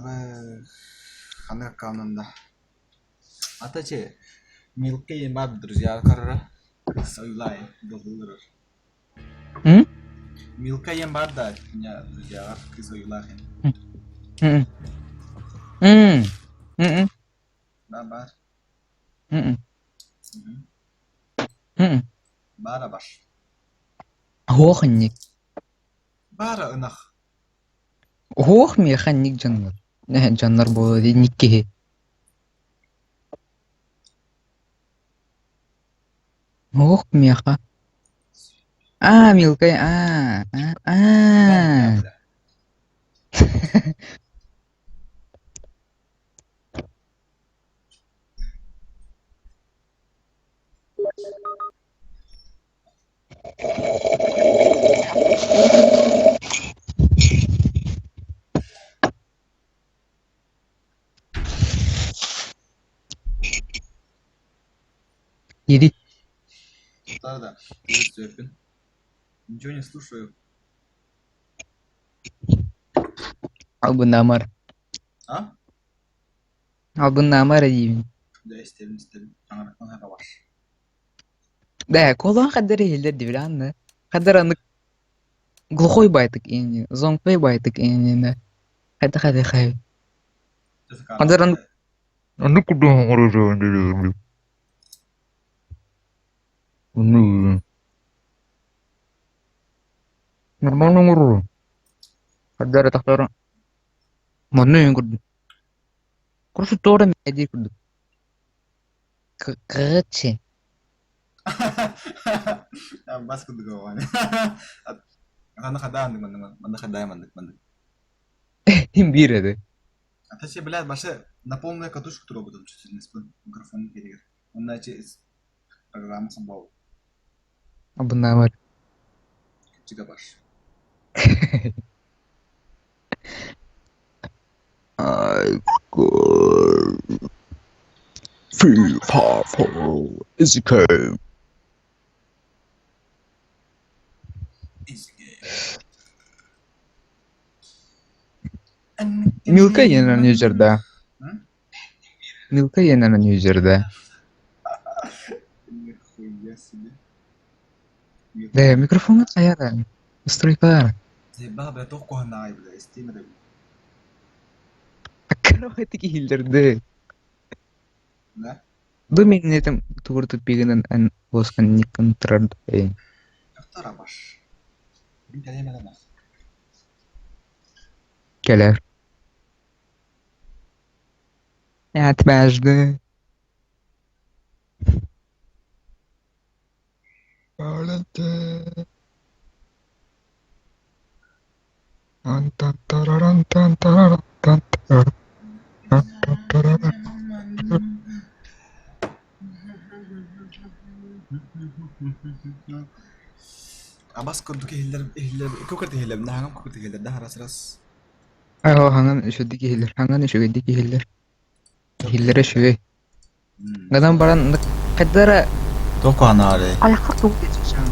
Қандай қалғанда атаче мелкие бар друзья қарара сойлай доллар М? мелкие бар да меня друзья сойлай М. М. М. бар М. М. бар Хохник. бар ынақ Хох механик жанр. Жанр болады никке. Хох меха. Милкай. Иди. да ничего не слушаю Албынамар. а Албынамар деймін. да істедім жаңарақтан бар Да, колон кадары елдер деп анны. Кадар аны глухой байтык ени, зоңпай байтык ени. Хай. Кадар аны кудуң оружие. Нормально ngurur. Kadar taktar. Mana yang kudu? Kurus itu orang aja kudu. Kece. бас кудугаване аны хадаан мында хадай мандык Bir ada. атаче блядь башы на полную катушку работал чуть не спин микрофон перегер он наче программа самбау Abu namar. чига баш I feel powerful. Is okay. Milka yenen userda. Milka yenen userda. Нихуя себе. Да, микрофон ayarlan. Настройка. Заебал, бля, току ханай, бля, стимер. Акробатики хилдерде. Да? Ду мен этим тууртуп бигенен ан боскан никон трад. Автора баш. Бин калемеле нас. Келер. Atmazdı. Ağladı. Antantararan tantararan tantararan tantararan. Abas kudu hiller, kukut hiller, nahangam kukut hiller, dah ras. Ayo hangan şuradaki hiller. Hangan şuradaki hiller. Hillere şuye. Gadan baran kadara Toku hanare. ayakta tuğ geçeceğim.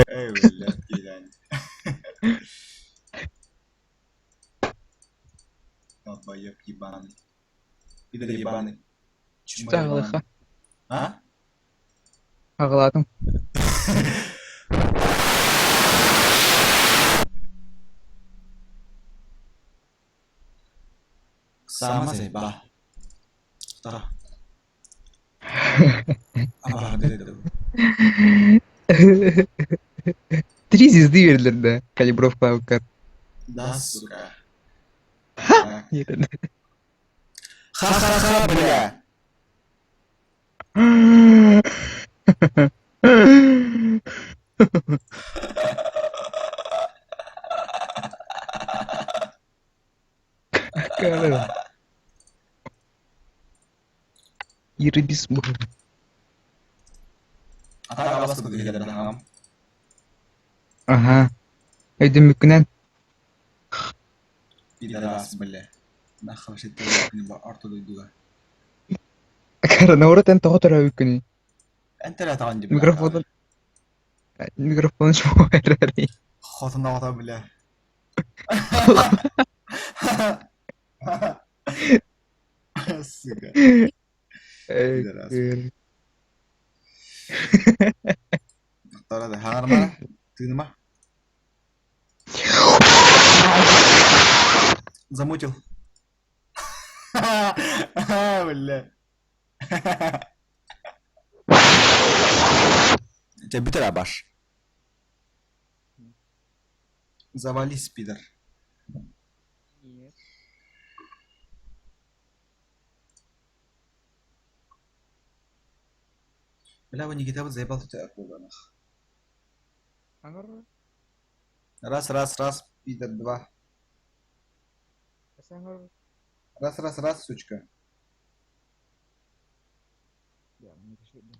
Eyvallah, gelen. Baba yok yibani. Bir de yibani. Çıta ağlıqa. Ha? Ağladım. Sama sih, bah. Tara. Apa dedi? Три звезды verilir de. Kalibrovka avukar. Да, сука. Yerine. Ха-ха-ха, бля. Cara. Iris bu. Ата абас kudu hiller nahangam. Aha. Ödüm mükünen. Bir de ras bля. Нахуй шит не ба арто дойдуга. Cara, na hora tenta outra müküni. انت لا تعندي بلا. Mikrofon şu herhalde. خاطر نغطا بلا. Suka. Tidak asli. Anjir. Tahu ada hangar mana? Tuh mah. Замутил. Бля. Тебя битер абаш. Завались, пидор. Бля, вы Никита, вот заебал тут оттуда, нах. Anggur, Раз, пидор, два. anggur. Раз, сучка. Ya, ini kesini.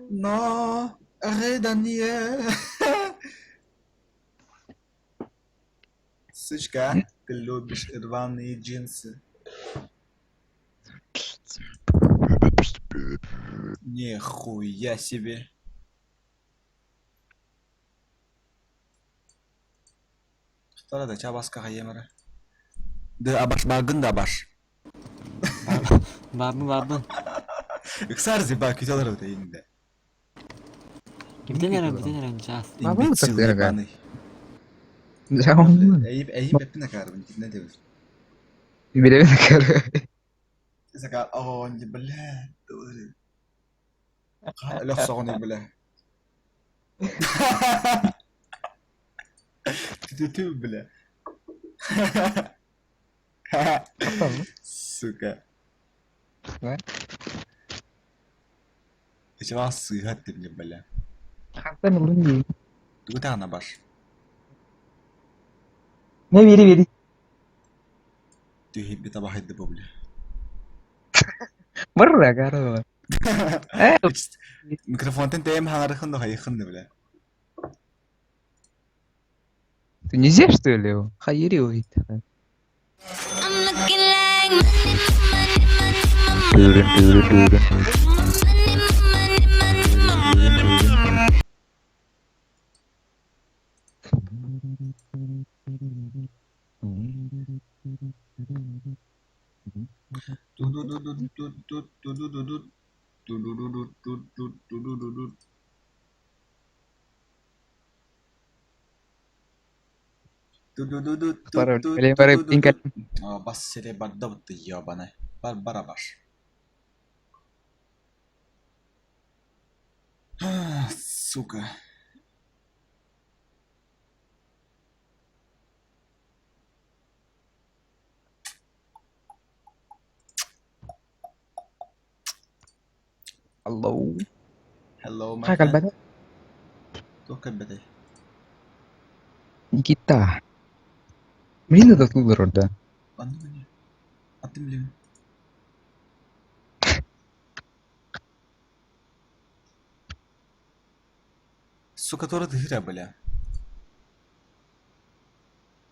Но, Редание. Сучка, ты любишь рваные джинсы. Нихуя себе. Кто это? Чабаска хаемера. Да абаш багын да абаш. Бабын. Иксар зиба киталар это инде. Битенерен час. Бабын Имбецил так, дорогая. ебаный. Jauh. Эйип эппина карбон, не дебил. Beda negara. Закал, о, не бля. Лёг согоны бля. Ты бля. Сука. What? Чего сыгать ты мне, бля? Apa nih? Ты куда на баш? Ne biri. Ты хиппи табахай дебо, бля. Merah karo. Eh, Микрофон тен тем ханgar хын хай хын бля. ты нельзя что ли? Хайри уйти. I'm looking like money. Лембарып tingkat. Бас сере бардаб ты ебаный. Барабаш. Сука. Hello. Hello, my Kakal friend. banget. Tuh kan bete. Nikita. Mending udah keluar udah. Anu ini. Atim lim. Сука, тоже дыра, бля.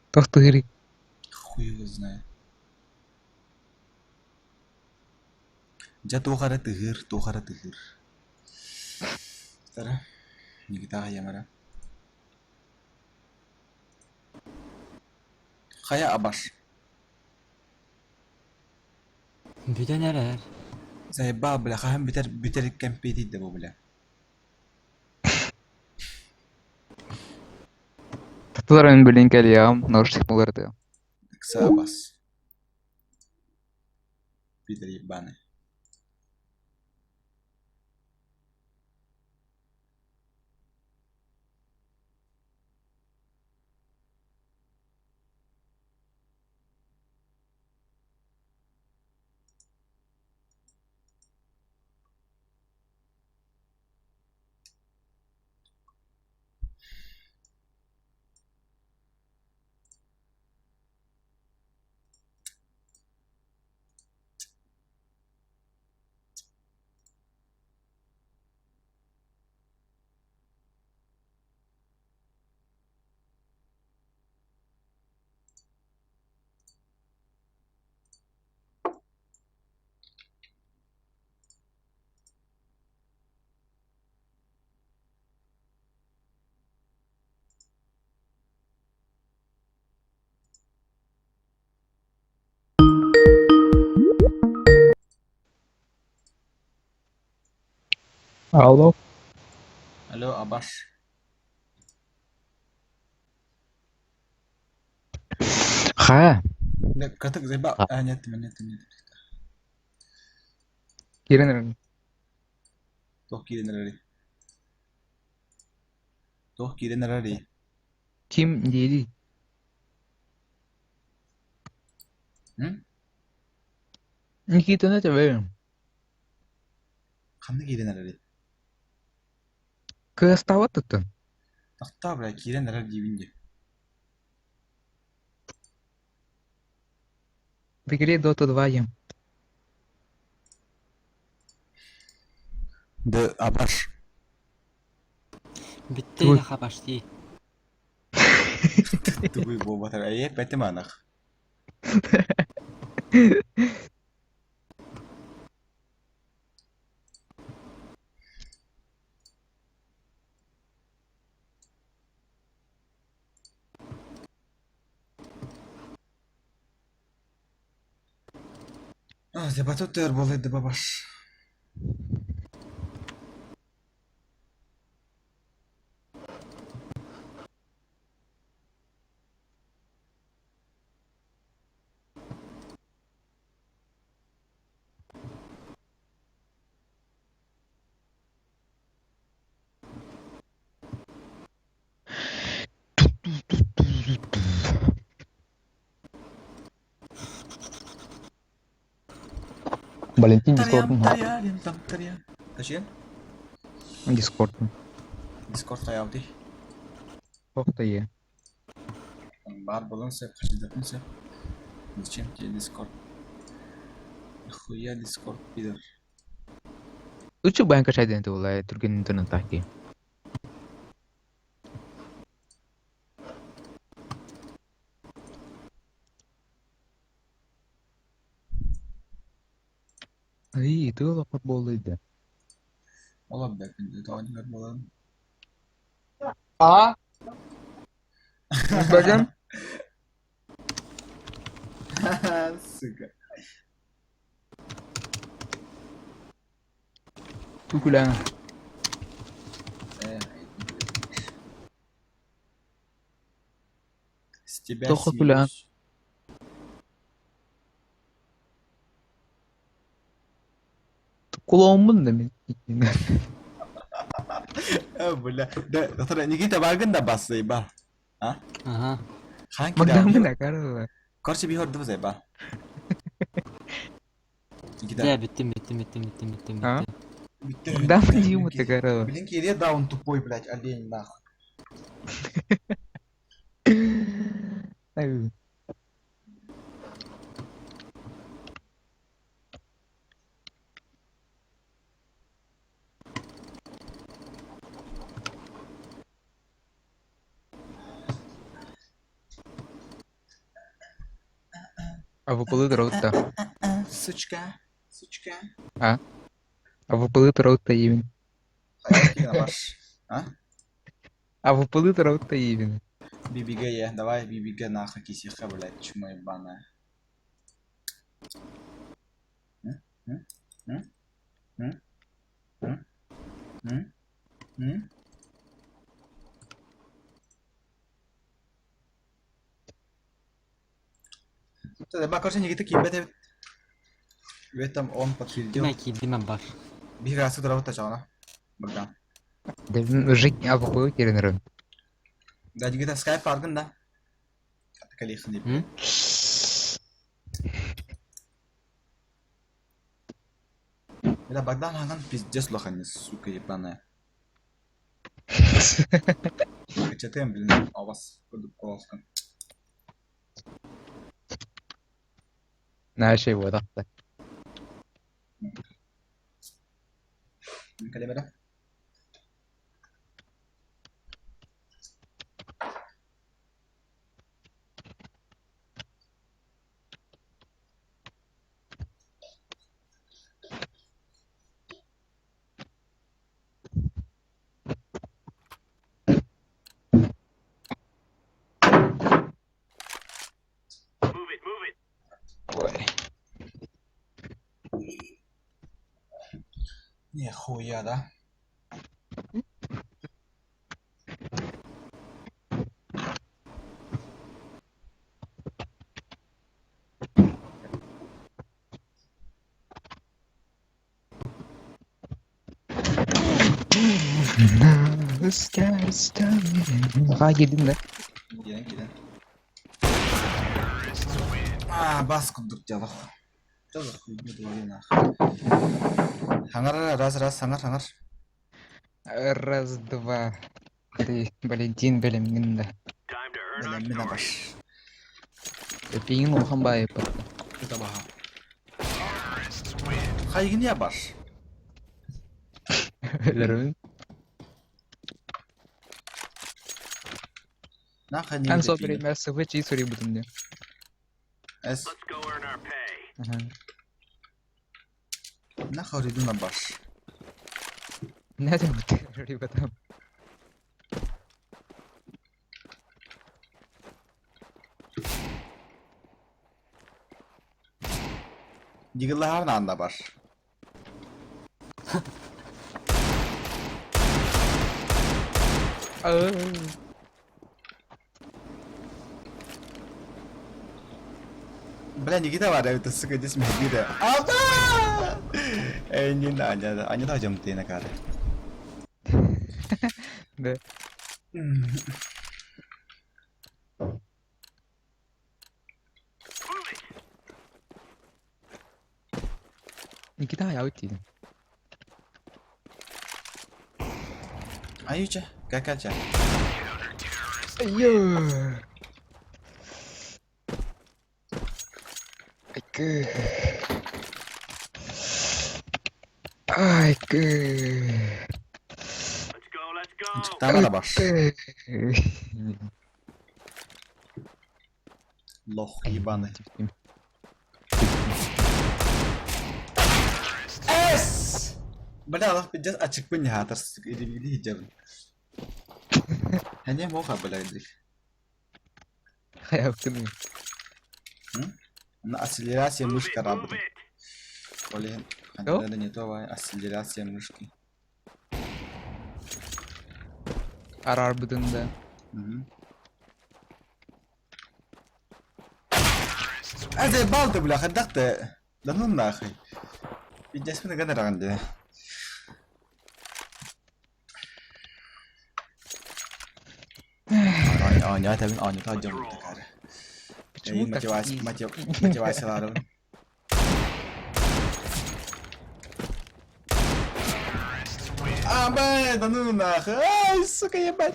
Toh tuh kiri. Хуй его знает. Ja тухара тыгыр. Тара. Никита хаямара. Хая абаш. Битенерер. Заеба, бля, хаям битер кемпети дебо, бля. Татуларын бөлен кәлиям. Наушник боларды. Кса абас. Питер ебаный. Алло. Алло, Абаш. Ха. Не, катык зайба. А, нет. Кирен. Тох кирен рари. Ким dedi. М? Никита не тебе. Ханны кирен рари. Кыстава туттун. Тахта бра кирен рари дибинде. В игре Dota 2 ем. Д Абаш. Биттейді хабашти. Тугуй бобатар. Ае, бетеманах. А, дебатотер болы дебабаш. Валентин Тарьям, Дискордун. тарьям, там тарьям. Кашен? Дискордун. Дискорд каявды. Тохта е. Бар болон сеп, кашидатын сеп. Зачем тебе Дискорд? Нахуя Дискорд, пидор? Лучше бы Анка Шайден была Турген интернет таки. Ай, ты ло футбол иде. Ola be, oyuncular falan. А? Бадам? Сука. Тукуля. С тебя Тоха куля. съебусь. Куломун да мен. Бля. Да, доктор, Никита баргын да бас зайба. А? Ага. Ханки да. Магдамын да карала. Короче, бихор да зайба. Никита. Де, биттим. А? Bitti. Магдамын диму да карала. Блин, Кире даун тупой, блядь, олень, нахуй. Ай. А выпали рота. Сучка. А? А выпали рота even. Hayal kine var. А? А выпали рота even. Бибига я, давай бибига нахуй кисиха, блядь, чмо ебаная. Тогда, короче, Никита кибет в этом он подтвердил. Диме бар. Бигасы дробот ачана. Buradan. Devin жить а выпали керенерен. Да, Никита Skype farkında. Kali khindi. М? Бля, Богдан Хаган пиздец лоханец, сука ебаная. Качатаем, блин, а у вас подупковска. Нашей вот так. Калибра. Не хуя, да? Ha girdin de. Giden. Bas kurduk ya bak. Çok kuyuyor oyuna. Hangar раз, hangar. Раз, два, три. Валентин белемгин да. Benim baş. Пиңин улхан бай пат. Kötü baha. Kaygın ya baş. Өлөрүн. Ne kaygın Ан ya со время СВ чи сори будем де. Es. Ne kaygın lan baş. Ne demek? Öyle batam. Yıgılar anda baş. Bilen yıgı da var evde sıkıcı ismi yıgı da. Abla! Engin de anya da hacım diyene kadar. Да. Никита я уйти. Ayıca, gel. Ayyo. Aykı. Aykı. Çıktan bana baş. Loh ibanı. Es! Bada Allah bir just açık pun ya terus ini hijab. Hanya mau kabel lagi. Hayatım. Nah akselerasi yang mus karab. Boleh Yo. ada nyeto apa akselerasi yang mus ki. Arar budunda. Ada balta bila khadaqta. Lanun na akhi. Bijasmina qadar عنده. Anya tajam tekar. Почему так? Macam selalu. Ben danun na akhi. Ay suka ya ben.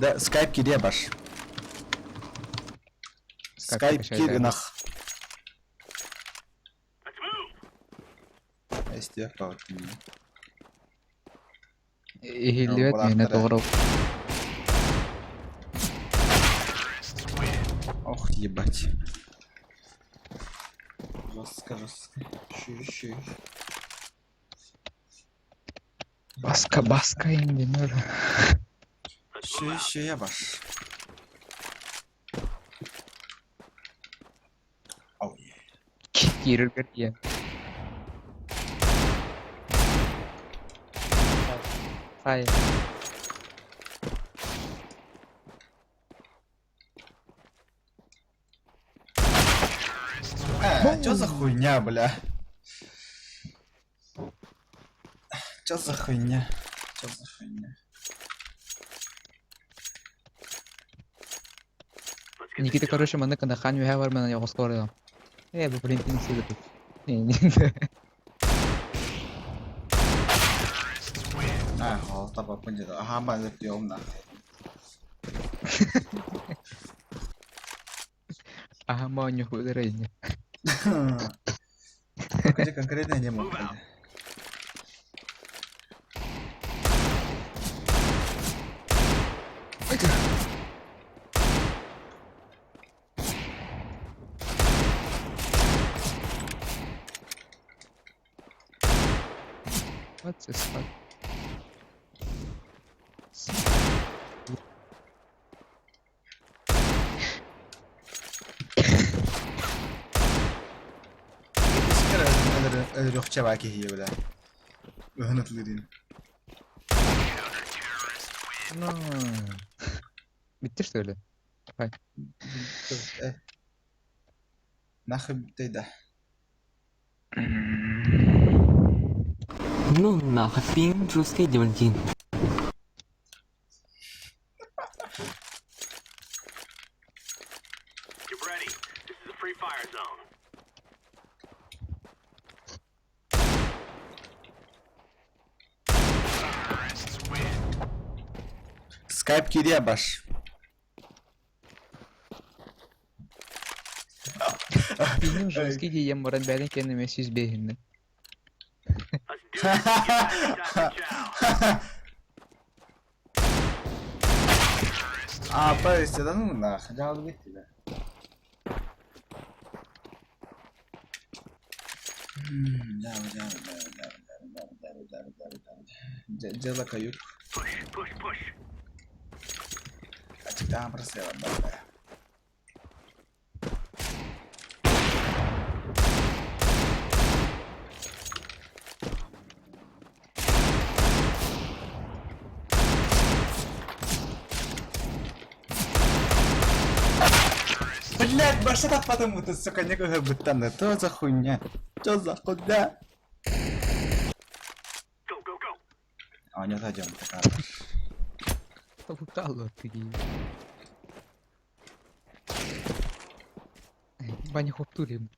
Da Skype ki dia baş. Skype ki nak. İstiyor kavut. Ehillet mene doğru. Ох, ебать. Жестко. Şu. Baska indin öyle. Şeye baş. Oh yeah. Girir ya. Hayır. Что за хуйня, бля? Что за хуйня? Никита, короче, мында кында хан юха бар менен йогос көрдүм. Бу Валентин сиде тут. Họ tập vào bên giờ ham mà được tiêu nè. Mau nyoba dari ini. Kerja konkret aja mau. What's this fuck? Öyle yok çabaki hiye böyle. Öhünütlerin. No. Bitir söyle. Нахуй bitti de. Ну нахуй, пинг жесткий девальдин. Get ready. This is a free fire zone. Skype geriye baş. Benim жесткий кейем баран бәрін кенеме сүзбейінді. Let's do this. Get ready to chow. Повести, да ну нахуй, я вот bitti de. Ceza kayıp. Push, push, push. Açıktan prasela baba. Блять, баша так потому-то, сука, некого будто на то за хуйня. Что за хуйня? Go, go, go. А, не зайдем, такая. Тавукало такий. Баня хоптурим.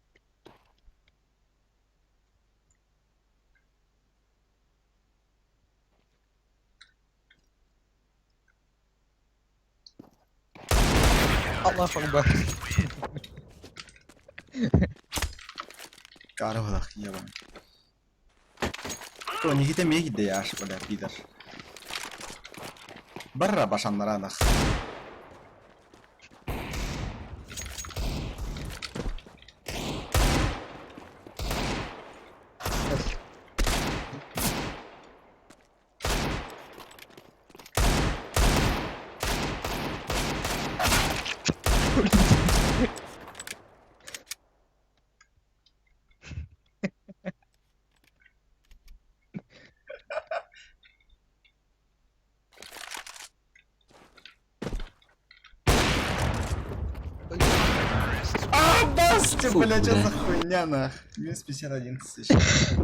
Allah akbar. Кару лах, ебан. То не хите меги да яш, бля, пидор. Барра башанлара нах. Басты, Фу, бля, что бля. за хуйня нах? Минус 51 тысяч. Let's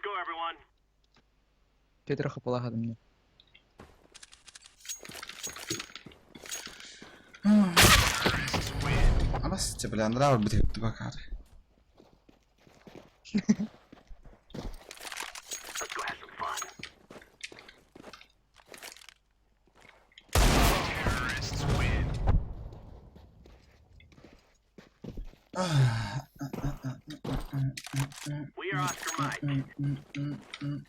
go, everyone. Че трохи полагодим мне. А бас, бля, нравится быть тупакар. Let's go have some fun. We are Oscar Mike.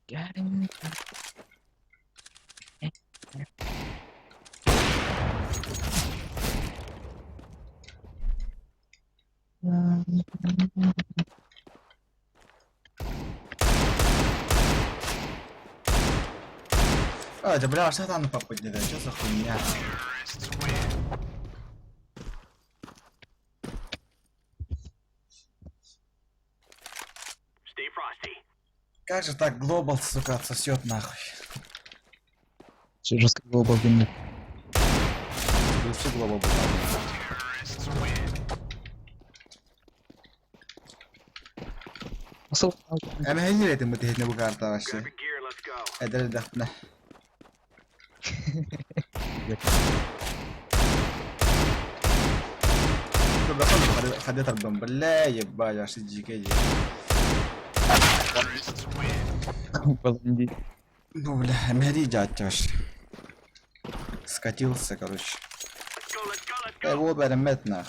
Gelin. А, да, бля, что там попадет? Что за хуйня? Stay frosty. Как же так глобал, сука, отсосет нахуй? Все жестко глобал геймер. Вообще глобал был. Nasıl? انا هي اللي تم تهدنا بكارتا Grab واشي. your gear. Let's go. ادري دخلنا. خديت البن بالله يبا يا شي جي كي. Баланди. Ну бля, Мери дядяш. Скатился, короче. Let's go, let's go, let's Я go. его беремет нах.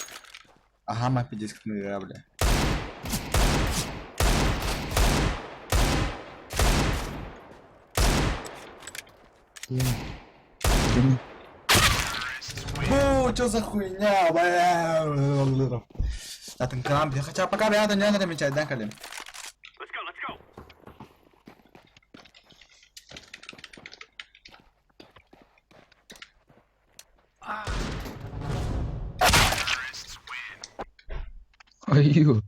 Ага, ма пидиск ну игра, бля. Бу, чё за хуйня, бля. На ten крам, бля, хотя пока бля, это не надо замечать, да, Калим? Let's go, let's go. Аю.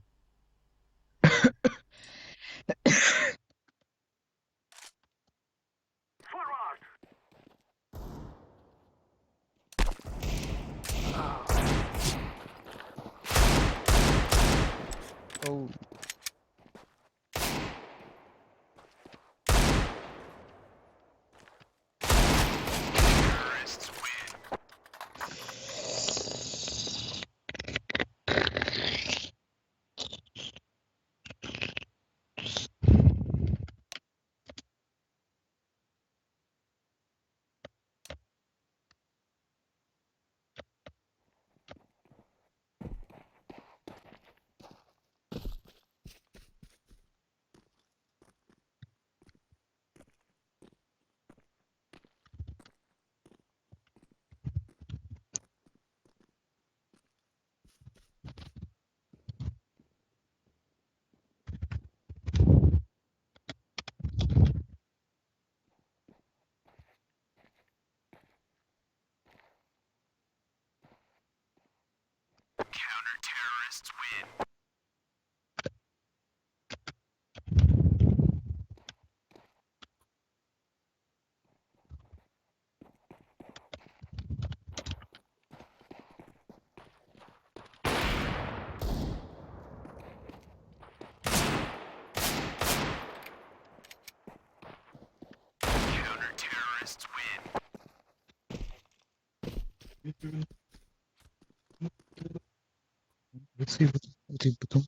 betul.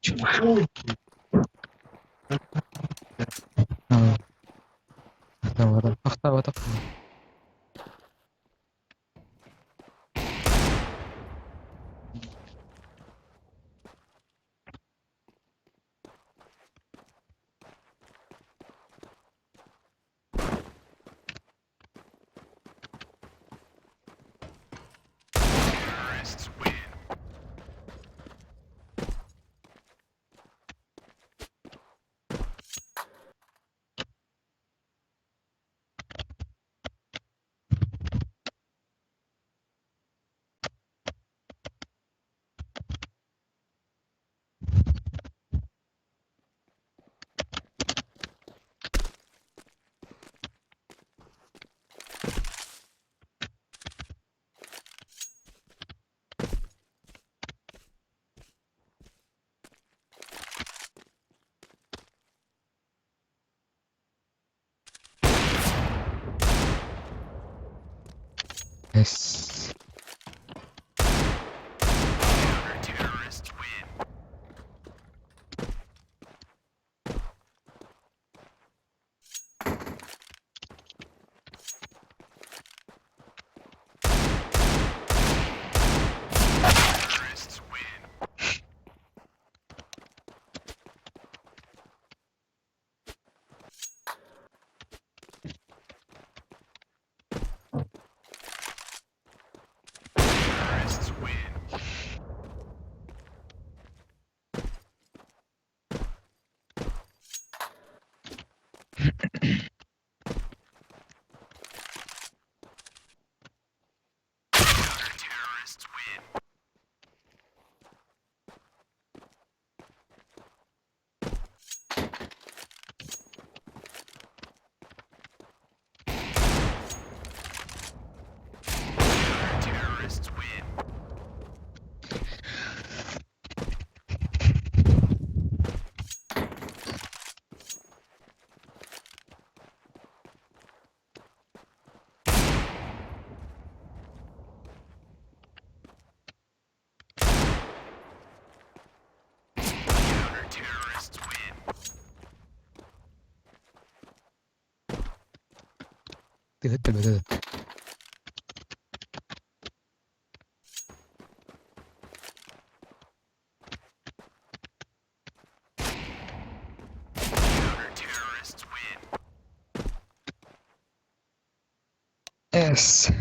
Ah, tahu. Yes. betul. Yes.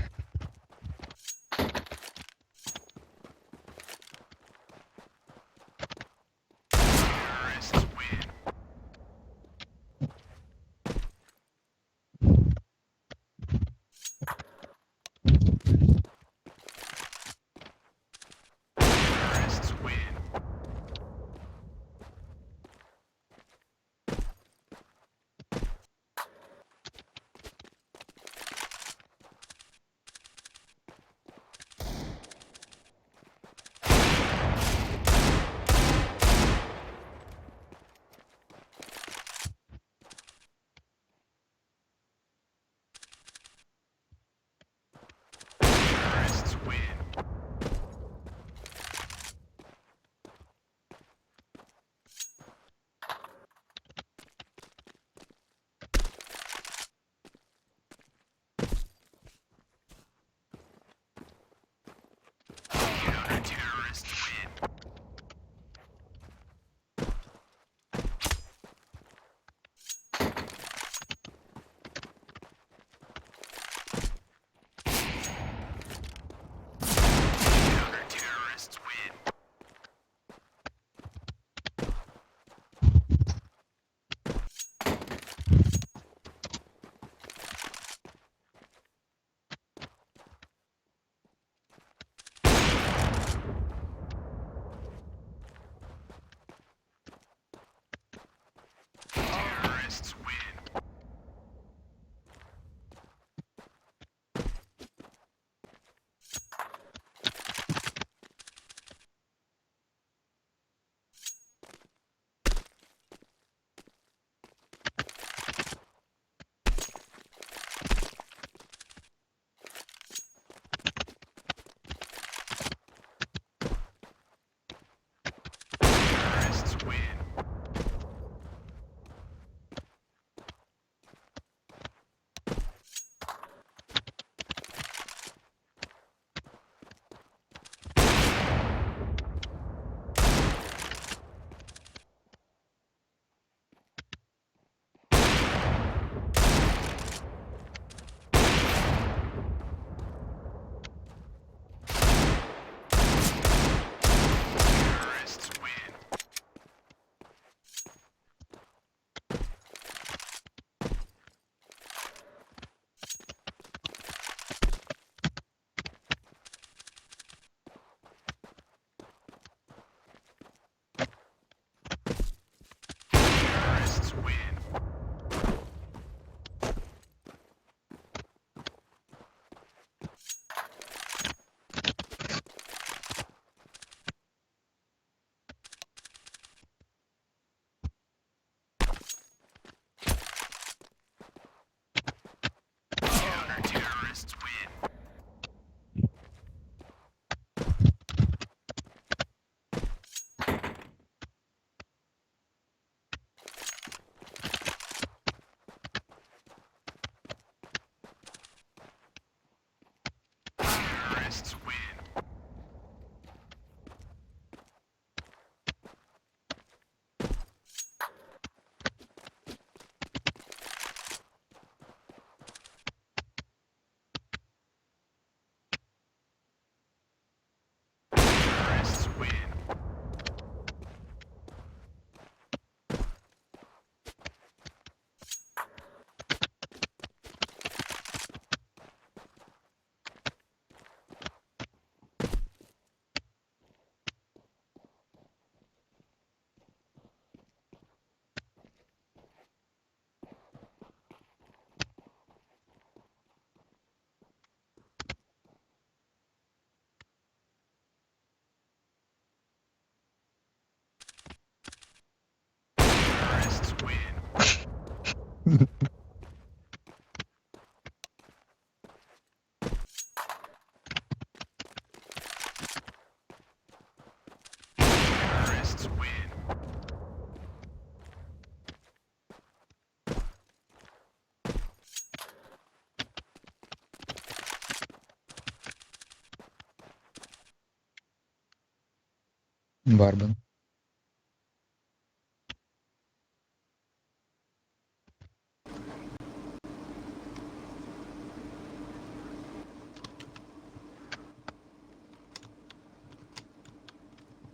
Барбан.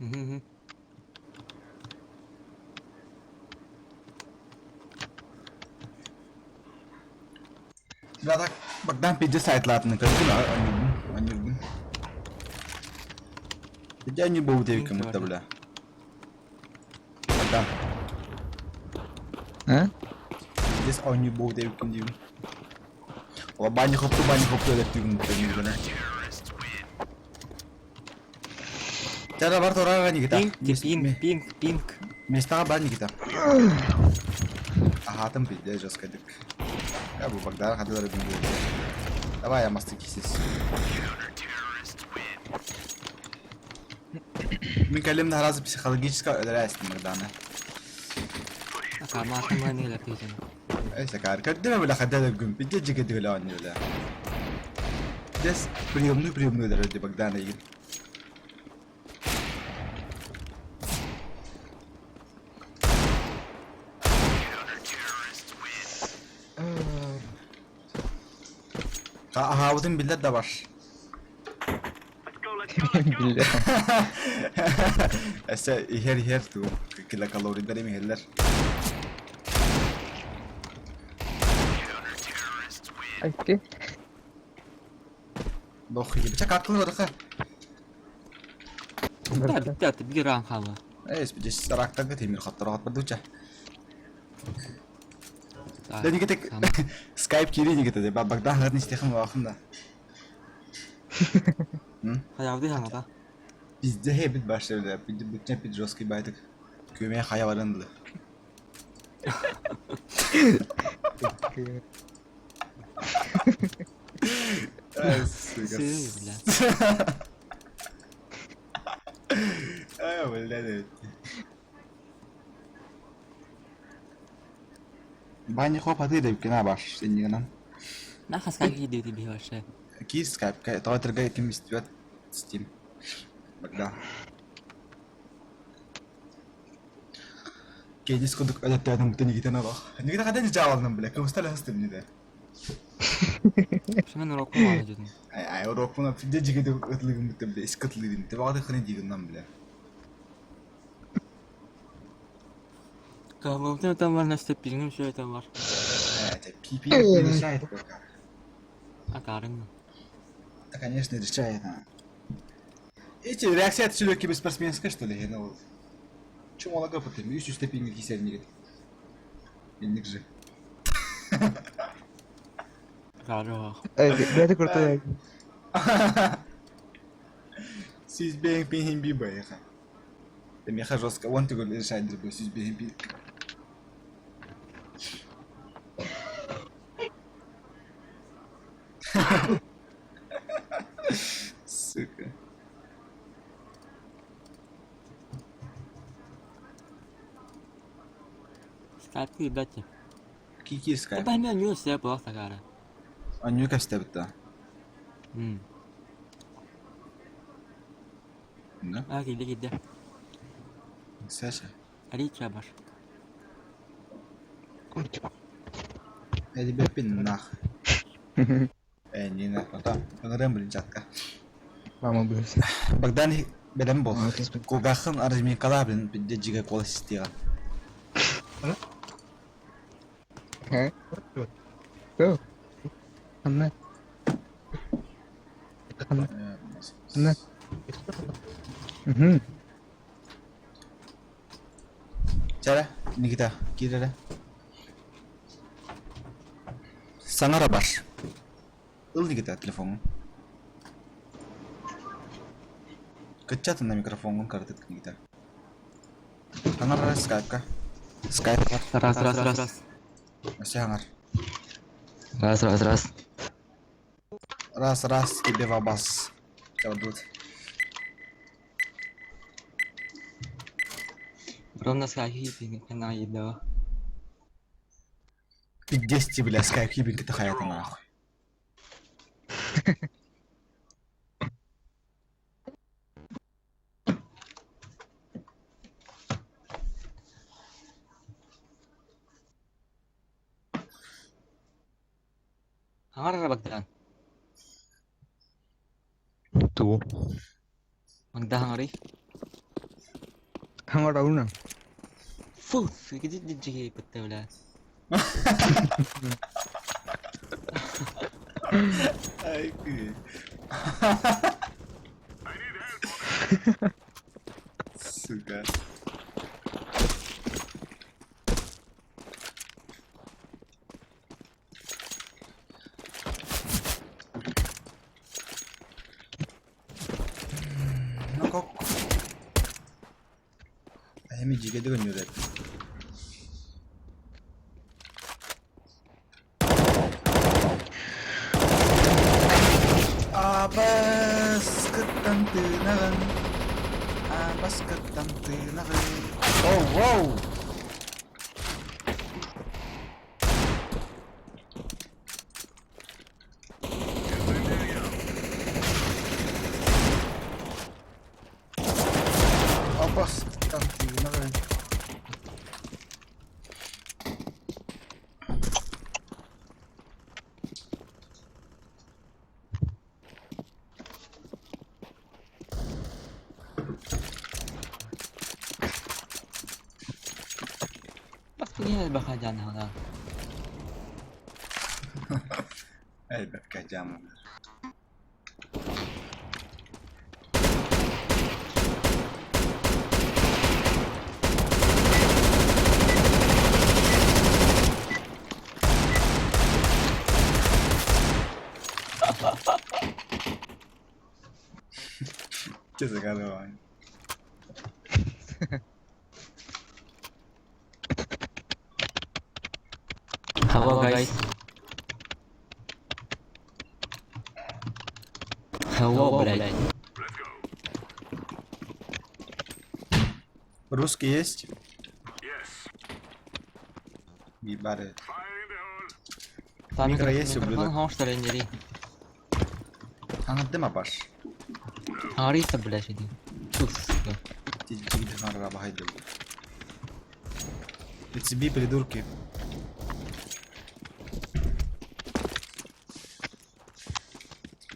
Мгм. Bila tak Bagdan pijja side lat na kasi na anyugun. Pijja anyu bau devi kamu tabla. Bagdan. Ha? Just anyu bau devi kamu diu. Wah banyak hop tu ada tu kamu gana. Cara bar tora gani kita. Пинг. Места banyak kita. Ahatam pijja just kadik. Ya bu Bagdan hadi dari dulu. Давай я мастер кисис. Мы كلمنا راس психологического دراسة مردانا. ما كان ماني لا تيجي. ايش كار كدنا ولا خدنا الجم بيجي كده ولا اني ولا. بس بريومنو درجة بقدانا يجي. هاودن بالله دبر. Billah. هسه يهر تو كلا كالوري دري مهلر. Okey. دوخي بتشك عقل ولا خا. بتاعت بيران خلا. ايش بدي سراك تقتي من خطرات بدوجه. Dan kita Skype kiri gitu deh, babak dah nggak nih setiap waktu dah. Hayavdi hanada. Bizde hep başladı. Bizde bütün Pedroski baydık. Kümeye haya varındı. Söyle. Ay vallahi. Banyak kok hati deh kena baş senyuman. Nah khas kaki di TV washa. Ki Skype kayak tahu terkait kim istiwat Steam. Bagda. Kayaknya sekuduk ada tiada mungkin kita nara. Ini kita kadang jawab nambah, kau mesti lah Steam ni deh. Şuna ne okuma alacağım. Ay Avrupa'na fide jigede katılıyor mungkin bile iskatılıyor. Tebağda kene jigede nambah. Kamu tuh tamar nasta piringim şöyle tamar. Evet, PP не решает пока. Akarım. Да, конечно, решает. Эти реакции от легкие беспортсменская, что ли, ну вот. Чему лага потом? Видишь, что степень кисель не говорит. Инник же. Karo. Berarti kurtu. Siz benim bir bayık. Dem ya жестко. Вон ты говоришь, решает другой. Siz benim bir. Сука. Skype dati. Кики скайп. Ben ben yok size bu hafta kara. А не как стебта. Да? Ha gitti. Саша. Ali çabar. Эди бепин нах. Не на потом. Погрем блин чатка. Mama böls. Богдан бедем бол. Когахан арзми кала блин бидде жига кола систига. He? Go. Anne. Anne. Cara, Nikita, kira dah. Sangar abar. Ul Nikita telefonmu. Kecat na mikrofonun kartet Nikita. Sangar Skype kah? Skype. Ras. Masih hangar. Раз. Раз, тебе вабас. Крадут. Ровно скайпинг кана еда. Ты 10, бля, скайпхибинг это хаята нахуй. Hangar bagdan. Tuh. Magda hangari. Hangar tahu na. Fu, sige jige patte wala. Ay, güey. Сука. Ну как? А я миджиге дегенюрет. Abas ketantenagan. Abas ketantenagan. Oh, wow. Abas ketantenagan. Bak pagyan ba ka dyan hangar? Elbet kajam. Что за голова? Hello guys. Hello блядь. Русский есть? Yes. Ебать. Там Микро есть, микрофон ублюдок? хонштар инжери. Ана дема баш. Хариста блядь иди. Ус. Тиги ханра бахайдел. Эти придурки.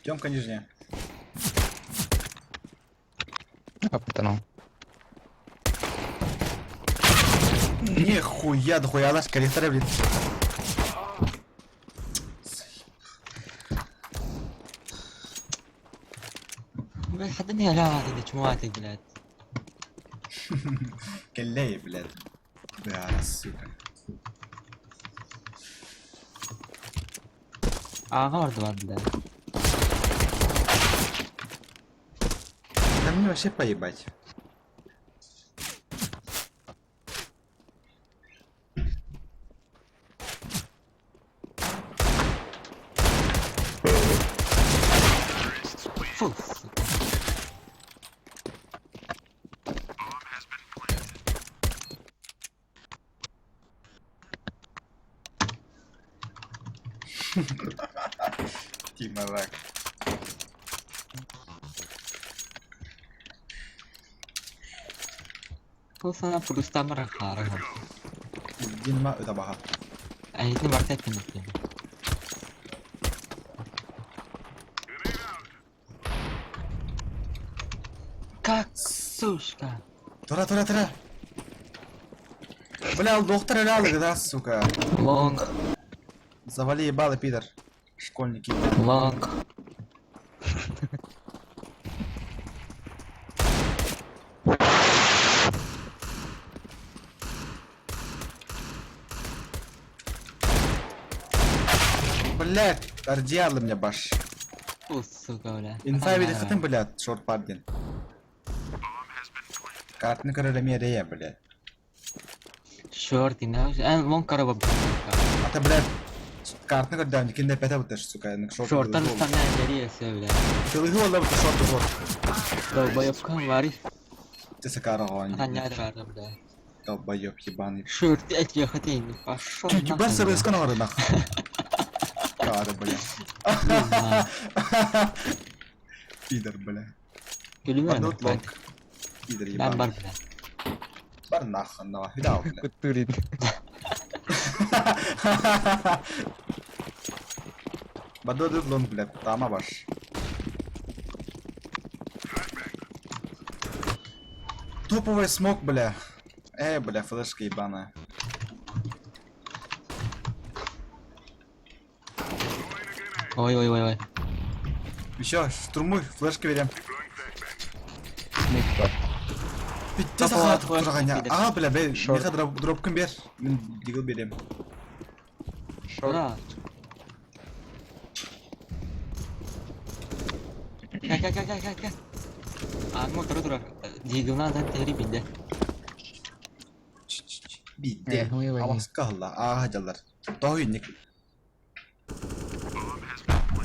Тёмка нижняя. Apa tuh no? Нихуя, дохуя лаш, коллектора, блин. Блядь, حدني لا هذه جماعتي блядь. Келлей, блядь. Да, сука. Ага var блядь. Да мне вообще поебать. Фу. Тималак. Kau sana purusta merakar. Динма это баха. Ini marta pindah. Как сушка. Тура. Бля, доктор реально, да, сука. Лонг. Завали ебало, пидор. Школьники. Лонг. Блядь, ардиалы мне баш. Фу, сука, бля. Инфа видит хатым, блядь, шорт пардин. Картны королеме рея, блядь. Short ina. Вон короба. Ata блядь, картны көрдәм, дикенде пәтә бутыш, сука, шорт. Short'tan üstten nereye söyle. Тылыгы олда бутыш, шорт зор. Долбоёбкам var. Тесакара гон. Atan ne verdi burada. Долбоёб ебаный. Short et ехать пошёл. Чуть бас сырыскан ары нах. Кара, бля. Пидор, бля. Gülmüyor Not long. Пидор Ben ебаный. var bile. Бар нахуй, давай, видал, бля. Кутурин. Бадодык лонг, бля, тама баш. Топовый смог, бля. Бля, флешка ебаная. Ой. Еще, штурмуй, флешка берем. Ник бар. Bitті Топовый сақат флешка тұрғanya. берем. Аға, бля, бе, Шорт. меха дропкын бер. Мен дигл берем. Шорт. Ура. Gel. Ağzıma dur. Diyduğuna da teri bindi. Bitti. Ой. Ama sıkahla. Ağa hacalar. Daha ünlük.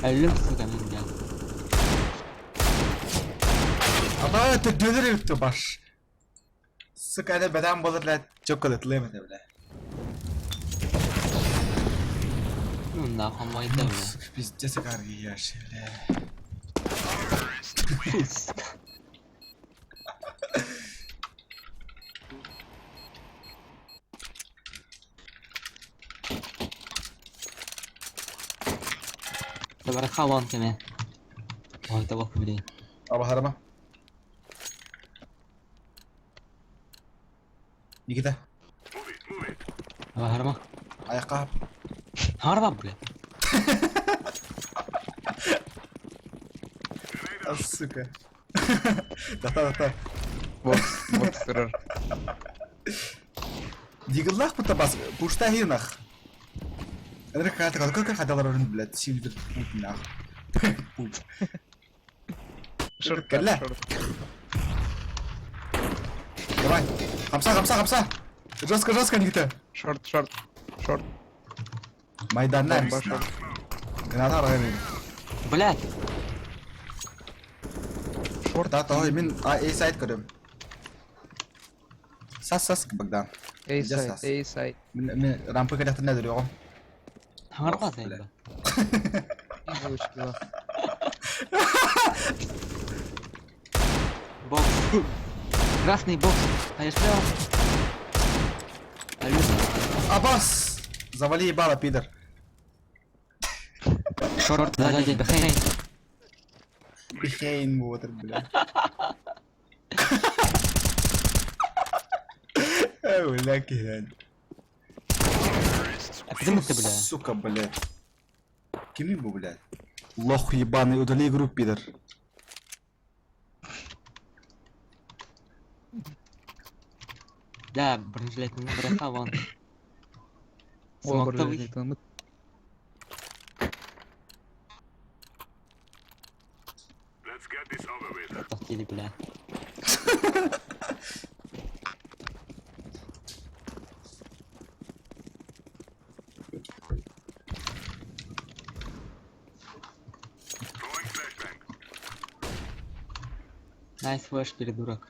Ölüm sıkanın gel. Ama tüdülür yuttu baş. Sıkayla beden balırla çok kalıtlıyım bile. Bundan hamlayı da öyle. Bizce sıkar giyer şimdi. Sebenernya kawan kene. Oh, itu bak beli. Ama harama. Nikita. Apa harma? Ayakkabı. Harma bile. Сука. Да. Бокс тұрар. Дигыллах бұта бас. Пушта хинах. Әдірі как хадалар орын, блядь, сильвер путь нах. Путь. Шорт. Кәллә. Давай. Хамса. Жестко, Никита. Шорт. Майданна Бомба, әмісін. шорт. Граната арайын. Блядь. Да, той, мен A-сайт көрем. Сас, Богдан. A-side. Мен рампы кәләқтір нәдір оғым. Harma sen be. Бокс. Красный бокс. А я шлял. Абас! Завали ебало, пидор. Шорт сзади. Бэхейн. Бихейн вотер, бля. Бля, киһен. Где ты, бля? Сука, блядь. Кем был, блядь? Лох ебаный, удали игру, пидор. Да, біріншілетін бірі хаван. Ол Смокта бір вы. танып. Let's get this over with. Тохтели, бля. Throwing flashbang. Найс флеш, передурок.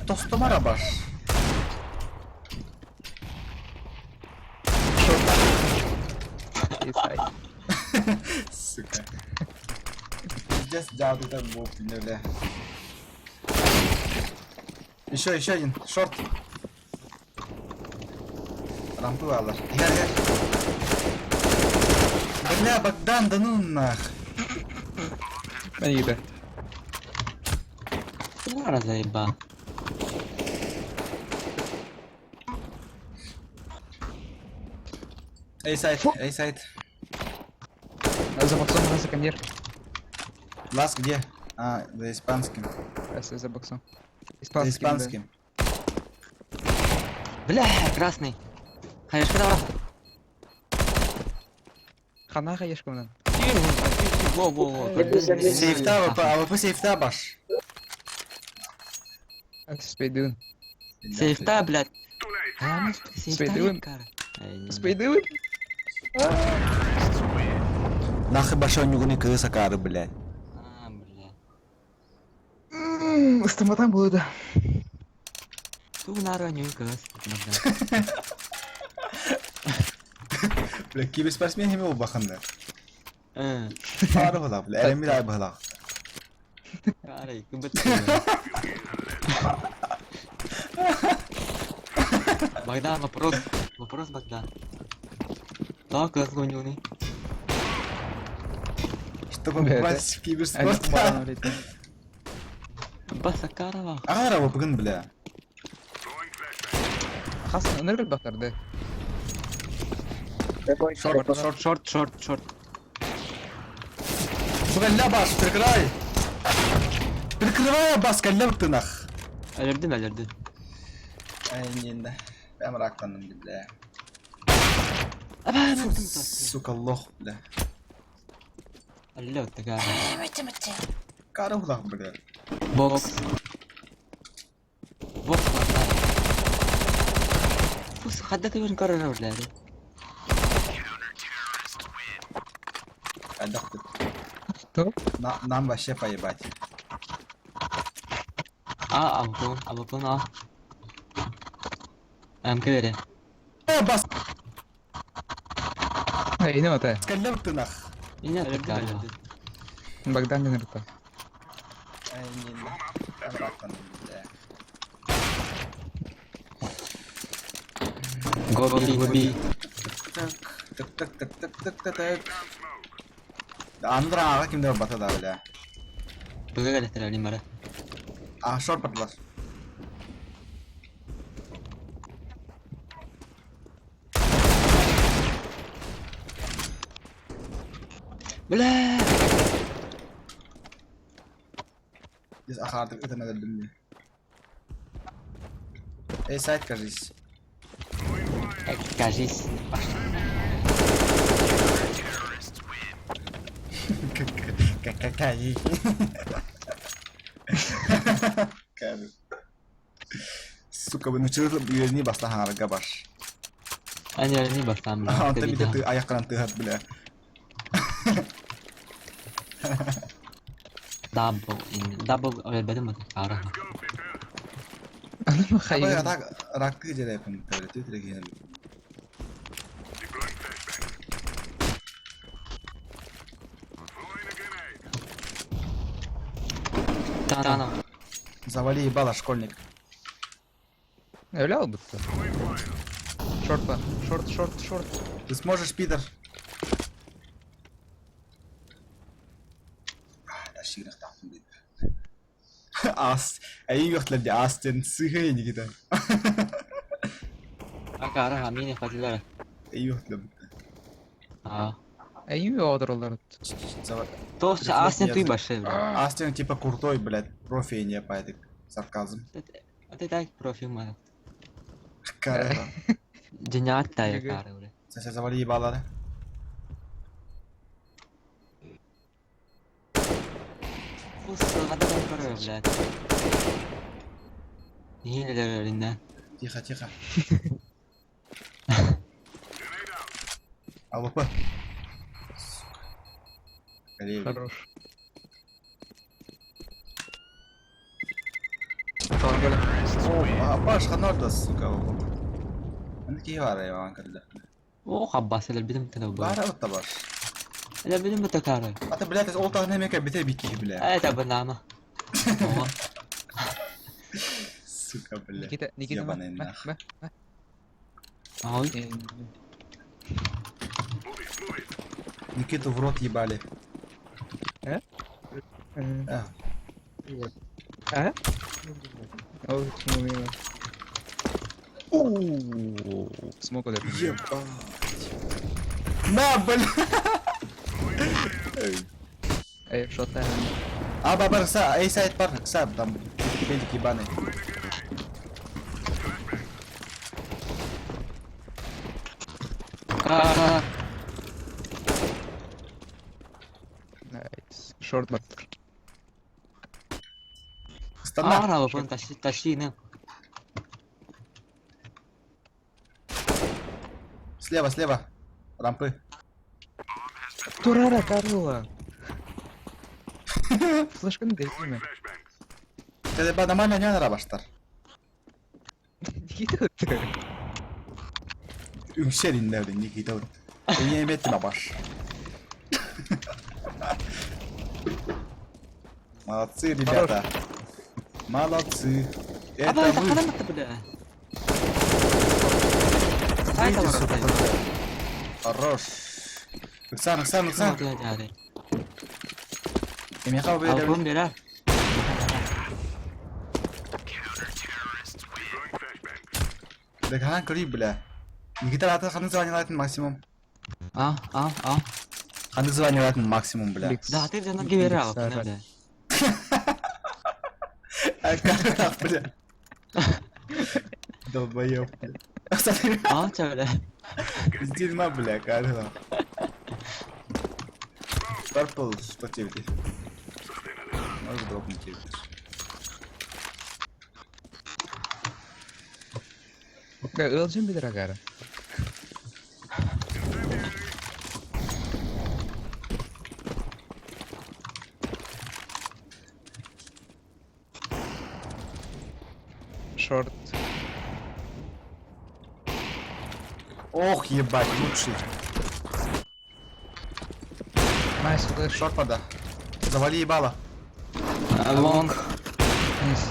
Тостом арабаш. A-side. Сука. Здесь джауд это был, бля. Еще один. Шорт. Рампы алар. Гel. Бля, Богдан, да ну нах. Ben iyi de. Lara заеба. A-сайт. За боксом у нас секондир. Лас где? За испанским. За боксом. За испанским. Бля, красный. Хаешка давай. Хана хаешкамдан. Во. Сейфта, АВП сейфта баш. Спейдун. Сейфта, блядь. А, ну, сейфта, Спейдун. кара. Ай, не. Спейдун. Нахуй большой нюгуни кыса кары, блядь. А, блядь. Ыстаматан болууда. Ту нару не указ. Бля, киберспортсмен хеме ол бахында. Э, Фары бала, бля, әлемир ай бала. кара, кыбыт. Богдан, вопрос. Вопрос, Богдан. Да, класс гонюны. Чтобы Бля, попасть в Ай, киберспорт. баран ойлойт. Басакарова. Ағара бұл бүгін, бля. Хасын ыныр бактарды. Шорт. Бұғалла бас, прикрывай. Прикрывай бас, кәлі бұқты нах. Әлердім. Ай, енді. Бәм рақтаным, бля. Аба, Сука, лох, бля. Алло, тагара. Кары бұлақ, бля. Бокс. Фус, хадда ты карра, блядь. Әдіқ тут. Что? Нам вообще поебать. А, абапон, а. МК бере. Бас, Эйне мата. кәлі бұқты нах. Меня тагара. Богдан не нырта. Ай, енді. Бәм рақтаным, бля. Гоби. Так. Андра аға кімдер батады, бля. Бага галестер алимара. А, шорт батылар. Бля. Здесь ахартық өтін әділдім не. Эй, сайт, кажись. Кажись. Какая? Сука, bunu çığırıp üyeliğini bastı harga baş. Они басам. Anta bir de ayaklarını tığat bile. Double öyle mi tagara? Аны Ama махайын. ya rakı gecede yapın. Böyle direkt yenelim. Тана. Завали ебало, школьник. Öyle aldıktı. Шорт. Ты сможешь, пидор? Да ширах таптым дейді. Ас. Әйін өқтілерде астен сыға ені кеді. Акара хамине фазилара. Әйін өқтілер бұқты. А. Эйне одыр олар. Толще асен туй башы, бля. Астен типа крутой, блядь, профи не пайдык. Сарказм. Это так профил мара. Кара. Денят тая кара, бля. Sen завали ебалары. Фус, хадда кара, бля. Нилер линна. Тихо. АВП. Сука. Хорош. Баш ханарда, сука. Андaki var ya Ankara'da. О, хаббас, эле бидим тада Var бля. evet da var. Эле бидим бата кара. Ata блядь, ол тағын емеке бітер бикки бля. Это банама. Сука, бля. Никита. Ебаный нах. Ой. Никиту в рот ебали. А? Ой, чему Смог удар. Ебать. На, бля. Эй, что там? Бар, эй, сайт бар, кса, там, педик ебаный. Найс. Шорт баттер. Стандарт. Ара, вон, тащи, не. Слева. Рампы. Турара Карла. Флешканы дәйтеме? Dedi bana nормально не надо başlar. Никита öttü. Ümşerin nerede Nikita? Beni yemetme baş. Молодцы, ребята. Молодцы. Аба, Это это вы. ханаматты, бля. Ай, Видите, там сука, работает. Хорош. Иксан. Hadi. Yemeğe kabul Al edelim. bunu neler? Да хан кри, бля. Никита рата ханы звонит максимум. Al. Ханы звонит максимум, бля. Да, ты же ноги верал, бля. Как, бля. Долбоёб, бля. Смотри, Al çöyle. из дерьма, бля, кажется. Purple, что тебе? Можешь дропнуть тебе. Öleceğim bir lira gara. Шорт. Ох, ебать, лучший. Найс флеш. Шорт пода. Завали ебало. Long. Найс.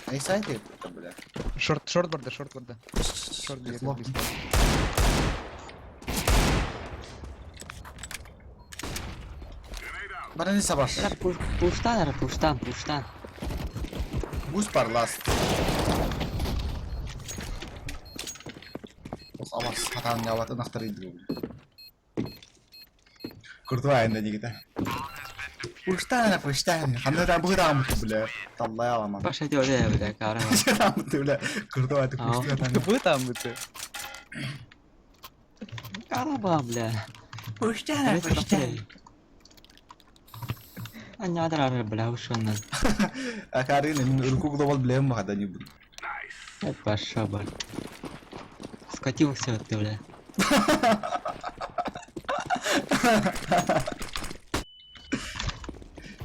Эй, сайты, бля. Шорт барда. Шорт бери. Лох. Bana ne savaş? Pushtan. Buz parlast. Awas, katan nyawat nakhtari dulu. Kurtuğa indi kita. Pushtan. Hamda bu da mı bile? Tallaya alamam. Başa diyor ya bile kahraman. Tamam bile. Kurtuğa tu pushtan. Bu tam bu. Kahraman bile. Pushtan. Anya adar bile hoşlanın. Akarin ruku global bile mi hada ni bu? Hep başa bak. Скатился ты, бля.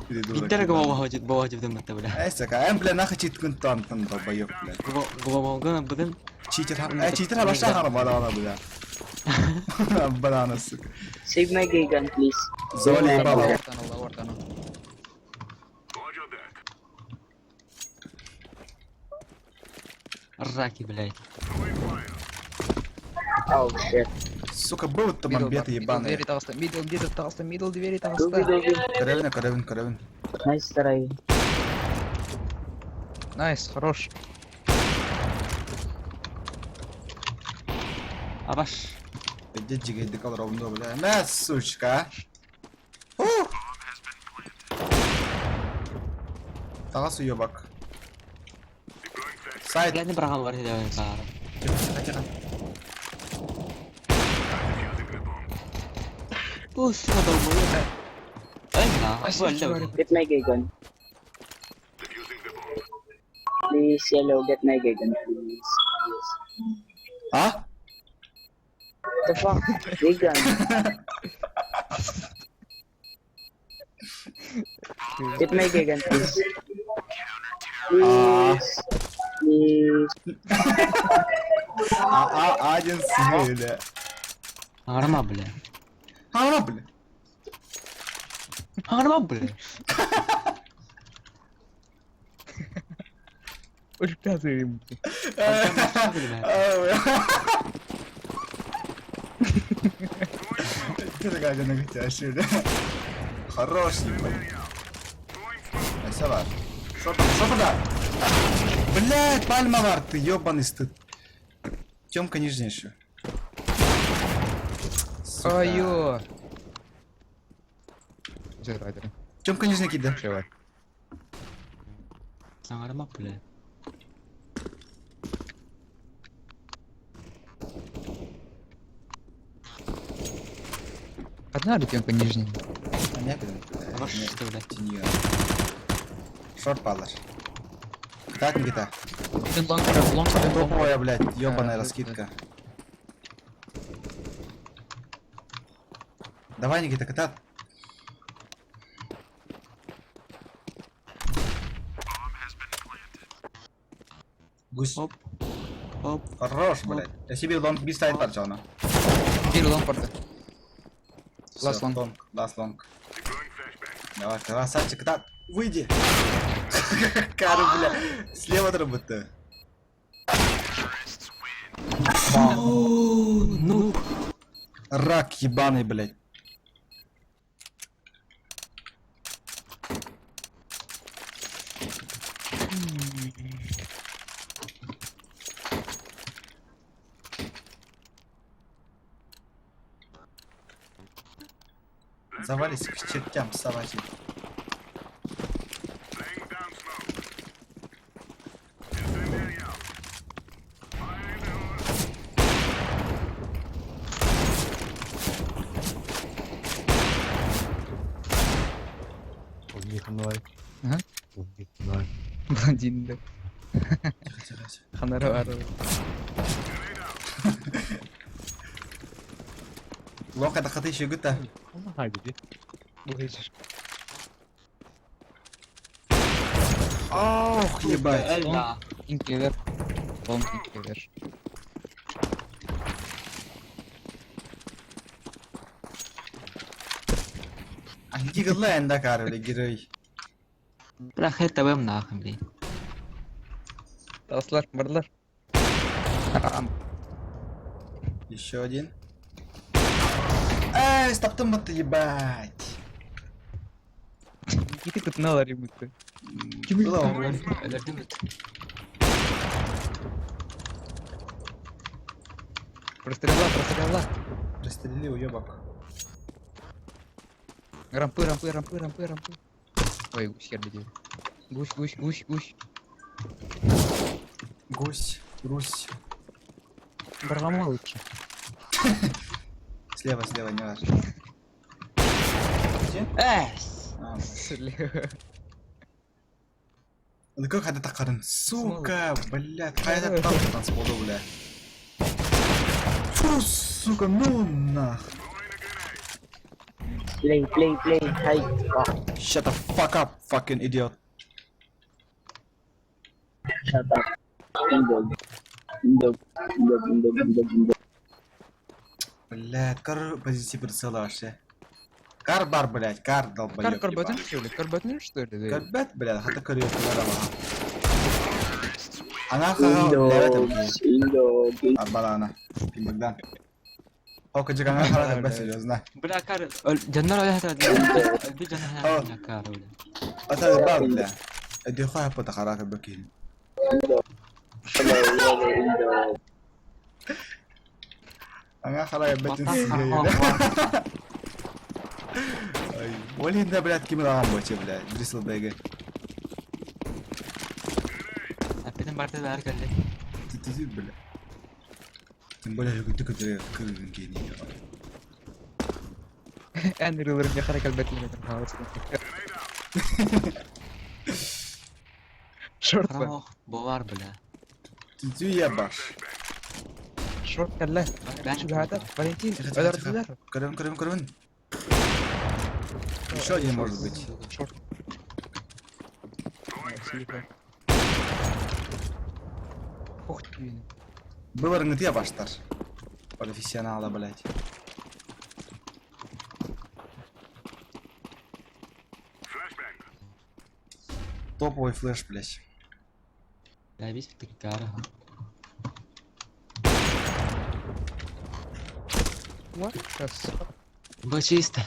Гиттер голову вдым это, бля. Эсэ, ка бля нахи читкун тан долбоёб, бля. Голову будем. Читер баша хара балана, бля. Балана, сука. Save my gay gun, please. Завали ебало. Ортано. Раки, блядь. Oh shit. Сука, был там амбеты ебаные. Двери толсто. Мидл где-то толсто. Мидл двери Go, толсто. go, go. Каревин. Nice try. Найс, хорош. Абаш. Где джигейди кал ровно, бля. На, сучка. Тагас уебак. Сайт. Я не брал варить, давай, кара. Тихо. Пусть долбоёб. Ай, на, валь. Get my gay gun. Please, yellow, get my gay gun, please. А? The fuck? Gay gun. Get my gay gun, please. Please. Один свой, бля. Арма, бля. Ара, бля. Арма, бля. Ультазы. Ты гадя нагтяши, бля. Хороший, бля. Сава. Что да? Блядь, пальма вар, ты ёбаный стыд. Тёмка нижнейший. Ой-ё. Зерайдер. Тёмка нижний кида. Чего? Арма, бля. Одна ребенка нижняя. Понятно. Хорош, что, блядь. Тенью. Шорт падлар. Катать, Никита. Один лонг, лонг, один лонг. Топовая, блядь, ёбаная Да, раскидка. Давай, Никита, катать. Гусь. Оп. Оп. Хорош, блядь. Я себе лонг би сайт парчална. Bir lonг vardı. Last long. Last long. Давай, красавчик, катать. Выйди. Кару, бля. Слева работа. Ну. Рак ебаный, блядь. Завались к чертям собачьим. Laying down smoke. Incendiary out. Fire in the hole. У них ноль. Ага. У них ноль. Блондин, да. Тихо, тихо. Ханары var. Grenade out. Лонг это хаты еще гута. Haydi bir. Bu geçir. Ох, ебать. Эльда. Ink gelir. Long ink gelir. Иди лайн да кар, бля, герой. Бля, хэта бэм нахуй, блин. Taslar, barlar. Haram. Еще один. Стоптым это, ебать. Gidip kıtnalar yumurta. Было он. Öldürdü mü? Прострела, прострела. Пристрели, уебок. Рампы, рампы, рампы, рампы, рампы. Ой, гусь хер бедил. Гусь, гусь, гусь, гусь. Гусь, Русь. Баргама лучше. Слева, слева, не важно. Где? Эс! А, Слева. да как это так, сука, блядь, какая это танцполу, бля. Фу, сука, ну нах. Play. Hi. Oh, Shut the fuck up, fucking idiot. shut up. Indog. Блядь, кар позиции прицела вообще. Кар бар, блядь, кар долбоёб. Карбатın что ли? Карбатın что ли? Карбет, блядь, хата карıyor кулара. Ана хага, блядь, Indog. арбала ана. Пимбагдан. Окажик ана хага карбет, серьезно. Бля, кар... Canlar öyle hata değil. Öldü canı Tamam. her kar öyle. Это бар, бля. Иди хуя по тахарака бакин. Indog. Ана хага бетин Батак сидею. хахо. Олин да, блядь, ким рагам боче, блядь. Брисел беге. Hepinin partide her geldi. Ты, бля. Тем более, ты когда кыргын гений. En irilerim yakarak elbetlerim. Short var. Karamok. Bu var bile. Ты ебаш. Short kelle. Ben Şu hada. Valentin. Тихо, Öldürdüler. Крывен. Еще один может быть. Short. Ух ты. Был рынок я баштар. Профессионала, блядь. Flashbang. Топовый флеш, блядь. Ya biz bittik kara. What? Сейчас. Bu чисто.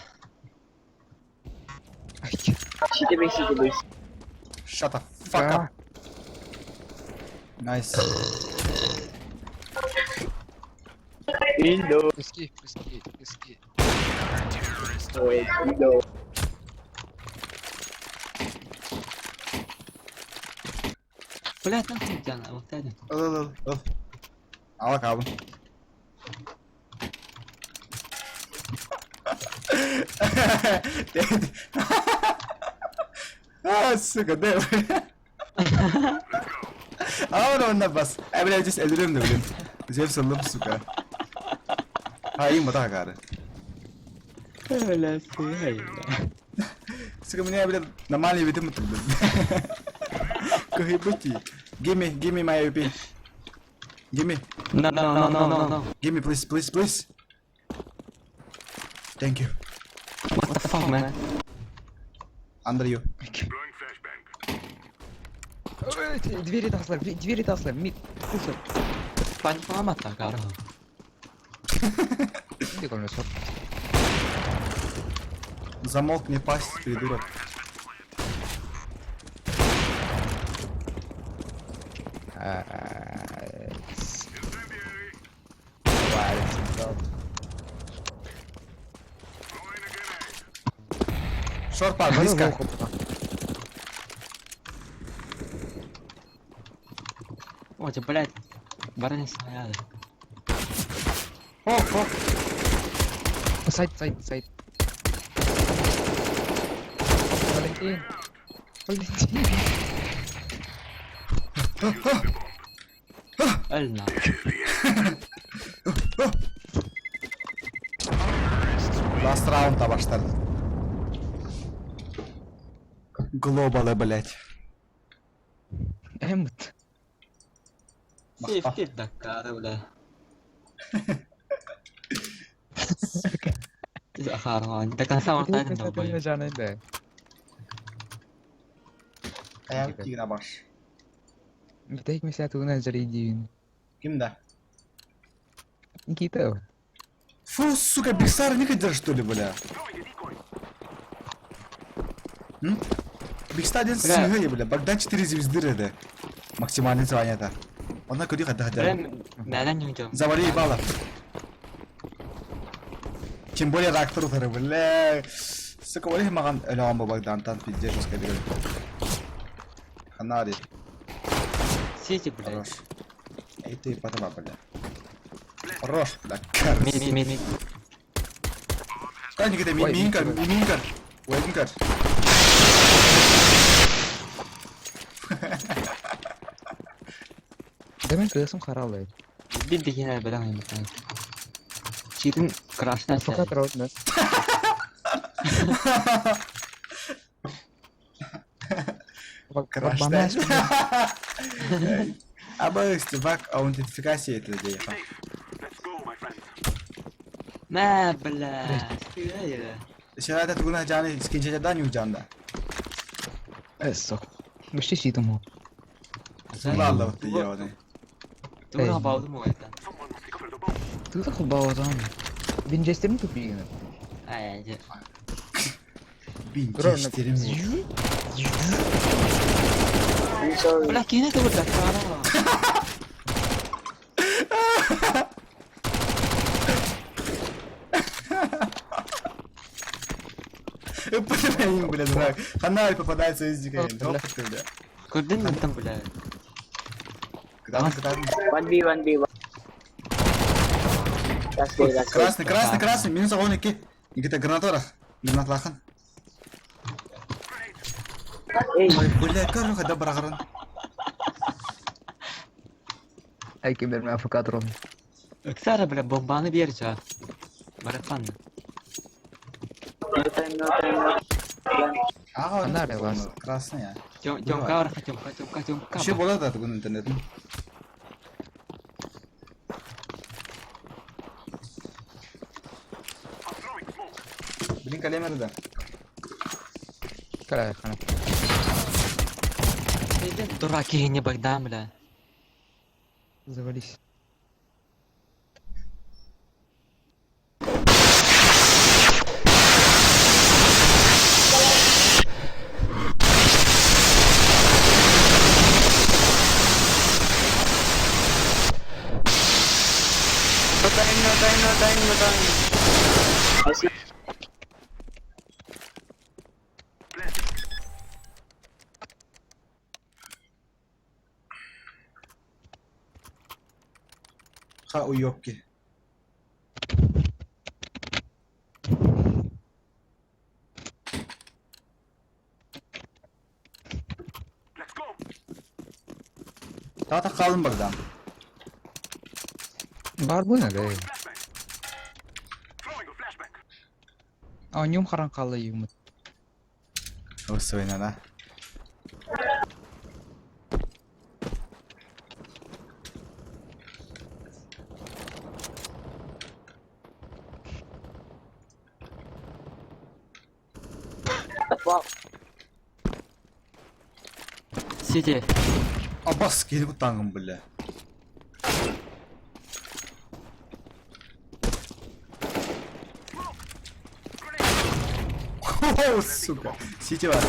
Ай. City base. Shut the fuck up. Nice. Indog. Eski. Wait, Indog. Блядь, нахуй canı baktaydın. Al. Al bakalım. suka değil mi? Ama ona bas. Evre just öldürüyorum da bilin. Jeff sallam suka. Hayır mı daha karı? Öyle şey. Suka mene evre namali bitim mutlu. Kehibuti. Give me my UP. Give me. No. Give me please. Thank you. What the fuck, man? Under you. Blowing flashbang. Двери таслар, мид, кусор. Паник ломат так, ара. Где колесо? Замолкни пасть, придурок. Шорт пар, близко. Ой, блядь. Барани стояли. Сайт. Валентин. Ölme. Last round'a başladı. Global'e блять. Эммот. Сефти Дакара, бля. Захарван. Так на самом деле долбоёб. Жанында. Ayak tigre baş. Битек ми сега туна заредин. Kimde? Никита. Фу, сука, Биксар не хотел что ли, бля? Бикстар один сыграй, бля. Богдан 4 звезды реда. Максимальный звание-то. Она куда хотя. Прям нәлән юнҗам. Завали ебало. Тем более реактор утары, бля. Сука, вали маган элеон Богдан тан пиздец скабил. Ханари. Сети, блядь. Хорош. Эй ты потом, бля. Хорош, бля. Мид. Kan kita miningkan. Waitingkan. Демен көсөм каралды. Бит дигән белән әйтәм. Читен крашна Факат ротна. Краштай. Абы стебак аутентификация это деяха. Let's go, my friends. Мә, бля. Сүйә. Şerayda tukuna canı iskince dan yujanda. Эссо. Бишти ситому. Сула Allah diye o ne. Тура баудым ой айтам. Someone recover the bomb. Ты так баудан. Винчестерин тупигин. Ай, Bin geçtirim. I'm sorry. бля, кине ты вот Дакара. Блин, блин, дурак. Ханай попадается из дикой. Дроп ты, бля. Күрдең мен там, бля. Куда? 1v1v1. That's it. Красный. Минус огонь ки. Никита гранатора. Гранатлахан. Hey, Ой, бля, как же добрагран. Айки берме факат рот. Өксәре, бля, бомбаны бер җа. Марафон. no time. Ага, Фонарь у вас. Красный я. Тёмка, арха, тёмка. Еще болады да бүгін интернетін. Блин, калемер да. Кара хана. Дураки, не Богдан, бля. Завались. No time. I see. Ha o yok ki. Tata kalın buradan. Бар bu ne de? Throwing a flashback. Anyum karankalı yumut. Nasıl oynar ha? City. Abbas geri bu tangım bile. О, сука. Сити вас.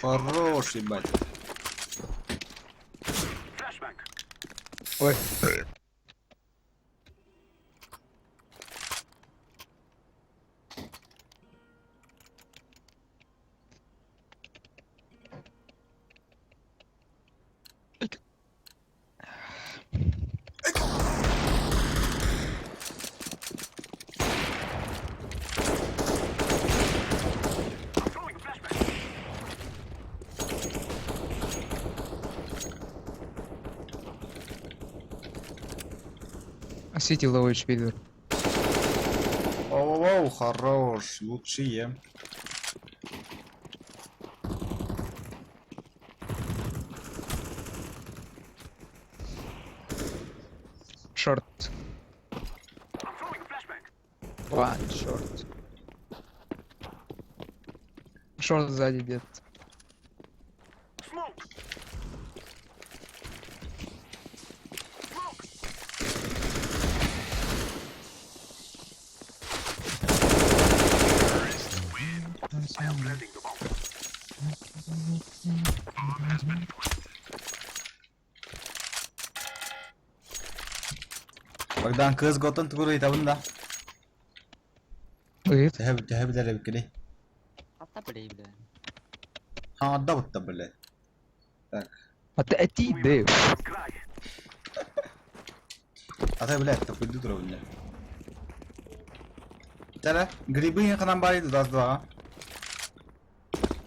Хороший, ебать. Flashback. Ой. I'm throwing a flashback. Сити low HP dur. Оу, хорош. Лучшие. Short. I'm throwing a flashback. One short. Short сзади где-то. Smoke. Smoke. I am planting the bomb. Bak kız gotan tukuru hitabın da. Wait. Teheb dere bikri. Hatta böyle bile. Ha da butta bile. Так. Hatta eti de. Cry. Ata bile etta kuydu duru bile. Tara, грибы я к нам барит раз-два.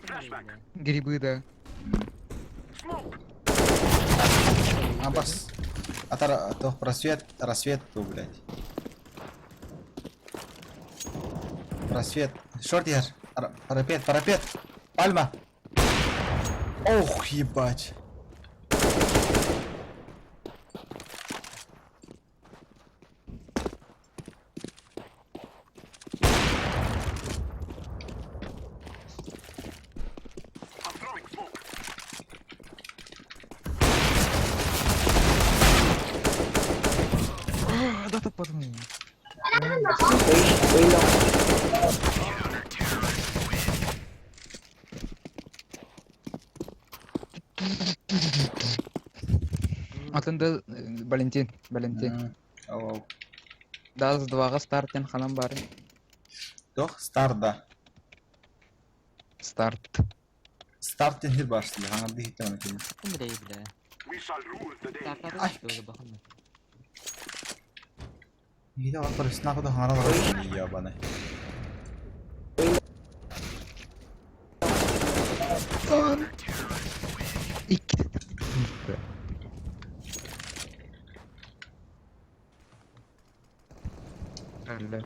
Flashback. Грибы, да. Smoke. Аббас. Ата то просвет, рассвет, то, блядь. Просвет. Шортер. Парапет, парапет. Пальма. Ох, ебать. I'm throwing smoke. Да ты подумай. Way long. Атында Валентин, Валентин. Оу. Да, с 2-га стартен ханам бар. Тох, старда. Старт. Start'ın hir başlıyor. Hangi bir hitabını kelim. Hatta böyle bile. We shall rule the day. Startlarda işte öyle bakalım. İyi de bak parasını kadar hana var ya bana. İki. Öyle.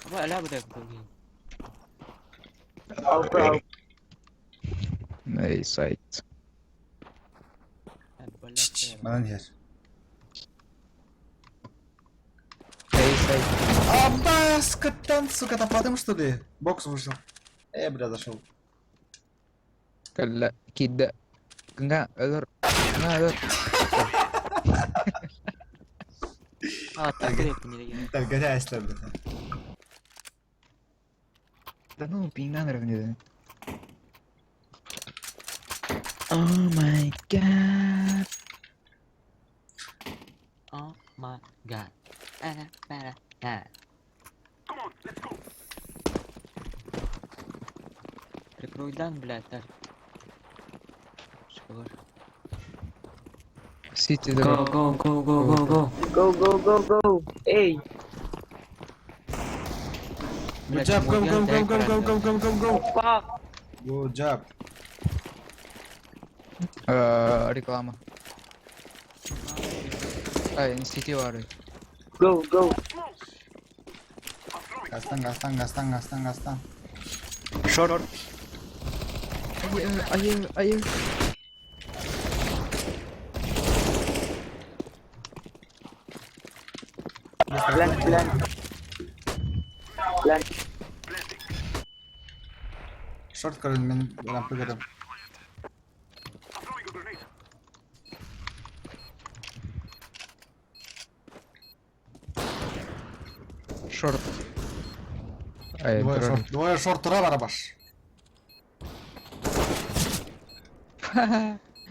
Ama öyle böyle böyle. Nice sight. Yani böyle Şşş, yapıyorum. bana diğer. Nice sight. Аббас, капитан, сука, топатым что ли? Бокс вышел. Бля, зашел. Кalla. Kidda. Enggak, ölür. Enggak, ölür. Aa takdir ettim yine gene. Так, горя иstedim. Да ну, пинган равнее. Oh my god. Oh my god. Para para ha. Come on, let's go. Прикройдан, блядь, так. Школар. City Go да. go go go go go. Go, go, go, go. Hey. Good job, go, go, go, go, go, go, go, go, go. Fuck! Good job. Реклама. Институт вары. Go, go! Gastan. Short! Ayı. Plant! Short करें मैं ramp पे करूँ. I'm throwing a grenade. Шорт. Ай, Двое short тора барабаш.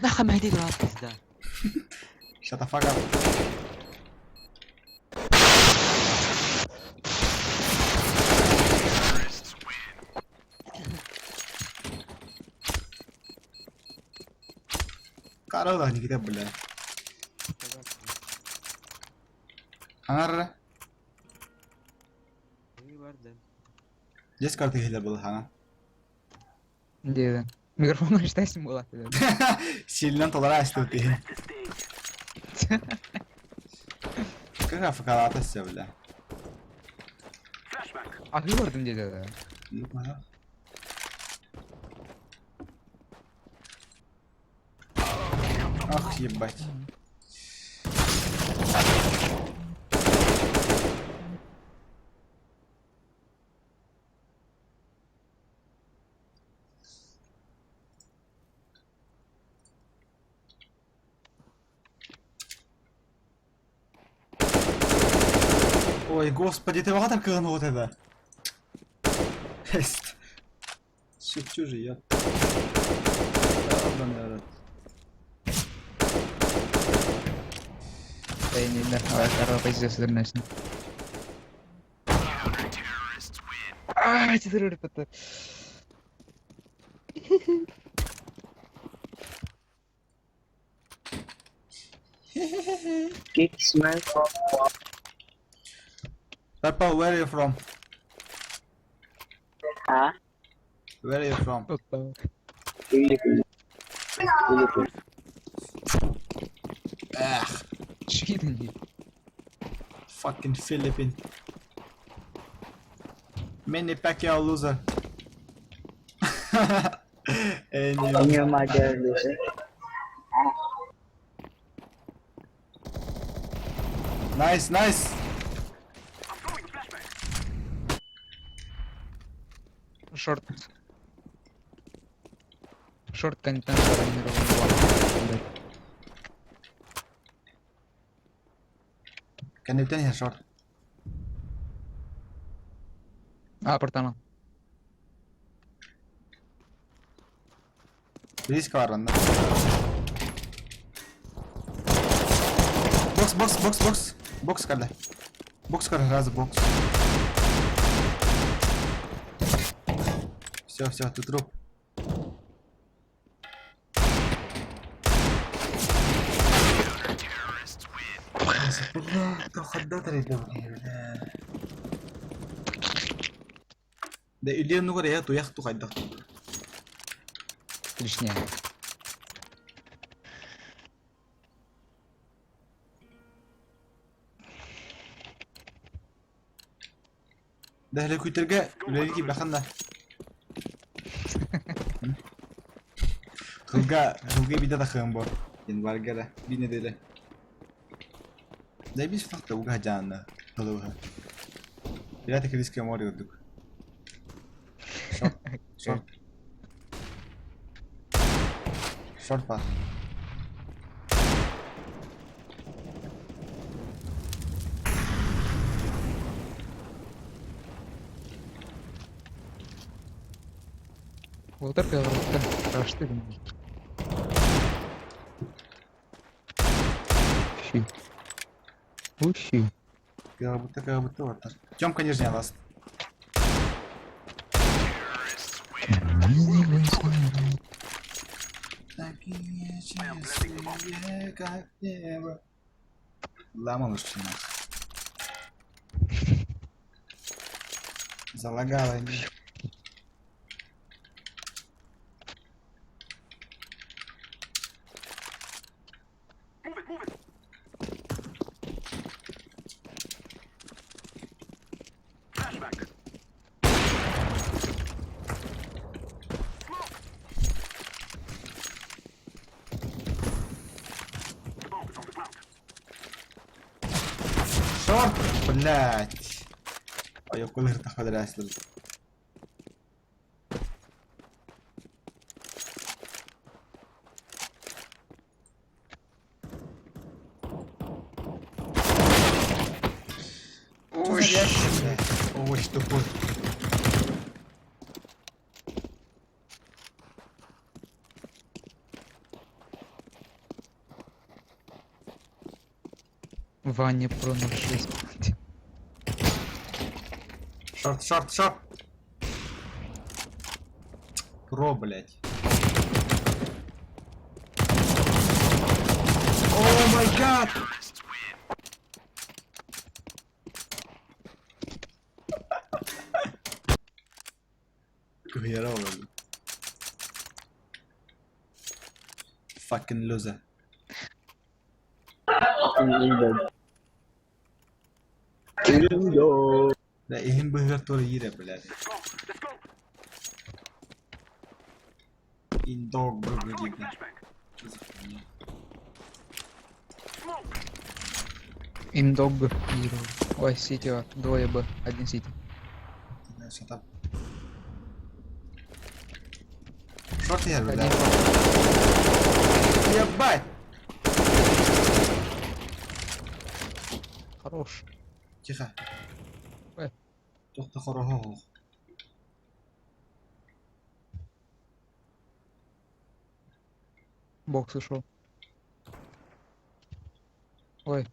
نخم هدي راس كذا. Shut the fuck up. Karo lah ni kita belah. Hangar. Just करते ही लेबल हाँ. Где? Микрофон что симула? Сильно толерантность тут и. Как факалата все бля. Flashback. А ты орден где-то? Ну понял. Ах ебать. Ой, господи, ты так вот это. Есть. Шепчу же я. Не, второй позиция дальность. Четыре это. Kick smash! Peppa, where are you from? Huh? Where are you from? Philippines. Ugh, Чьи-то fucking Philippine. Manny Pacquiao loser. And you And your mother, loser. nice. I'm throwing a flashback. Шорт. Шорт контент. Can you tell me short? Портана. Risk var onda. Box कर ले. Box कर раз box. Все, ты труп. Да или ну говоря, то я хту хайда. Лишняя. ده اللي كنت ترجع اللي يجيب لخنا. خلقا بيدا دخن بو. ين بارجرة بينا دله. ده بيش فقط وجه جانا هذوها. لا تكريس كماري ودك. Short pass. Вот только что ли? Ущи. Как будто вот. Тёмка нижняя ласт. Такие честные, как небо. Лама лучше нас. Залагало ими. Шорт, блять. А я колыр тахадрастыл. Ош, овощ тупой. Ваня про 06. Шорт, шорт, шорт. Про, блять. О май гад! Hero, bro. Fucking loser. Да, им бы вертолет еда, блядь. Индор выглядит. Индог Hero. Ой, Сити, двое Б, один Сити. Что там? Шорт я, Один блядь. Ебать! Хорош. Тихо. Ой. Тохта хорого. Бокс ушел. Ой.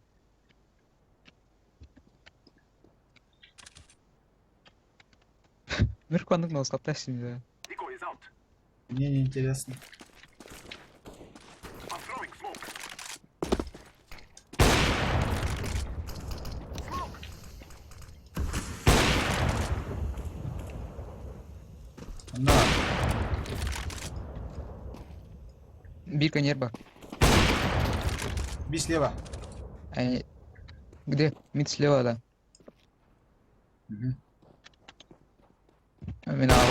Мирку нагнал, скоптасим, да. Мне не интересно. На. Бика нерба. Би слева. Где? Мид слева, да. Угу. Минал.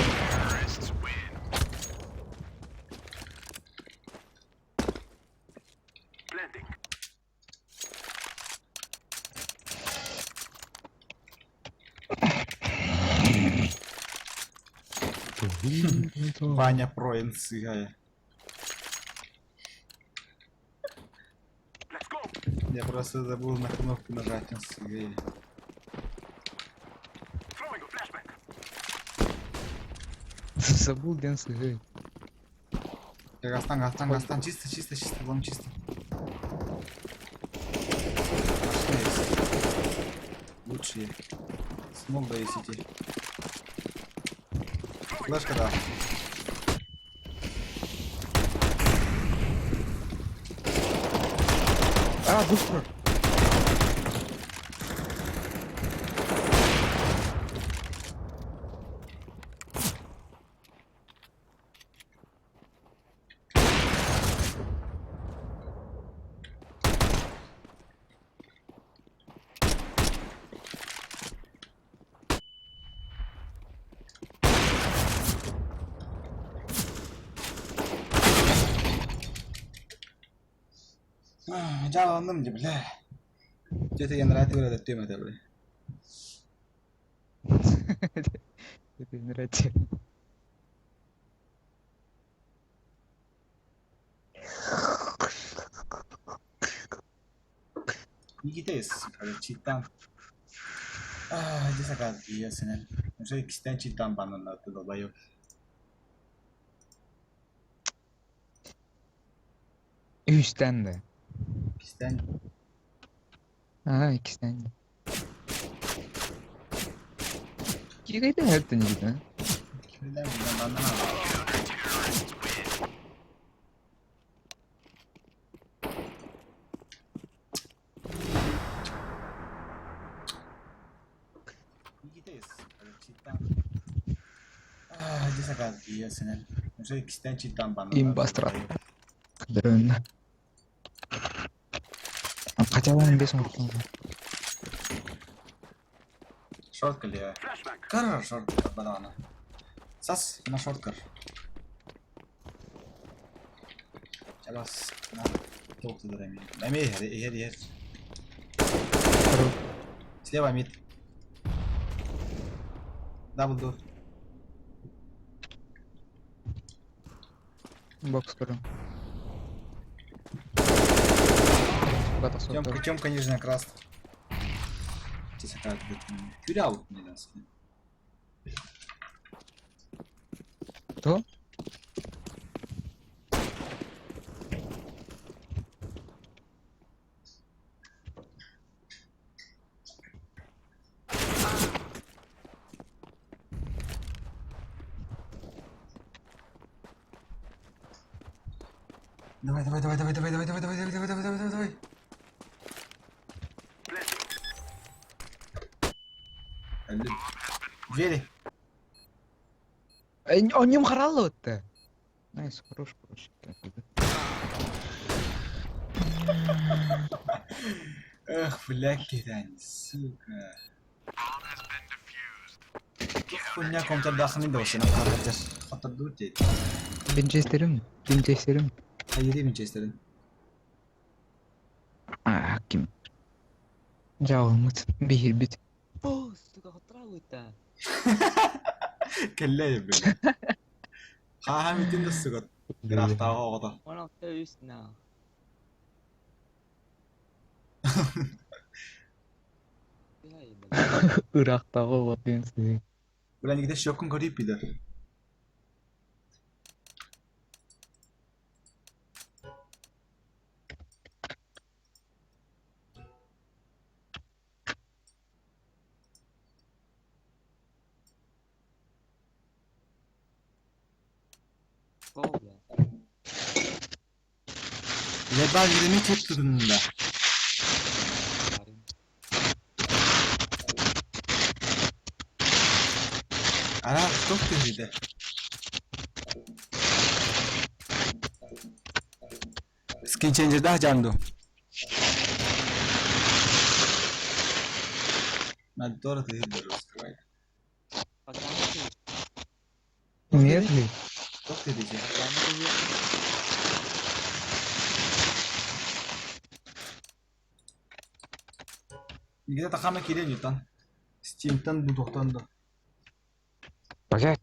Ваня про инсигая. Я просто забыл на кнопку нажать инсигая. Забыл Дэнс. Гастан, чисто, вон чисто. Лучшие. Смог да и сети. Флешка, да. А, быстро. Жаланdım ki bile. Где-то я нравится böyle de tüyme de bile. Это не нравится. Никитес, böyle çitten. Desa kadar yiyorsun. Mesela ikisinden çitten bana da dolayı. Üçten de. İkisinden Ага, ikisinden de. Кигайда это не видно. kimden benden al. Никитес, böyle çitten. sakat iya senen. Maksudnya ikisinden cidden bana. Imbastrat. Kederan. Kacauan dia sama temen. Short कर लिया कर short बताना सस ना short कर चलो ना तो تقدر يمين امي هي سليوا ميت دبل دور Бокс куру. Бата сотта. Темка нижняя краст здесь какая-то кюрял не даст. Кто? Давай. Двери. Он не мхарало-то. Найс, хорош. Эх, фляки, сука. Хуйня комтер дахнын да ошо каражар. Хатар дуртей. Винчестерим. Hayır Manchester'ın. Ким. Жауымыз бейір бит. О, сука, отравы-то. Kellerim böyle. Hamit'in de sıkıt. Grafta oğda. Ona üstüne. Ырақтағы ватенсы. Ulan gidiş yokun garip bir de. Kovla. Lebal yirmi tek durumunda. Ara çok kötüydü. Skin changer'da candu. Ben doğru değildir o sırayla. Нет ли? Çok dedici. Kita takama kiri Newton. Steam'den bu doktorunda. Блять.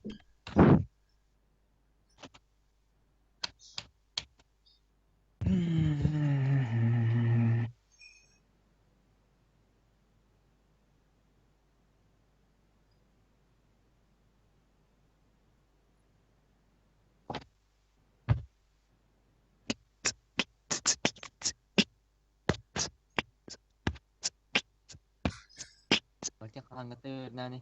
Chắc ăn cái tư nào đi.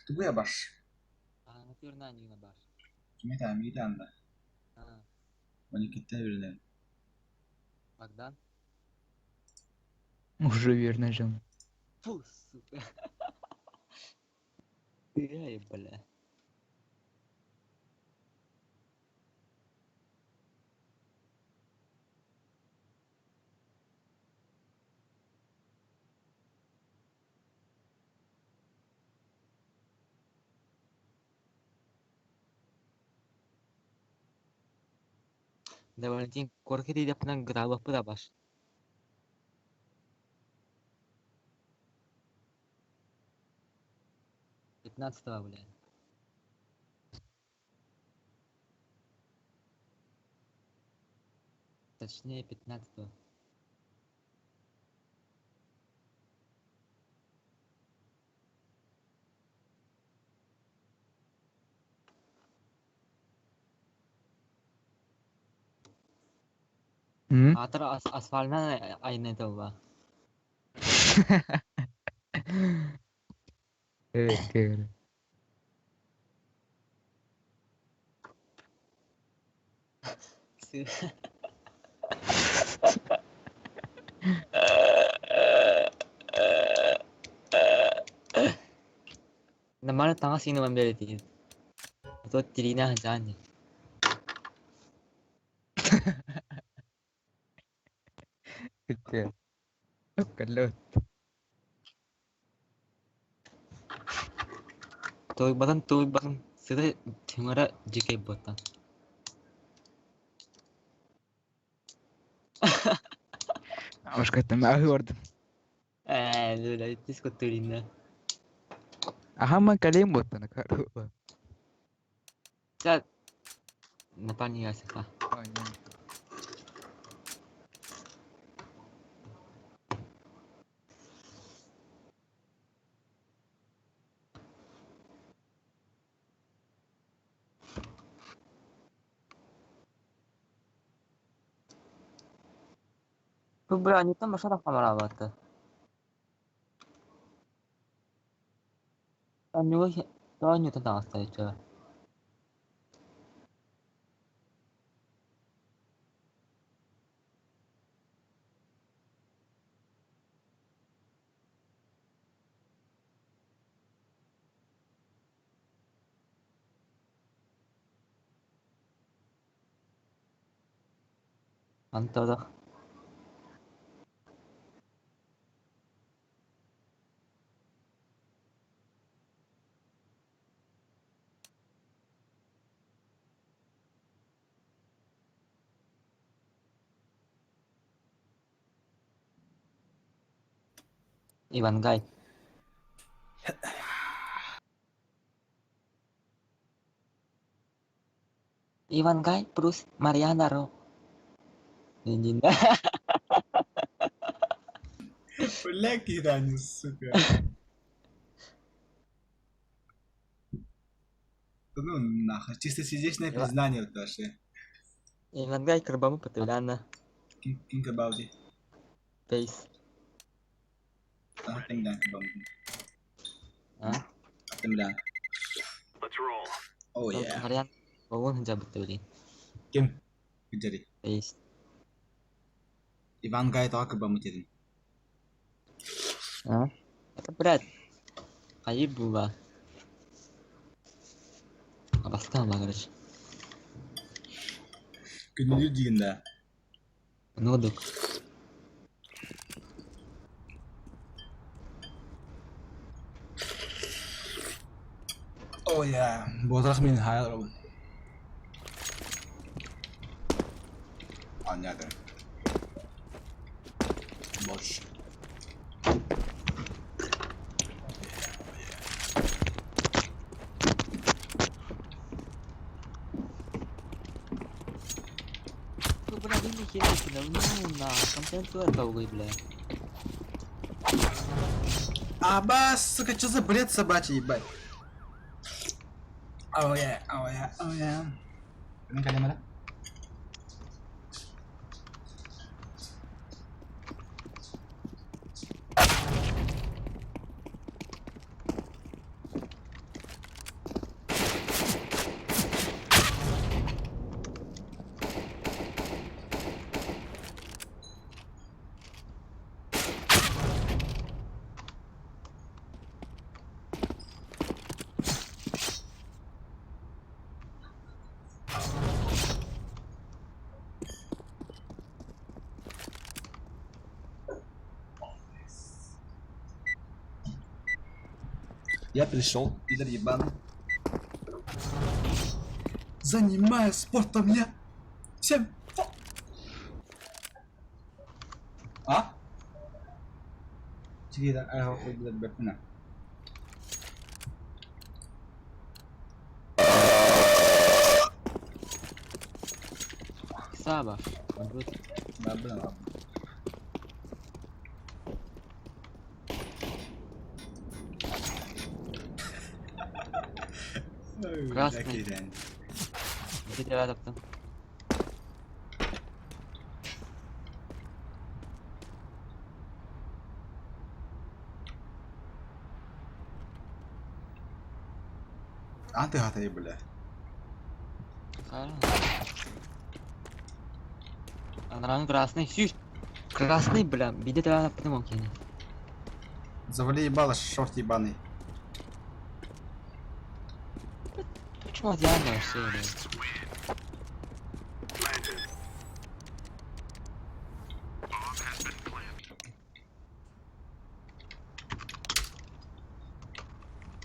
Bu ya baş. Ăn cái tư nào như là bà. Kime tahmin anda. Ha, 12'den birine. Bogdan. Уже верно жем. Фу, сука. Ай, бля. Да, Валентин, корки tidak pernah gerawah berapa? Пятнадцатого, бля. Точнее, 15-го. Атыр асфальтынан айнайды ба. Evet. Нормально таңа сені вам береді дейді. Тут Терина Ханжани. Капец. Калёт. Tôi bắt sửa chúng ra GK button. مش كنت معاه برضه. Lula, disco Terina. أهم كلام بطن كارو. Chat. Napani nga siya. Berani tuh masyarakat kamera tuh. Anyo tentang stage. Mantap dah. Iwan Guy. Iwan Guy terus Mariana Ro. Ninja. Блядь, Иране, сука. Ну нахуй, чисто сердечное признание вот ваше. Iwan Guy kerbamu petulana. Think about it. Face. Atem lang bang. Hah? Atem lang. Let's roll. Oh yeah. Mariana. Bangun hanja betulin. Kim? Jadi. Face. Ivan Guy tahu ke bang jadi. Hah? Itu berat. Kayak buah. Apa sih kamu guys? Günlüğü diyinde. Nuduk. Oh yeah, botas min hayal oğlum. Anladım. Boş. Gue pernah ini kira sudah nah, konten tuh tahu gue bilang. Абас, сука, что за бред собачий, ебать? Oh yeah, oh yeah, oh yeah. Ini kalian mana? Я пришел, пидор ебаный. Занимаюсь спортом я. Всем. А? Sige, ayaw ko i-blood na. Saba. Menurut. Babla na. Красный. Где тебя так-то? А ты гатay, бля. Андран красный. Сюш. Красный, бля. Биде тебя так не мог. Завали ебало, шорт ебаный. Şu an yani şöyle.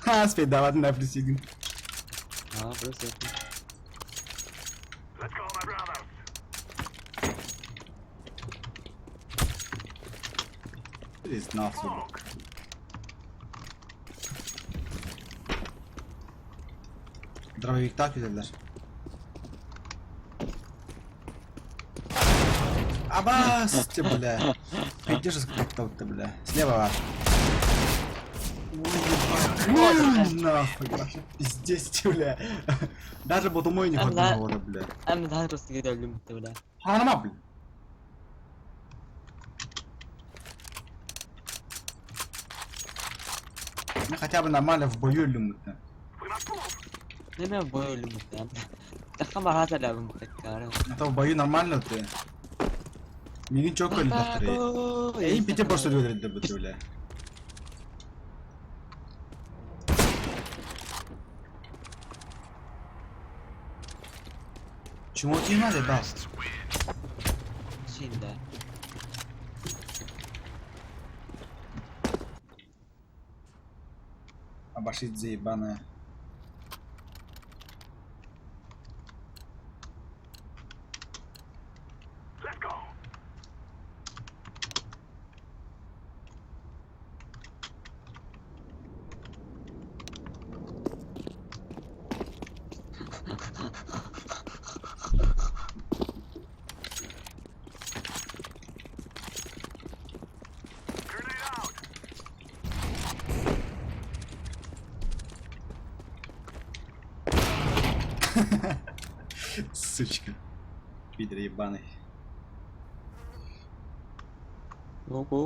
Ha, speddavat nefis gün. Ha burası. Let's go, my brothers. Biz nasıl? Dravik takip ederler. Абас, ты, бля. Пойдешь как-то, бля. Слева. Нахуй, вообще пиздец, бля. Даже ботомой не хватало, бля. Hem daha hızlı gidelim muhtemelen. Hanıma, bля. Ну, хотя бы нормально в бою люмутно. Ne mi bu öyle muhtemelen? Takım var hadi abi muhtemelen. А то в бою нормально ты. Мигин çok öldü doktor. İyi piti boş öldürdü bu böyle. Чему тебе надо, да? Şimdi. Обошлись заебаная. Let's go. Grenade out. Сучка. Пидор ебаный. Ку.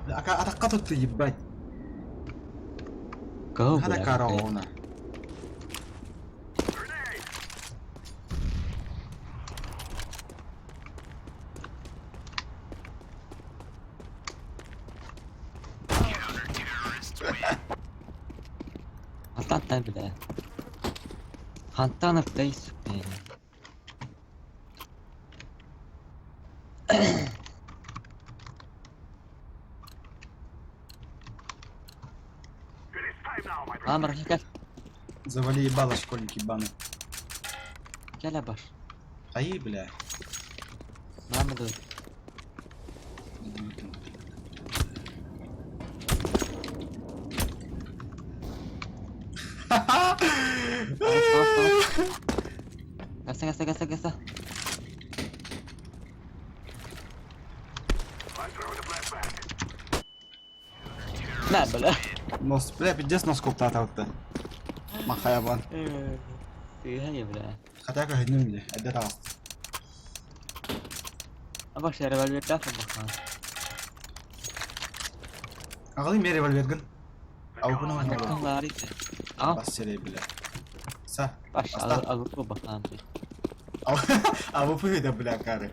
Атакка тут ебать. Go Hadi kara ona. Grenade. Hatta bile. Hatta place bile. It is time now, my brother. Tamam bırak gel. Завали ебало, школьник ебаный. Gel Abar. Ай, бля. Ben mi dur? Gelse. I'm throwing a flashback. Ne böyle? Нос, бля, пиздец нос коптата вот. Махая бан. Tüyhe bile. Хотя как одним бля, это раз. Ama şey revolver lafı bakalım. Ağlayayım ya revolvergin. Avukunu mu? Takımlar ise. Al. Bas seri bile. Sa. Baş al bu bakalım. Avukunu da bile karı.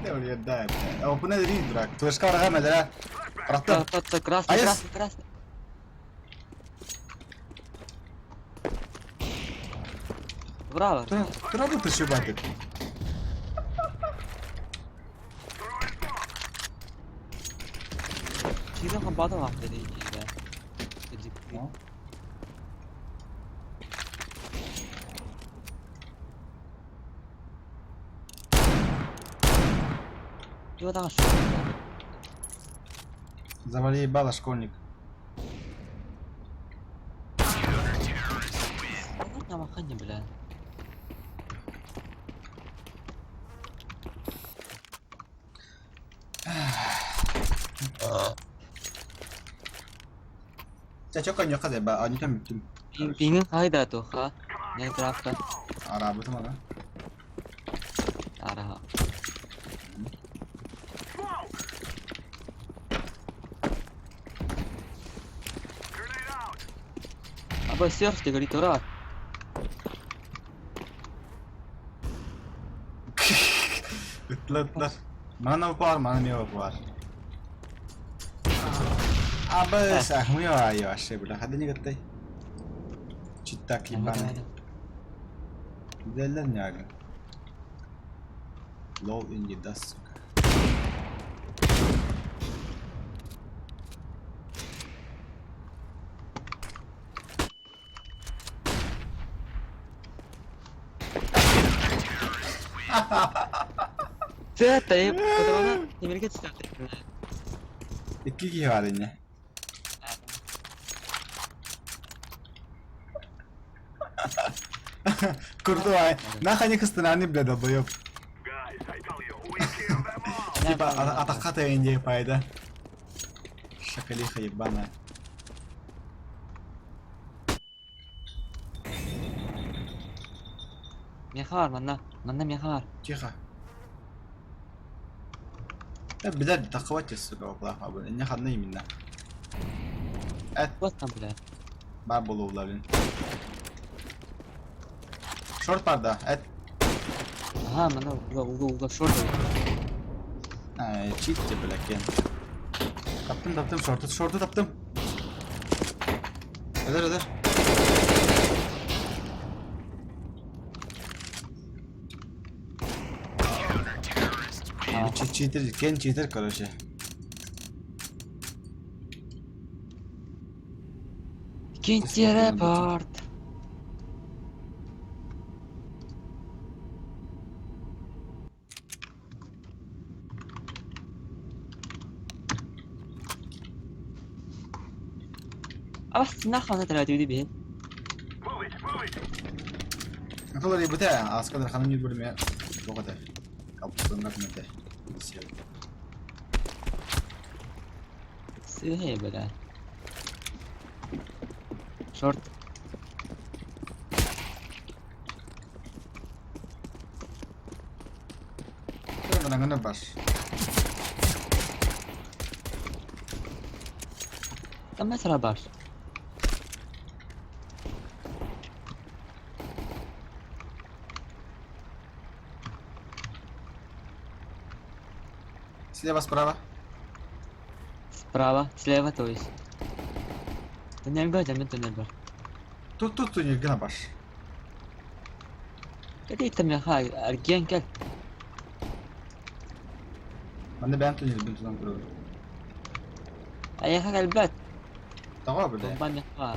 Ne oluyor da? Avukunu da değil durak. Tuvaşka var hemen de. Bıraktım. Красный. Браво. Ты работаешь, ебать. Çiğdem kapadı var dedi işte. Его там что? Завали ебало, школьник. Я махание, бля. Sen çok oynuyor kız ya, ben oynayacağım bütün. Pingin kayda tuh ha. Ne tarafta? Araba tamam lan. Arah. Smoke. Grenade out. Apa sih harus jaga di torat? Itlar. Bana ne var, bana ne var. Abi sahmuyor ya şey bile. Hadi ne gitti? Çittaki bana. Güzeller ne aga? Low in the dust. Saya tayo, katakanlah dimiliki start. 2 kişi var yine. Kurdu ay. Naka ne kıstın anne bile de boyup. Guys, I tell you, we kill them all. Tiba atak kata ince payda. Şakali kayıp bana. Miyaha var manda miyaha var. Kika. Ya bize takıvat çizsik o kulak abi. Ne kadar minna. Buat tam bile. Ben buluvların. Short barda. Et. Aha manda uga short. Cheat de bilek Taptım short'u taptım. Öder. Cheater короче. İkinci report. بس ناخذ 3 بين Move it. Akıl orayı biter. Az kadar hanım bir bölüm ya. Bu kadar. Kapısından mete. سيه بلا شورت Bana ne baş. لما ترى باش Слева, справа. справа слева то есть туннель бар жамин туннель бар Тут туннель baş. كده تم يا خاي ارجين كل Ben tüneli tutan kuruyorum. اي حاجه البات Tamam böyle. طبعا يا خاي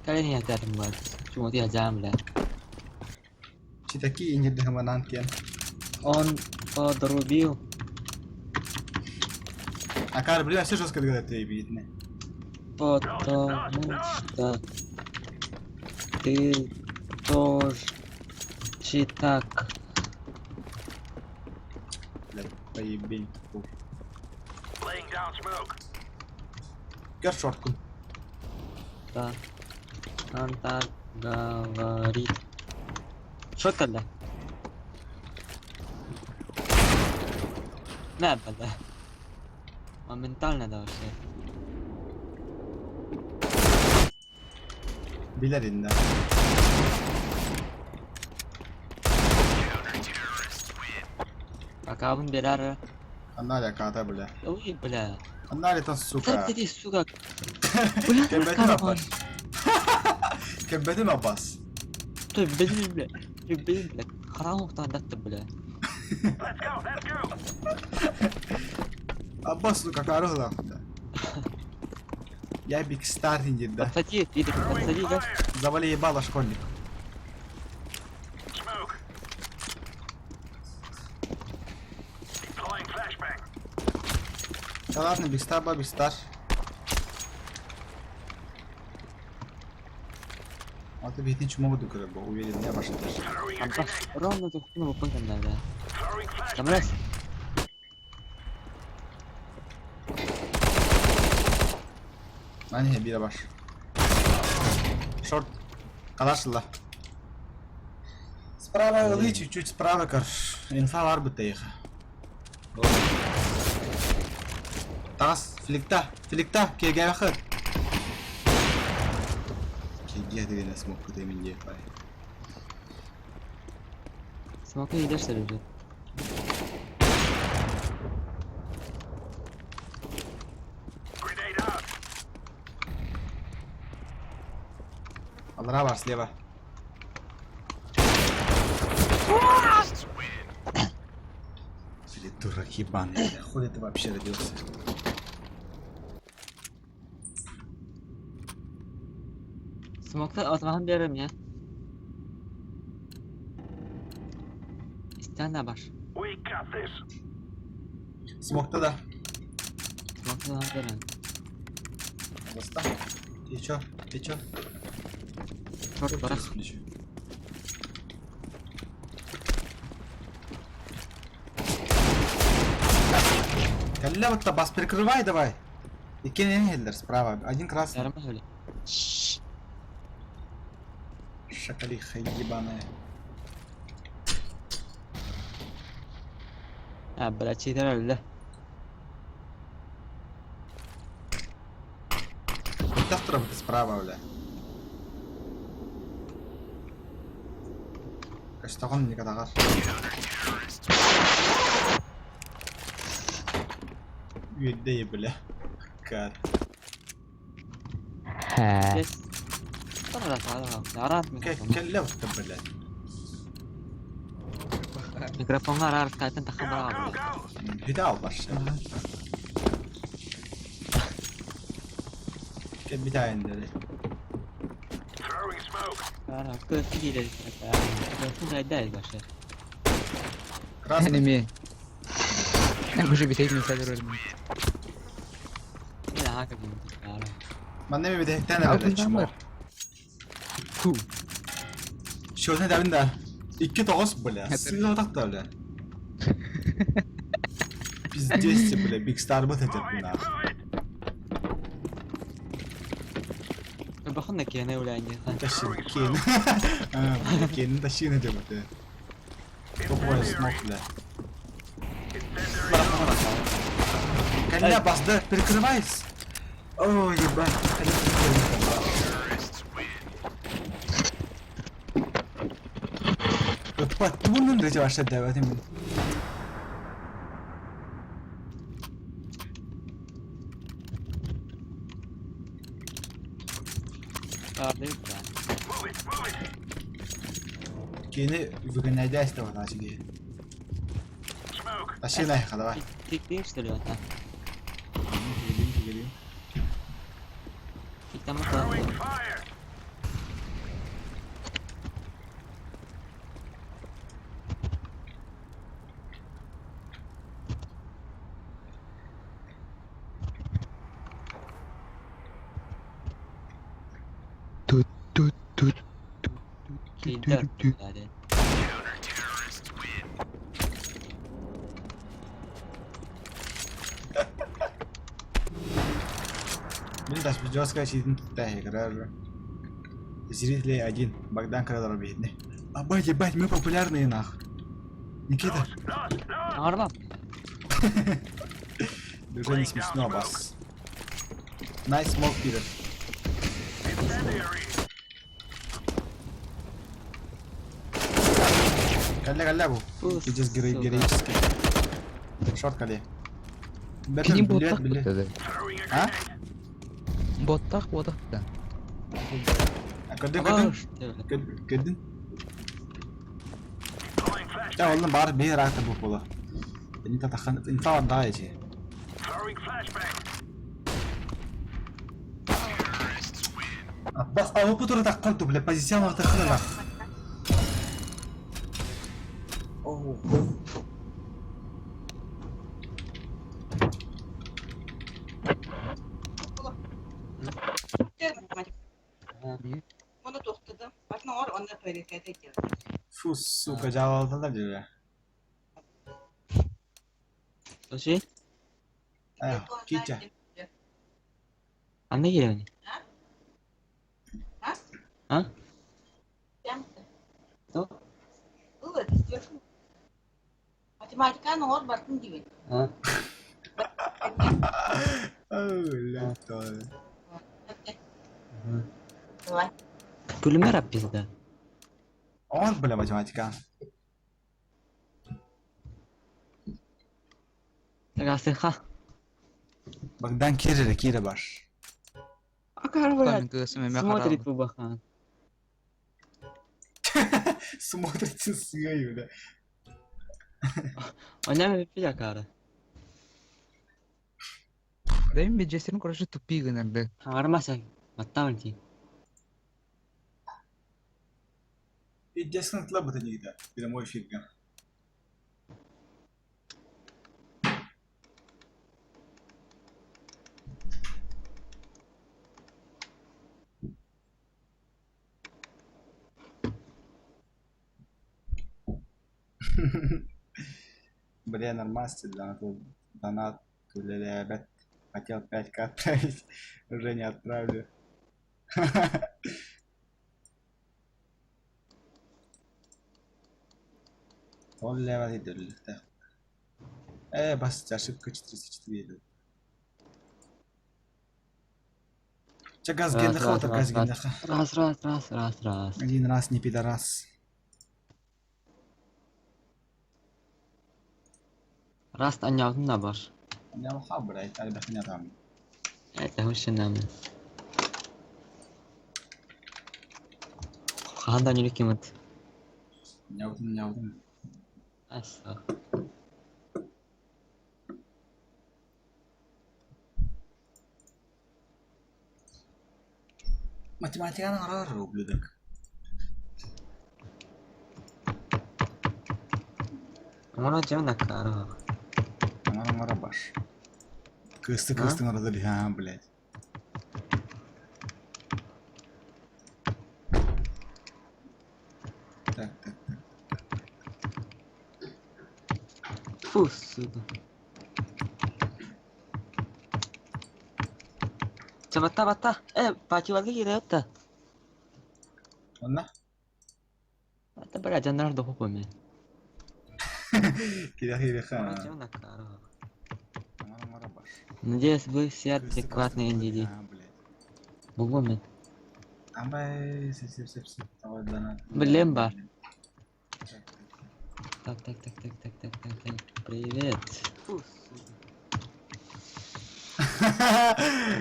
kalian ya terima cuma dia jam lah Çitaki ince de hemen antiyen. on for review Akar biliyor musun жестко говорит ей видно. потому что ты тоже читак. Блядь, поебень. Laying down smoke. Гер шорткун. Да. Надо говорить. Что тогда? Надо, да. Моментально вообще. Bilerinden. Пока он берар. Anlar kata bile. Ой, бля. Anlar tan suka. Ты сука. Бля, Kebetin карман. abbas. Kebetin abbas. Ты бля. Ты бля. Харамухтан датты, бля. Let's go. Abbas suka karı lan. Я биг стартинг да. Подсади, видишь, подсади, да? Завали ебало школьник. Smoke. Deploying flashbang. Да ладно, биг стар. А ты ведь ничего могу докрыть, уверен, я пошел. Throwing a Аббас, grenade. ровно тут ну выполнен надо. Throwing flashbang. Камрас. Hani bire baş. Шорт. Калашла. Справа Ильи, чуть-чуть справа, инфа var bu teyha. Тас, фликта, KG bakır. KG Gel de smoke kutemin diye bay. Smoke'u giderse öyle. Grenade out. Аллара бар, слева. Или дурак ебаный, ходит и вообще родился. Smoke'da o zaman veririm ya. İsteyen de var. We got this. Смокта да. Smoke'da veririm. Доста. Ты чё? Ты чё? Short bırak. Калля вот бас перекрывай давай. И Кенни Хеллер справа, один красный. Yaramaz öyle. Шакалиха ебаная. Ha bırak şeyler öyle. Завтра справа, бля. Каштаган не кадагар. Үйде бля. Кар. He. Yes. Tamam tamam. Arar mı? Калля вот бля. Mikrofonla arar Skype'ın takım bırak abi. Hida al baş. Gel bir daha indir. Throwing smoke. Arar. Kırısı gidelim. Kırısı da değil başta. Красный. Enemy. Ben kuşu bir tek mesaj veriyorum. Yine hak ediyorum. Arar. Bende bir de tane Altından böyle çimo. var. Hu. Şöyle de bende. 2-9 бля. Сильно так да бля. Пиздец, бля, Big Star bot edecek buna. Bakın da ki ne öyle aynı. Taşın Ken. Ken'in taşın edecek bu. Topu smoke bля. Калля bastı. Перекрывайся. Ой, ебать. Bak, bunun derece başladı evet emin. Arar değil ya. Move it, move it. Keni выгоняй с того начали. Smoke. Тащи нахер, давай. Tik değil işte diyor. Geleyim. Tik tamam. Throwing fire. Tut tut tut. Kilder. Yani. Блин, даже жестко читать игра. Зрители один. Богдан Крадор бедный. Абать, ебать, мы популярные нах. Никита, Ağırma. уже не смешно, бас. Nice smoke, Питер. Incendiary. Калля, Ус, Идешь героически. Шорт, Калля. Benim botak Билет. dedi. Throwing a Ha? grenade. Botak da. Gördün. Diyor. Gördün. Deploying flashbang. Ya oğlum bari bir rahat bu kola. انت daha iyi. Throwing flashbang. Bas avu bu turu takıldı bile pozisyon takıldı bak. Oh. Onu to'xtadim. Bakın or onda harakete keldi. Fu suka cevabı diyor ya. O şey. Ayo, kicha. Anne geliyor. Ha? Ha? Yandı. Doğru. Evet, istiyorsun. Matematikten or bakın gibi. Ha. Oh, lento. Давай. Полимер пизда. On bile matematika. Tagasi ha. Bak kere var. Akar Kan блядь. göğsüm eme Смотрит karal. в бахан. Смотрится sığıyor da. Оня me pilla cara. Dayım bir ceserin karşı tupi gınardı. Harmasa. Mattan ki. İddiasını tla batı neydi? Bir de mor şirken. Бля, нормально, донат ребят. Хотел 5к отправить, уже не отправлю. Он лево идет. Бас ошибка 404. Че газ гендаха, вот газ гендаха. Раз. Один раз не пидорас. Rast anyağın da var. Я лоха, блядь, але бахня там. Evet, hoş geldin. Ханда не ликимет. Не Аса. Математиканы карар, ублюдок. Ona cana kara. Мара баш. Кысты надо ли, блядь. Так. Фу, сука. Бата. Пачи валги гиреотта. Ладно? Это, блядь, жандар доху поме. Кидаха Ona ха. cana kara. Мара баш. Надеюсь, вы все адекватные NDD. Бубомен. Ама сеп. Давай дана. Блин, бар. Так. Привет. Фу,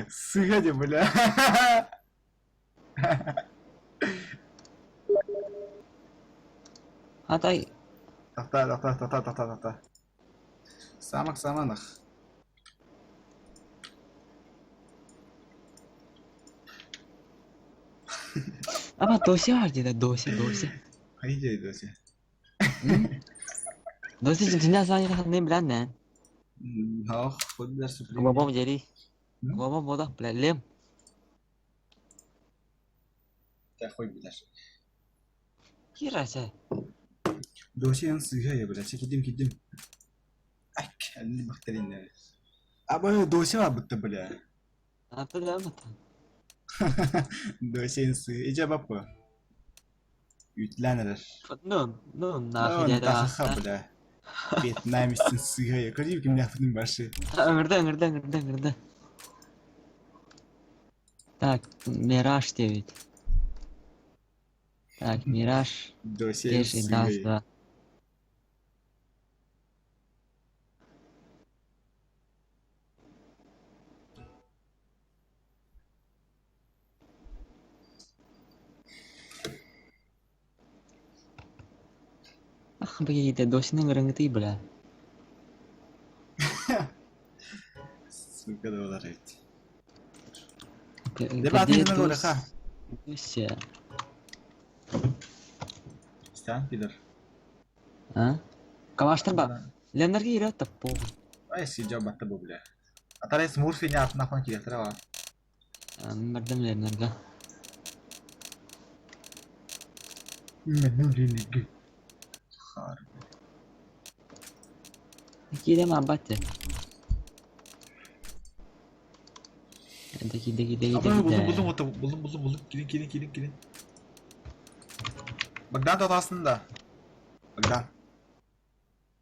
Сыгоди, бля. Атай. Та. Самых. Ama dosya var dedi dosya. Haydi dosi. Dosya cinca saya ne bilen ne? Noh, خد سوبر. Babam jadi. Babam bodoh bilen. Ya koy bir der. Kira şey. Dosyanın sığıyor ya böyle. Gidim. Ay kendini bakterin ne? Ama dosya var bıttı böyle. Apa dah mata? Dosyanın sığıyor. İcabı bu. Yüklenir. Non, Daha nah daha böyle. Vietnam'ın sığıyor ya. Kırıp kim lafının başı. Ngerti. Так, Мираж 9. Так, Мираж Dosyanın 10 и DAS sığıyor. 2. Ах, begitu, dosnya ngerti bela. Сука da olar evet. Где Debat edin öyle ha. Dosya? Sen bilir. А? Калаштар ба? Лендарга ирет таппо. Ay sicap battı bu bile. Atarız Murphy'ni atına falan kiretir ama. Бардам Лендарга. Harbi. Киде ма батте. Деги. Ama buldum. Gidin. Bagdan da aslında. Bagdan.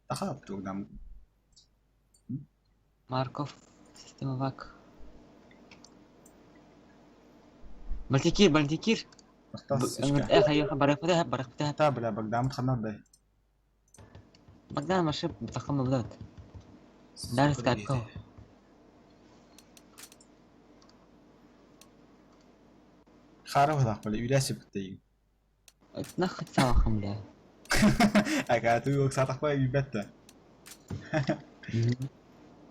Daha yaptı Bagdan. Марков. Система ВАК. Балтикир. Бактас Хай барах битэ. Та бля, Богдан ханандай. Богдан машип тахам блад. Дәрес кайткау. Харап хадах бля, үйрәсеп битейин. Нах сахам бля. Ага, ты yok sataq bay übətdə.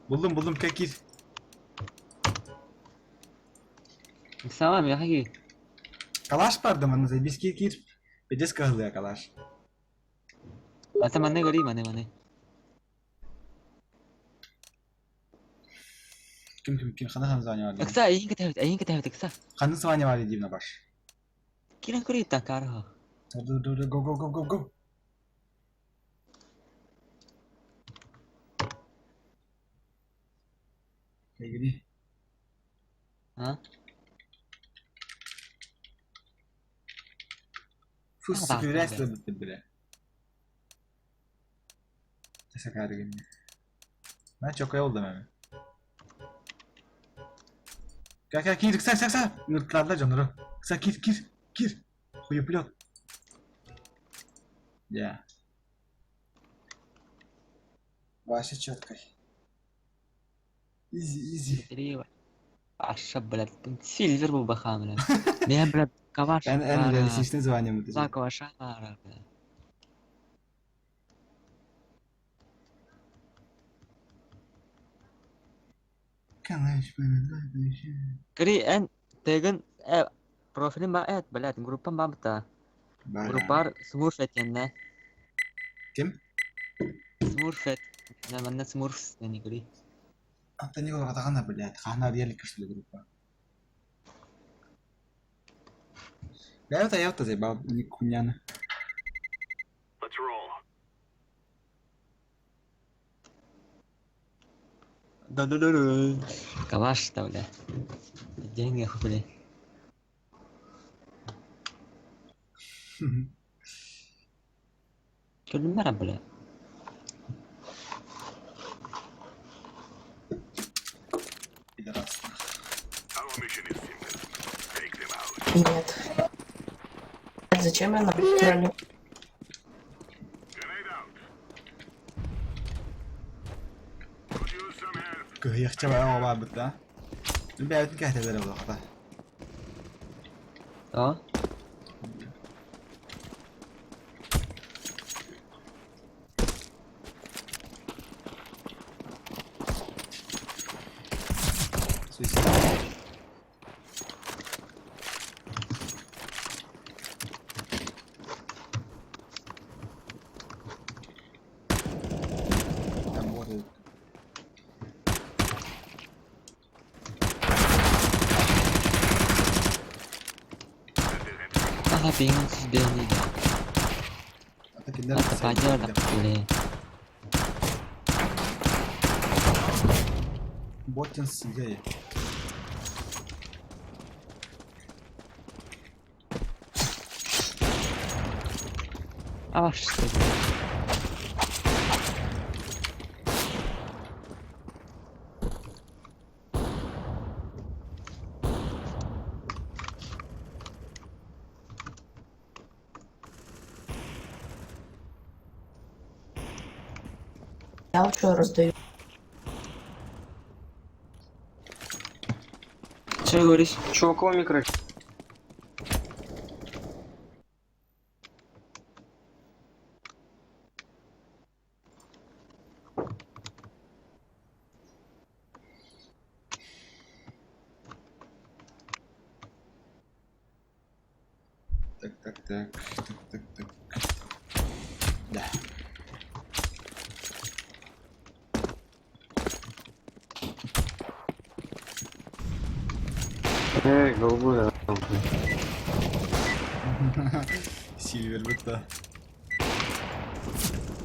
Buldum kakir. Tamam ya hagi. Kalaş vardı manızı, biz kir. Bedes kahlı ya kalaş. Ata manne gari manne. Kim xana zanı var. Aksa ayin ketahit aksa. Xanın zanı var diyeyim baş. Kiran kuri takar ha. Dur, go. Kayak gini. Ha? Fus süres de bitti bile. Teşekkür ederim. Ben çok iyi oldum hemen. Gel gir kısa. Nırtlarla canları. Kısa gir. Kuyu pilot. Ya. Başı четкой. Easy. Рива. Ашаб блад. Сильвер был бахамля. Не блад каваш. En realistik звание bu. За каваша ара. Kanış bana. Kri en tegen profilin ba blad gruppan ba bata. Gruplar Smurfet yanına. Kim? Smurfet. Namanya Smurfs yani kri. Anta ne kadar katakan da блядь. Kahna real kışlı grupa. Я забыл, не куняна. Let's roll. Да. Каваш да бля. Деньги хули. Көлüm мара бля. Пидорас. Our mission is simple. Take them out. Нет. Зачем я например? Grenade out. Could use some help. Kıyıkça bayağı var burada. Bir bütün kahtelere bu kadar. Да. Suicide. Там вот это. Ага, bingung sih dia nih. Atakinden Mata aja dah boleh. Botun silahı. Awas. Я что раздаю? Что говоришь? Чуваковый микро. Так. Да. Голубой. Silver bitti.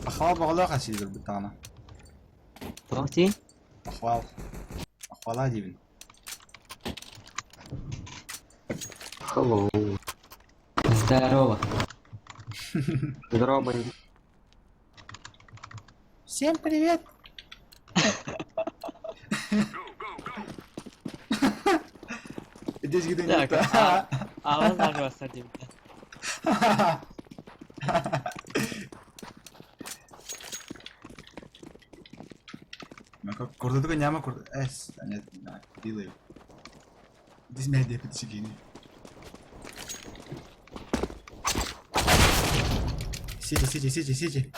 Ahval bağlı silver bitti ana. Тохти? Ahvala diyeyim. Hello. Здорово. Здорово, бандит. Всем привет! Здесь где-то Так, Awas arkadaşlar diyeyim. Cortado com a nhama, cortado. Não, delay. Diz merda pra te seguir, né? Сиди.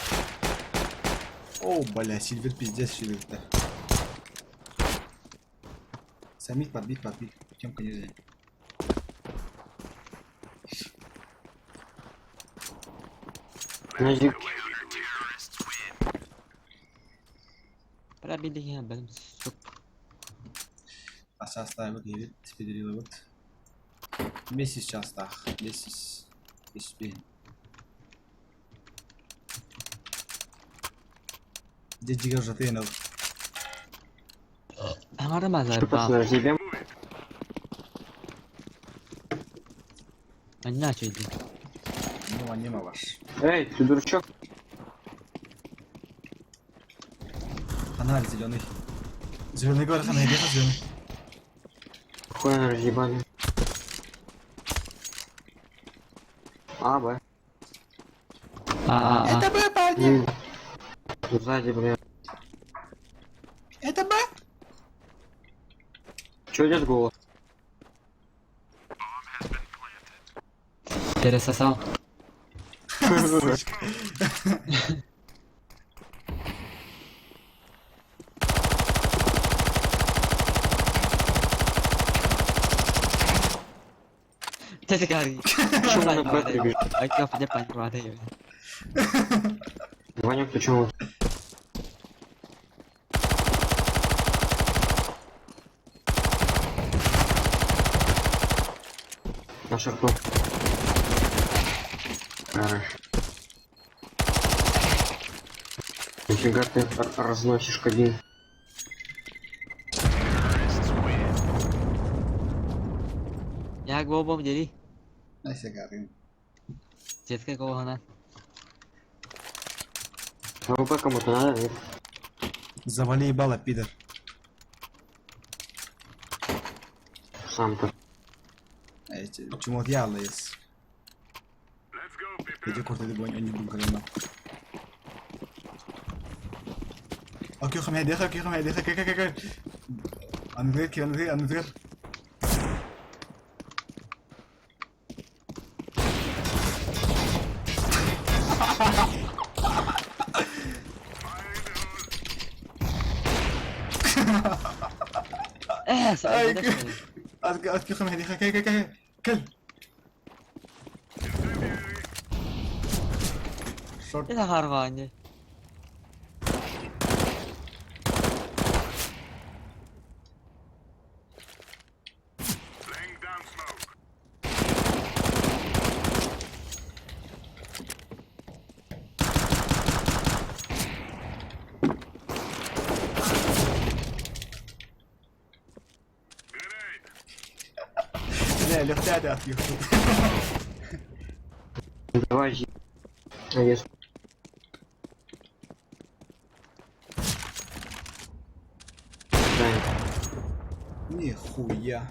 О, бля, Сильвер пиздец, Сильвер-то. Самит подбит. Тёмка нельзя. Ножик. Пробили ben çok. Асас ставит, едет, спидрила вот. Вместе сейчас так, вместе спин. Джиджига уже ты нал. Hangara mazar Что ba. после разъебем? Anna şeydi. Нема ваш. Эй, ты дурачок? Фонарь зеленый. Зеленый говорит, фонарь, где зеленый? Хуй разъебали. А, Б. Это Б, парни! Сзади, бля. Это Б! Чё идет голос? Пересосал. Thế kali. Почему на Б прибежит? Aku punya panjang ada ya. Ванек, ты чё? На шарту. Хорош. Нифига ты разносишь кабин. Ya gua bom jadi. Neyse garayım. Jet ke gua hana. АВП кому-то надо, нет? Завали ебало, пидор. Сам-то. Почему вот я лез? Иди kurtardı bu oyunu bu kadar. Akıyorum hadi, kak. Anladık. Saya Akıyorum hadi, kak. Short. Ini harganya. Laying down smoke. Ne, lütfen de atıyor. Давай, а если... Да, Нихуя.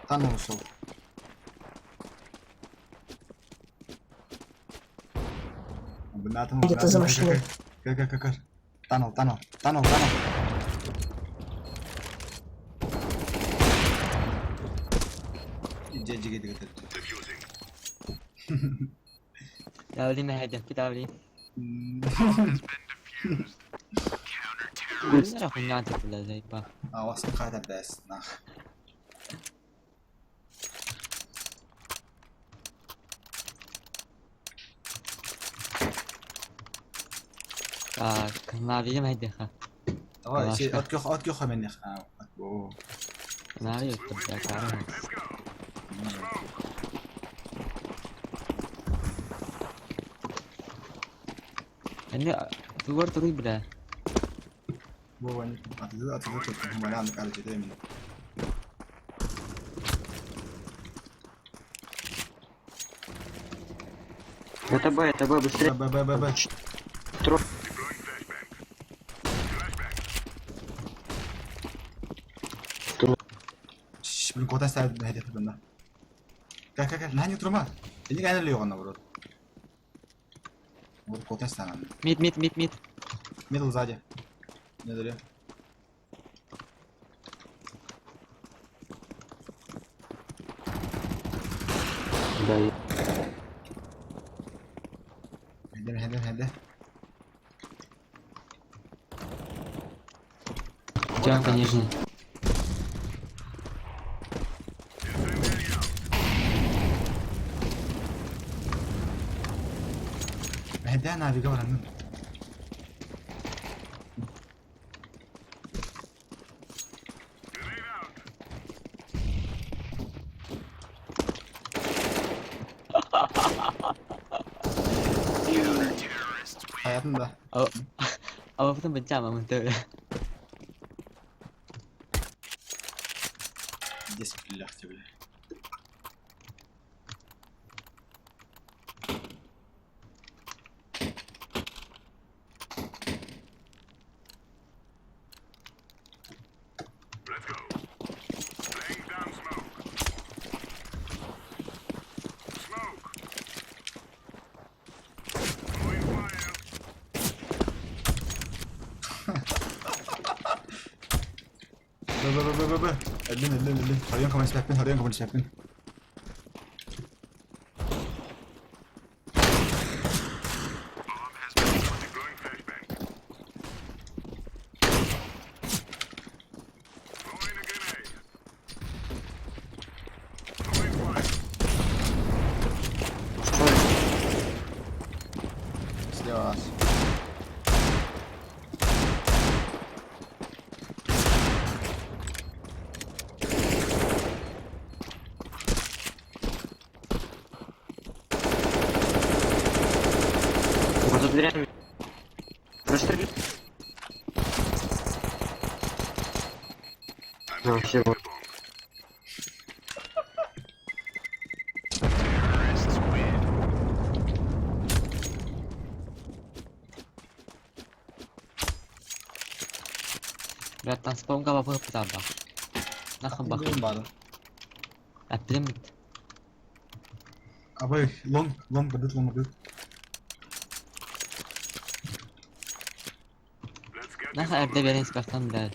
Там он ушел. Где-то за машиной. Как. Танул. Иди где. Ya beli hedef kita beli. Ini aku nyata pula saya pak. Awas kata best. Nah. Kenal dia hedef ha. Давай, откёха меня. О. Kenal ya tuh ya kan. Ini keluar terus beda. Вова, отсюда тут Малян, короче, дай мне. это Б, быстрее. Б. Тро... Şunu kota istedim hedefi bunda. Gel. Lan yoturma. Beni gelirliyor ona bro. Bu kota istedim. Mid. Middle сзади. Ne duruyor? Hadi. Идем, конечно. Hadi abi gel lan. Hayatımda. Apa bencam mà mình tự. Bismillah tabii. Let's go. Laying down smoke. Smoke. Throwing fire. Be. Elin. Hariyan kamerası yapın. Deploying flashbang. Throwing a grenade. Throwing fire. Silah var. Может, дверями? Прострели. Все, вот. Birazdan spawn ka apa pertama. Nah kembang. Benim var. Film. Abi long badut. Let's get Nah evde benim istersen bile.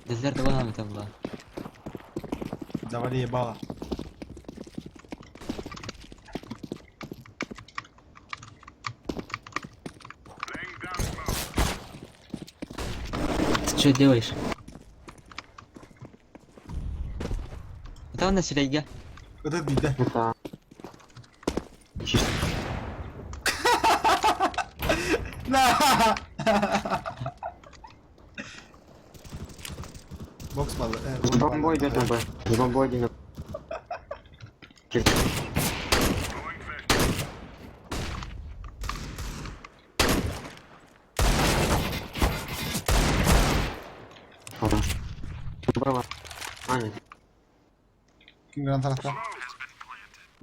Dizler de bana mı tabla? Давай ебало. laying down smoke. Ты что делаешь? Это он на селеге. Ödet bir de. Это... Чисто. Box balı. С бомбой идет на Б. С бомбой идет на Б. Throwing flashbang. Хорошо. Браво. Аня. Kim gran tarafta?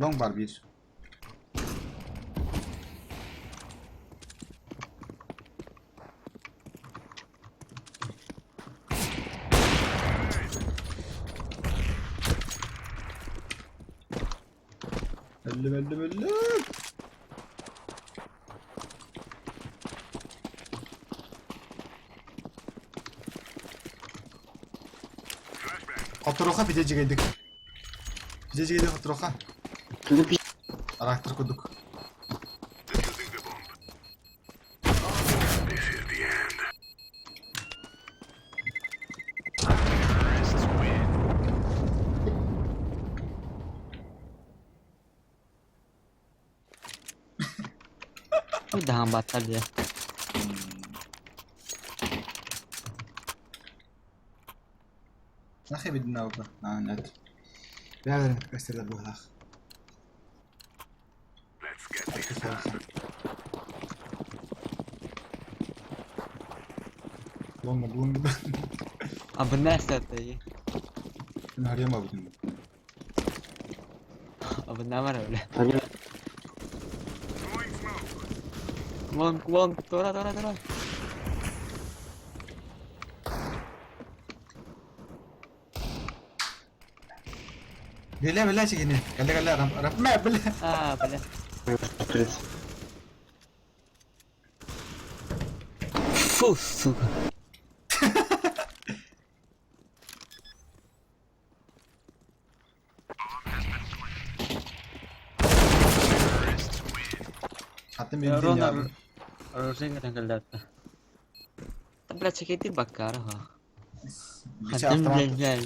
Long var bir. Belli. Hatırok'a pideci geldik. Hatırok'a. Туда пи***. Araktır kuduk. Defusing the bomb. This is the end. Terrorists win. Udah batal dia. Nakhi بدنا وقت. net. Değerlerim gösterdi bu hak. Let's get this done. Long gibi. Abi ne strateji? Şimdi hariyama bugün. Abi ne var öyle? Они... Throwing smoke. Won, tora. Bela sih gini. Kali ram map bela. Ah, bala. Suka. Hatem Ya bildiğin ya. Ronald. Harusnya nggak tanggal data. Tapi lihat sakit bakar ha. Bir şey Hatim after. jangan.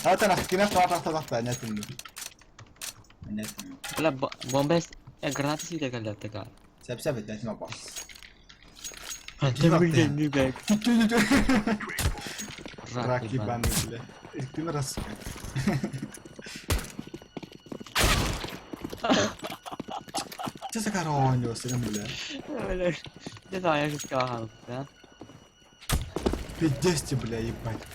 Hatta nakina tahta netin. Netin. Bala bombes gratis sih tanggal data kak. Sep netin apa. Hatim bakti. jangan. Rakiban bile. İlkini rast. Ce sekarang oynuyor senin bile. Bener. Dia sayang sekarang ya. Пиздец, бля, ебать.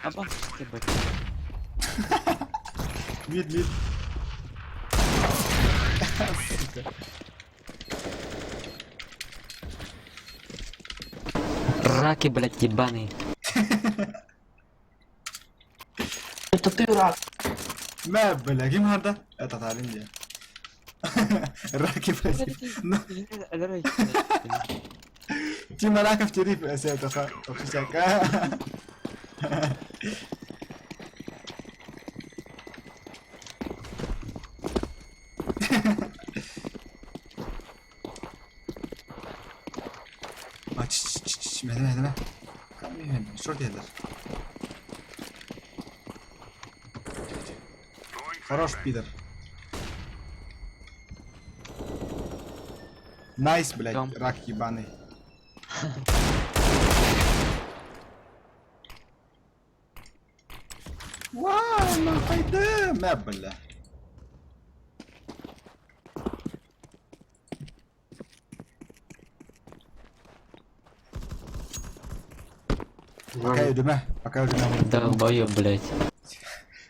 Apa? Coba. Mid. Раки, блядь, ебаные. Это ты рак. ما بلاقي هذا تعالين دي راكب تي ملاك في تريف اسيت اخشاك مهدنا شورت يهدر Хорош, пидор. Найс, блядь, Там. рак ебаный. Вау, нахуй да, мэп, бля. Пока ödeme. Долбоёб, блядь.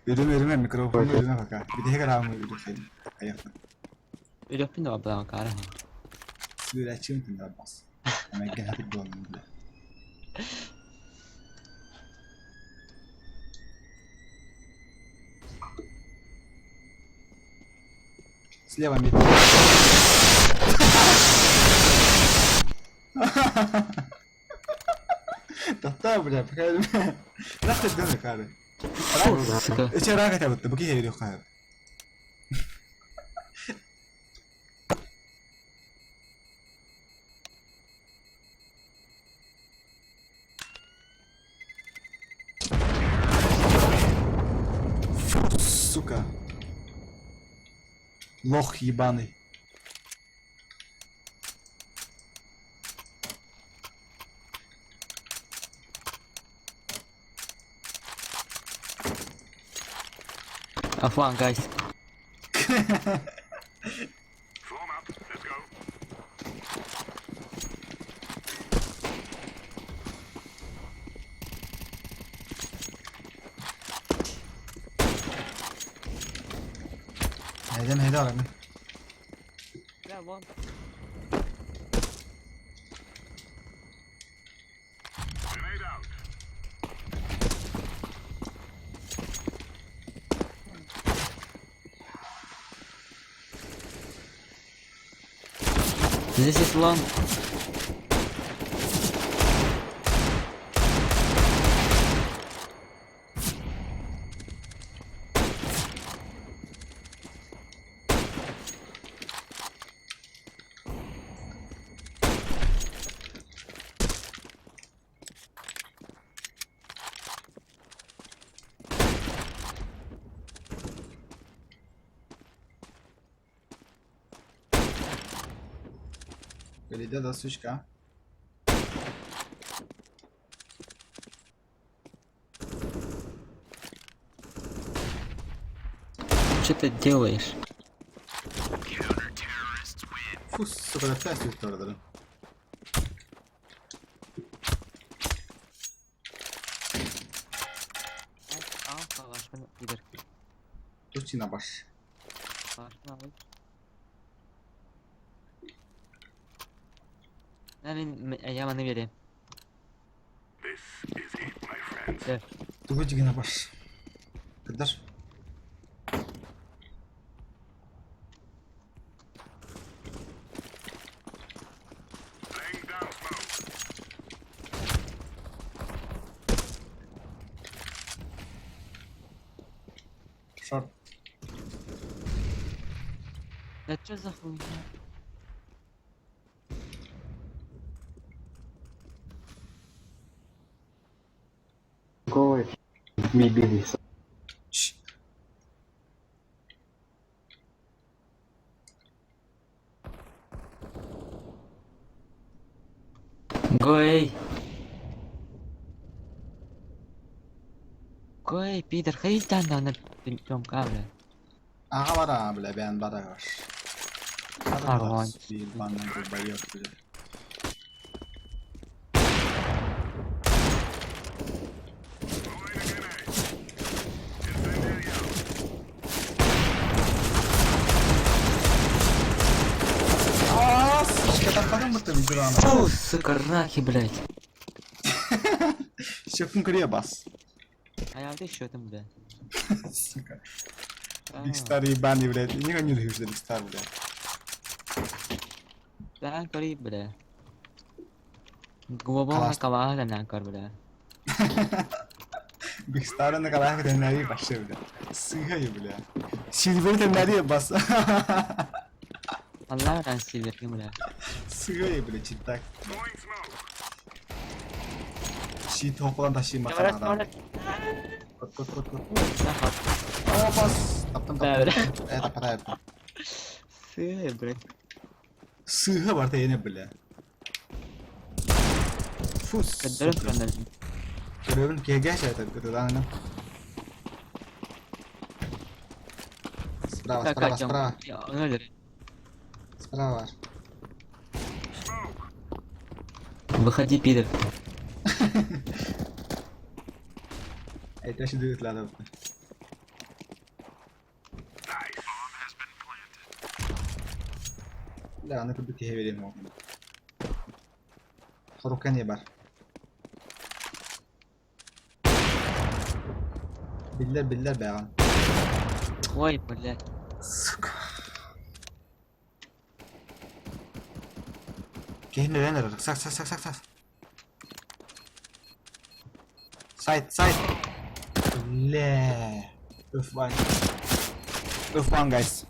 Ödeme, mikrofonu ödeme пока. Bir de hemen hamur ödeme. Ayakta. Udah pindah belakang ke arah. Sudah cium tinggal bas. Ama gel hadi dolanın bile. Слева мид. Tahta bля, пока ödeme. Nasıl dönüyor abi? Suka. İçeri rahat yaptı. Bu ki heyri yok abi. Сука. Лох ебаный. Afwan, guys. Form up. Let's go. Heyde alalım. Ya, bom. Grenade out. This is long. Belediye da suçka. Что ты делаешь? Fus, suka da ters tuttu oraları. Alfa başkanı gider. Turçina baş. Başına abi. Ben yamanı vereyim. This is it, my friends. Turçina baş. Kadar. Laying down smoke. Short. Ne çözüm ya? Go away. Maybe this. Şşş. Go away. Go away, Peter. Kaya tanda na pinchom ka bile. Aha var ha bile ben bara var. Arvan. Bir bana bir bayı yok bile. Aa, sıçkatan kadın mı tabii durağına? Фу, сука, раки, блядь. Şefin kırıya bas. Hayalde işiyordum bile. Сука. Big Star ебаный, блядь. Никогда не любишь Big Star, блядь. Ben karayım bile. Gua bawa Kalas. kawalan na kar bile. Big Star'ın ne kadar hakikaten başlıyor, блядь. Sığıyor, блядь. Silver'den nereye bas? Allah ben silver'im bile. Sığıyor, блядь, cidden. Throwing smoke. Shit hop'dan taşıyayım bakalım adam. Kut kut kut kut. Aa bas. Taptım Böyle. taptım. Evet tapata yaptım. Sığ bre. Sığıyor var da yine, блядь. Fus. Kadar fırlanır. Görevin kaya şey tabii kötü lan. Sprava, sprava, Kakacağım. sprava. Ya öyle. Sprava var. Выходи, пидор. Это ще дают ладно. Да, она тут тихо верим могу. Рука не бар. Biller be ağam. Ой, блядь. Сука. Kendine vener artık. Sak. Side. Le. Öf var. Öf one guys.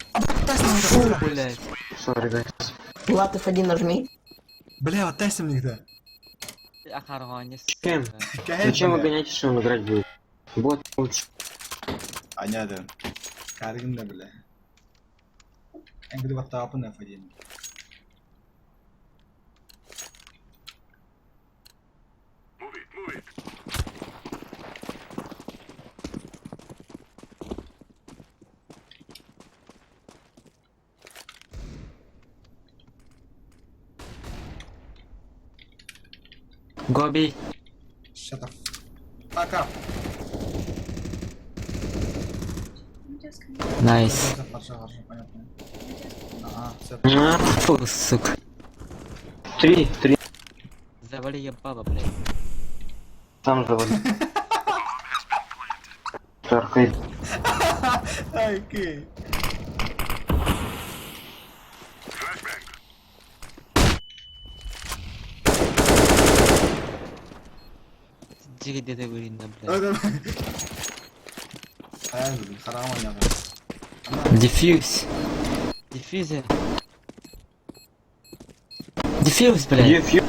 Фу, блядь. Sorry guys. Влад F1 нажми. Бля, вот тайся мне где. Ахаргонис. Кем? Зачем вы гоняете, что он играть будет? Вот лучше. Понятно. Каргин да, бля. En gede wat tapen en verdien. Move it. Гоби. Shut up. Fuck up. Найс. Хорошо, понятно. Ага, все. Фу, сука. Три. Завали ебало, блядь. Там заводи. Таркай. Окей. Flashbang. Jigi dede vurayım da, blядь. Öyle mi? Hayal dedim, karar oynadım. Дефьюз. Дефьюзе. Дефьюз, блядь. Defusing.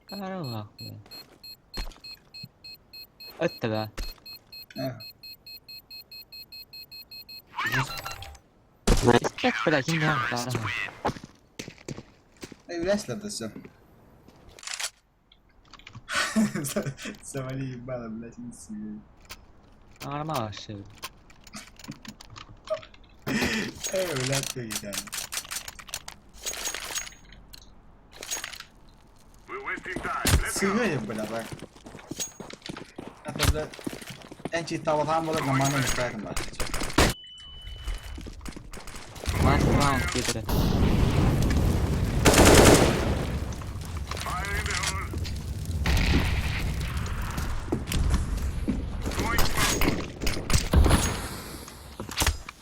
Здорово, блядь. Это да. Как, блядь, не надо, здорово. Вряд ли это все. Завали ебало, блядь, не себе. Нормально вообще. Блядь, ты еда. We're wasting time. Let's go. Сыгай, бля, так. Это, блядь. En cheat тавалгаан бол намааны мистайхан байна. Last round gitu. Fire in the hole. Throwing smoke.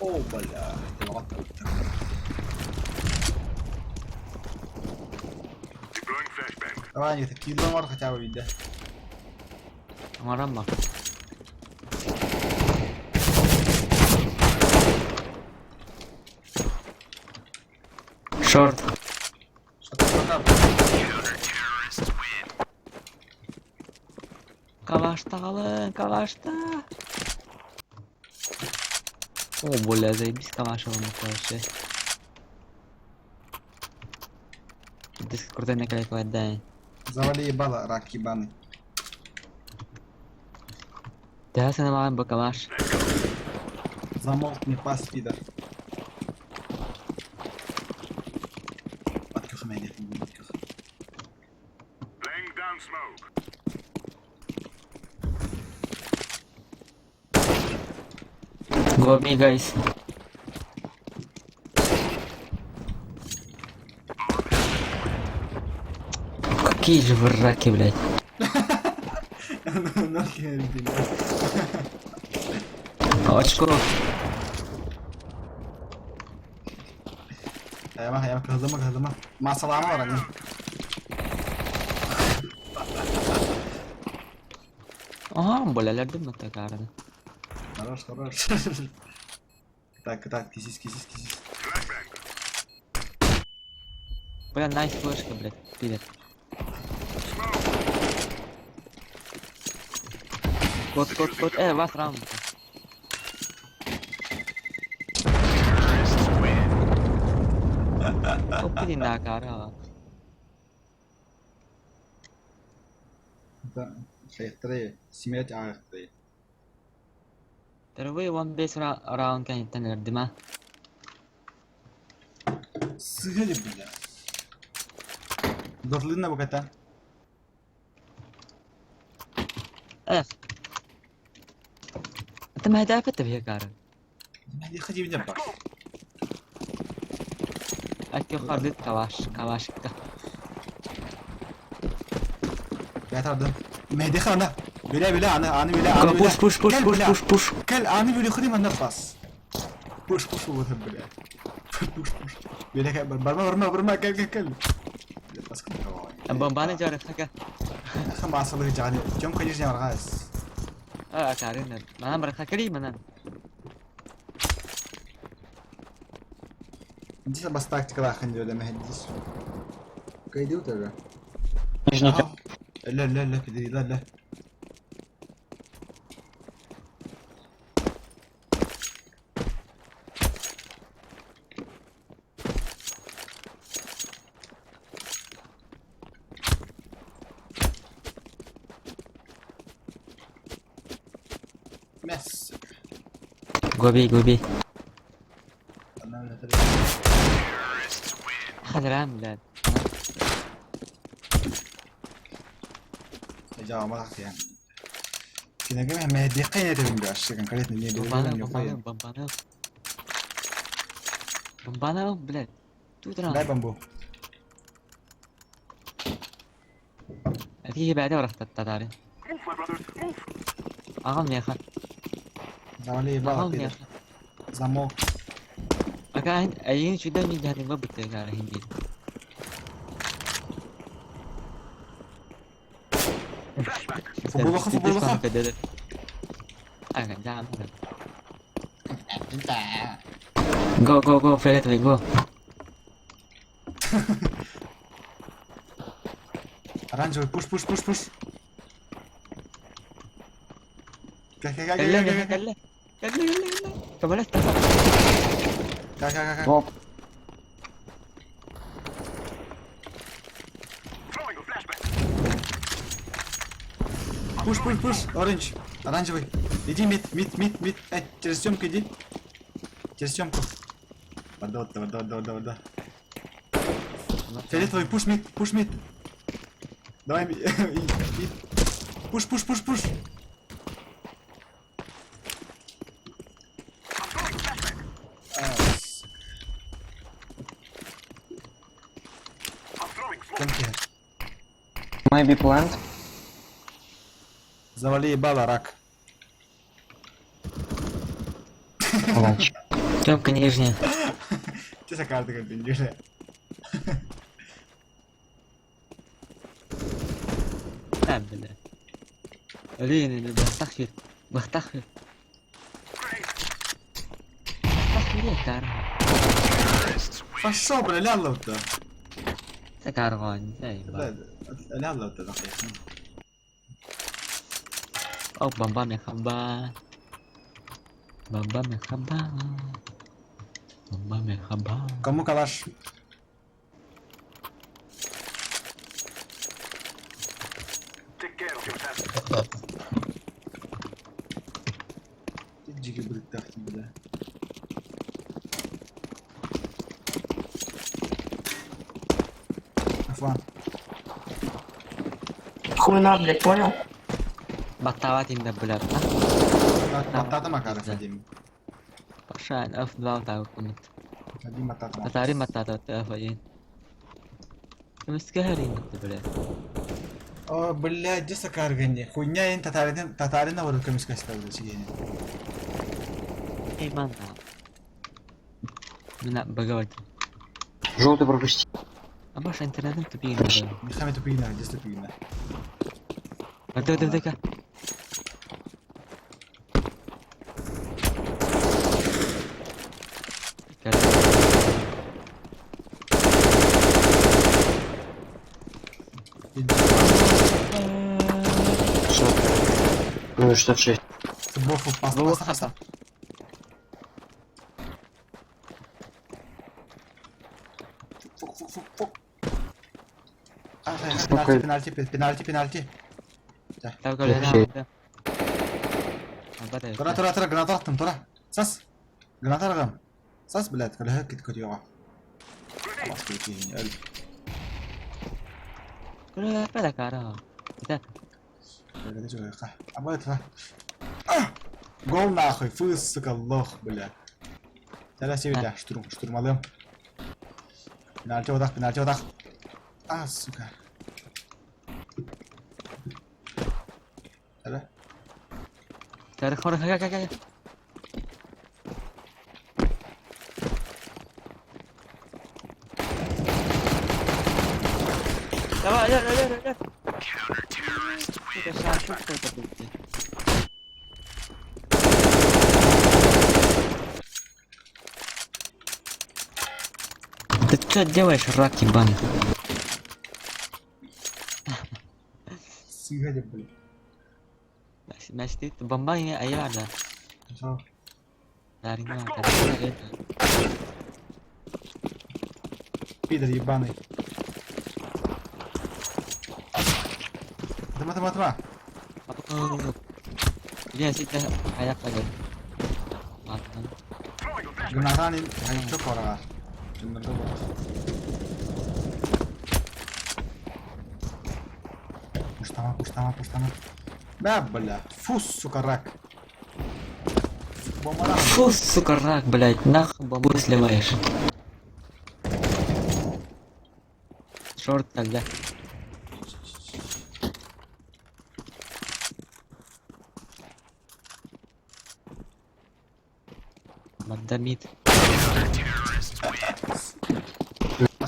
Oh bala. Tawag ko. Deploying flashbang. طبعا يتكيلون مرة كتابة بيده. Marah mah. Short. Калашта қалың, калашта. О, бля, заебись калаша вам вообще. Ты крутой наклейку отдай. Завали ебало, рак ебаный. Да, я нормально бы калаш. Замолкни, пас, пидор. Открыха меня, открыха. Laying down smoke. Go me, guys. Какие же вы раки, блядь. Нахер, блядь. Очко. يا كهزمة مع السلامة ورا Ага, бля, лядым это карда. خلاص так кисис Flashbang. Бля, найс флешка, блядь. Пидор. Кот. Вас раунд. Опа, на кара. خيطري سمعت عارفتي Terus one base round kan itu ngerti mah. سهل بالله ضل لنا وقتها انت ما هدافت بها كارن. هذه خدي بجنبك Aku خالد كواش كا. يا ترى ده مهدي خلنا بلا انا بلا Push. كل انا بلا خدي من نفس بوش وثب بوش بلا برما كل بس Bambana jarak kagak. خم عصله جاني جم كجيش يا رغاس Karin. Mana mereka kiri mana? انت بس تاكتيك راح خنجر ولا ما هديش كيدي وترى Нужно لا كدي لا مس Gobi. انا لا Khadram lad. جاوا ما راح يعني كنا جمع مهدي قينة تبين عشان كان قريتني Bambana blad. Tu لا terang. بامبو هذه بعدها ورحت تتعرف. Move, my brothers. Move. أغم يا أخي. زعلي بقى أغم يا كده أخي. زمو أكان أيين شو ده من جهة ما بتجار هندي. فبولخ كده. أنا جام. انت Go, Freddy, go. оранжевый пуш كلا. كمل استفاد. Throwing a flashbang. пуш оранжевый иди мид через темку иди через темку вода фиолетовый пуш мид давай мид пуш Maybe plant. Завали ебало, рак. Ланч. Тёмка нижняя. Че за карта как бендюжа? Да, бля. Лин, бахтахир. Бахтахир. Бахтахир, кара. Пошел, бля, ляла вот это. Сакаргон, эй, لا لا لا دقيقة. Ô, bamba mẹ khăm ba. Bamba mẹ khăm ba. Bamba mẹ khăm ba. Кому калаш? Take care of yourself. Джиги будет тахти, бля. Афан. Хуйна, блядь, понял? Баттава тимде, блядь. Матата макара, Фадим. Пашан, F2 тау кумит. Фадим матата макара. Татари матата тафаин. Мискахарин, блядь. О, блядь, где сакаргани? Хуйня ин татарина вот камис кастал сигени. Эй, манда. Меня багавать. Желтый пропусти. А баша интернетом тупик, блядь. Михами тупина, где тупина? А ты, ка. Ну и 66. Бофу, паста. Фук. Пенальти. Тау калена. Тора, граната аттым, тора. Сас. Граната аргам. Сас, блядь, калеха кит йога. Бас кит öl. Калена apa dah kara? Kita. Böyle de şöyle kah. Ama evet ha. Gol nahıy, fısık Allah, блядь. Teraz sevdi, штурмалым. Penalti odak. Ah, сука. Hele. Cari korang, kak. Coba, ajar. Kita sakit terbukti. Ты что делаешь, рак ебаный? Сигаret, блядь. Значит, ты бомбай ayah ada. Tamam. Dari mana? Пидор ебаный. Тема. Dia situ ayak lagi. Matan. Granatani, çok para var. Cümlede var. Пуштама. Да, бля. Фу, сука, рак. Бомбара. Фу, сука, рак, блядь, нахуй бомбу сливаешь. Шорт тогда. Мадамит.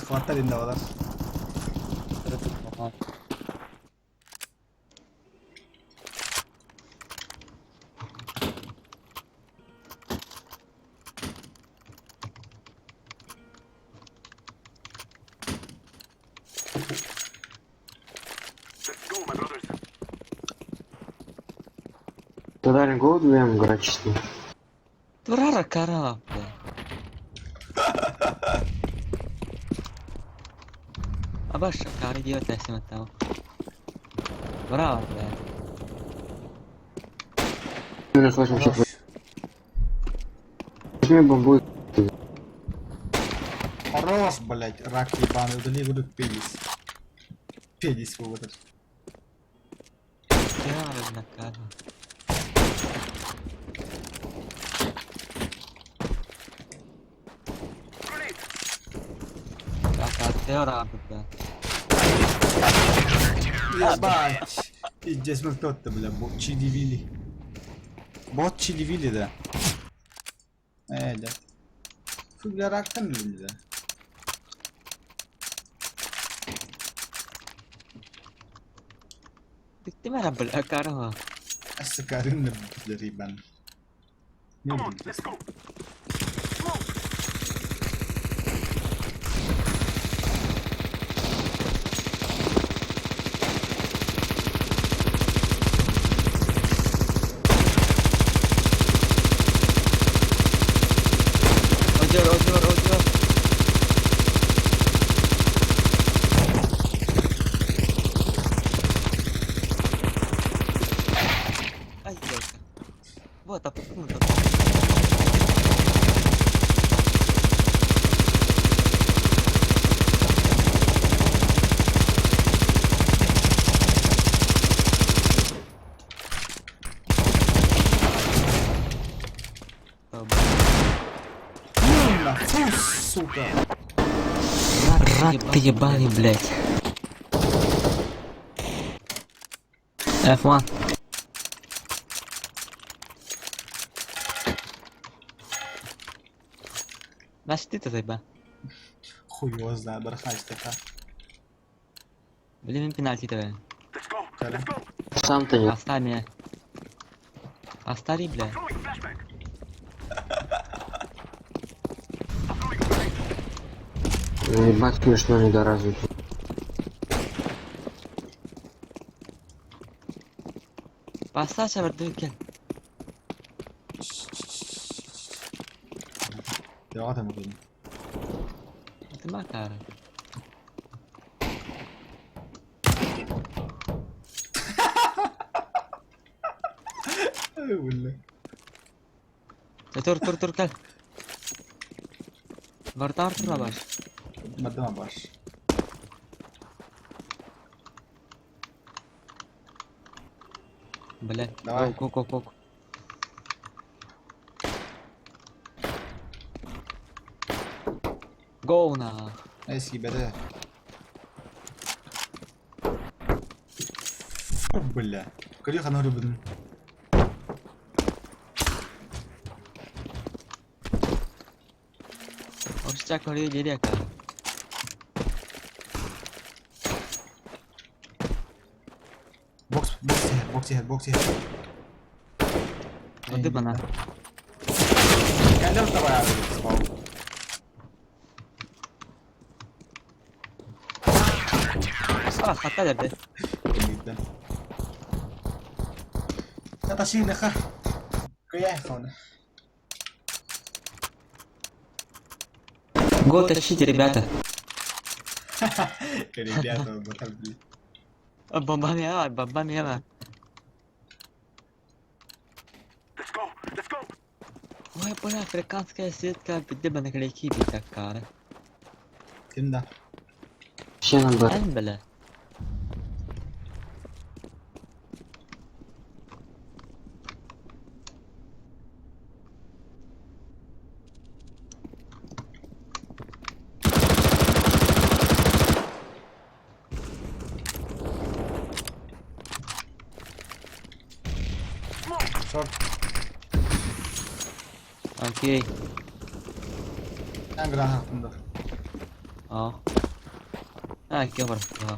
Хватали на вода. Let's go, my brothers. Тогда гол дуем играть чисто. Турара кара, бля. Абаш кара идиот, если мы там. Браво, бля. Минус 80. Возьми бомбу. Хорош, блядь, рак ебаный, удали буду педис. Педис его вот этот. Реально кара. Так, теора, бля. Ебать! Пиздец, мы кто-то, бля, Чили Вилли. Бот Чили Вилли, да. Да. Фугля рактан мı да? Bitti mi lan böyle karı? Askarın da bitleri ben. Ne bileyim. Ojo. Ay, Dios. Вот, а почему так? Фу, сука. Рак ты ебаный, блядь. F1. Значит, ты-то заеба. Хуй его знает, барахач такая. Блин, пенальти давай. Коля. Сам-то нет. Оставь меня. Остави, бля. Ебать смешно недоразвитый. Поставь вертукен. Devam et bakalım. Ты макар. Öyle. Tur gel. Vartar tura baş. Madem baş. Блядь. Давай. Ок. Гоу на. Eski bede. Бля. Коли хана рыбын. Общак орaya geliyor kar. Box here. Hadi bana. Kendi orta bayağı bir spawn. Ah, hatta nerede? Kesinlikle. Ya da şimdi ha. Kaya sonra. Гол тащите, ребята. Ребята, батал. Бомба мимо. Ой, бля, африканская сетка, где бы наклейки бить так, cara. Kimden? Все на Б. En bile. Short. Okey. En gran hakkında. Ja. Ja, ik jammer. Ja.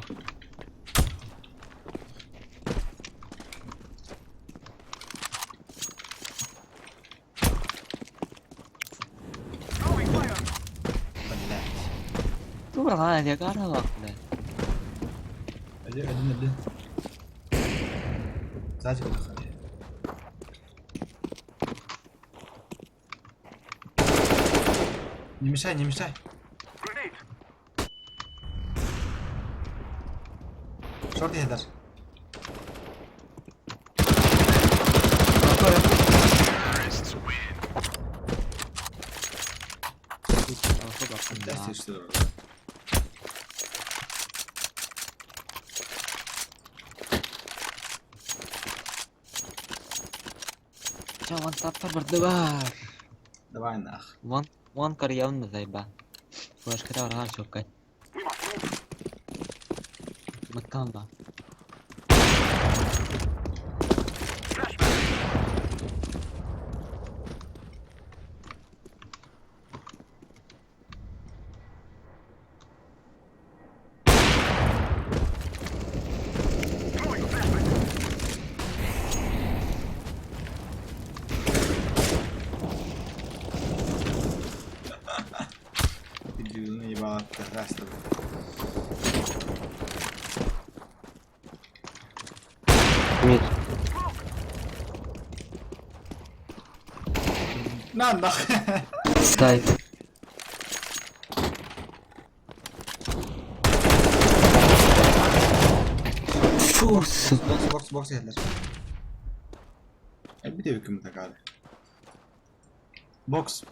Dur lan ya kana bak be. Hadi. Sadece bak hadi. Не мешай. Шорт header. Ders işte orada. Jangan tapar berdebar. Давай нах. Вон карьон заеба. Флешка там рано шукать. Макamba. На нах. Сайт. Фу, сука. Box geldiler. Bir de hükümete kaldı. Box.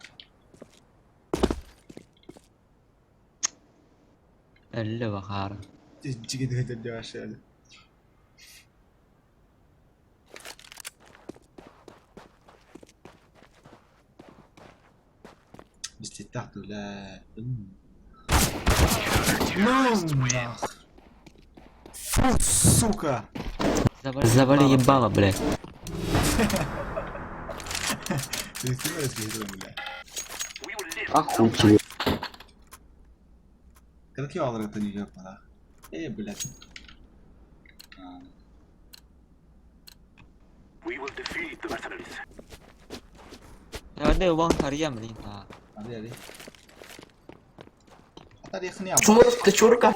اللي بخار Tijji de aşağıya. باستفتاح ولا نخ فو сука. Завали ебало, блядь. Ты сильно разглядел, бля. Охуительно. Какие алры это не идет, да? Блядь. We will defeat the mercenaries. Ada uang harian melintah. Hadi. Hatta yakını yap. Чурка, чурка.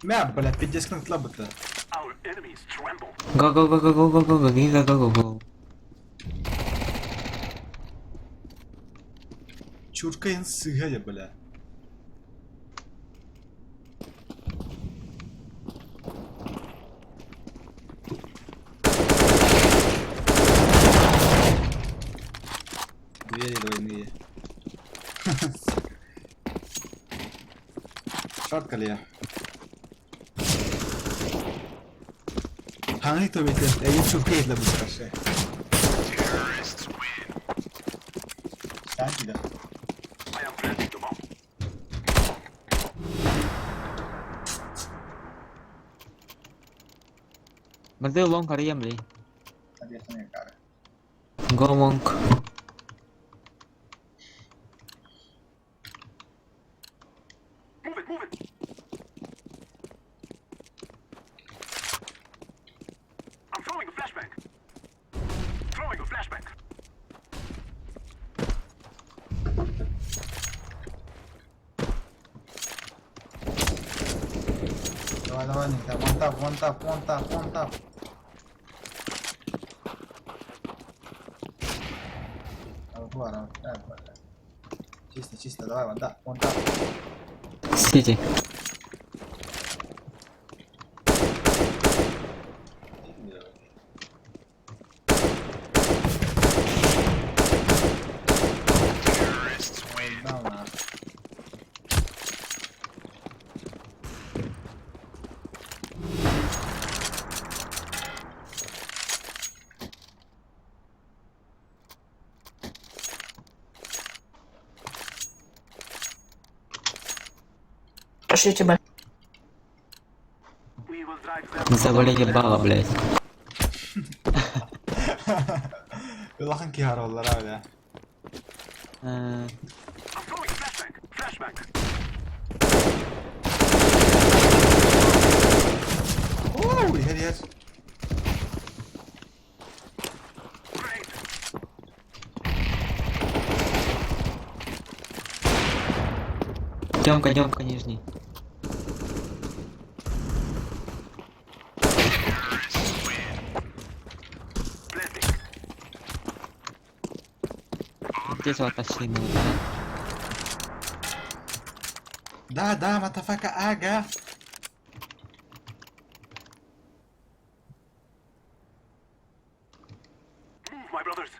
ما блядь, 50 نطلب это. Our enemies tremble. Go go go go go go go go go go go. Чуркаин сыгали, бля. Две двойные. Шортка ли я? Hangi tabii Ege çok keyifli bu karşı. Sanki de. I am planting the bomb. Berarti uang harian beli. Hadi yakını yakar. Go monk. Move it, move it. I'm throwing a flashbang. Throwing a flashbang. Давай, Никита, вон тап. Ладно, чисто, давай, вон тап. Сити. Пошлите, блядь. We will drive them. Завали ебало, блядь. Lakın ki harollar öyle. I'm throwing a flashbang. Flashbang. Oo, her yer. Grenade. Демка, нижний. Planting. Здесь вот тащили. Да, матафака, ага. Move, my brothers.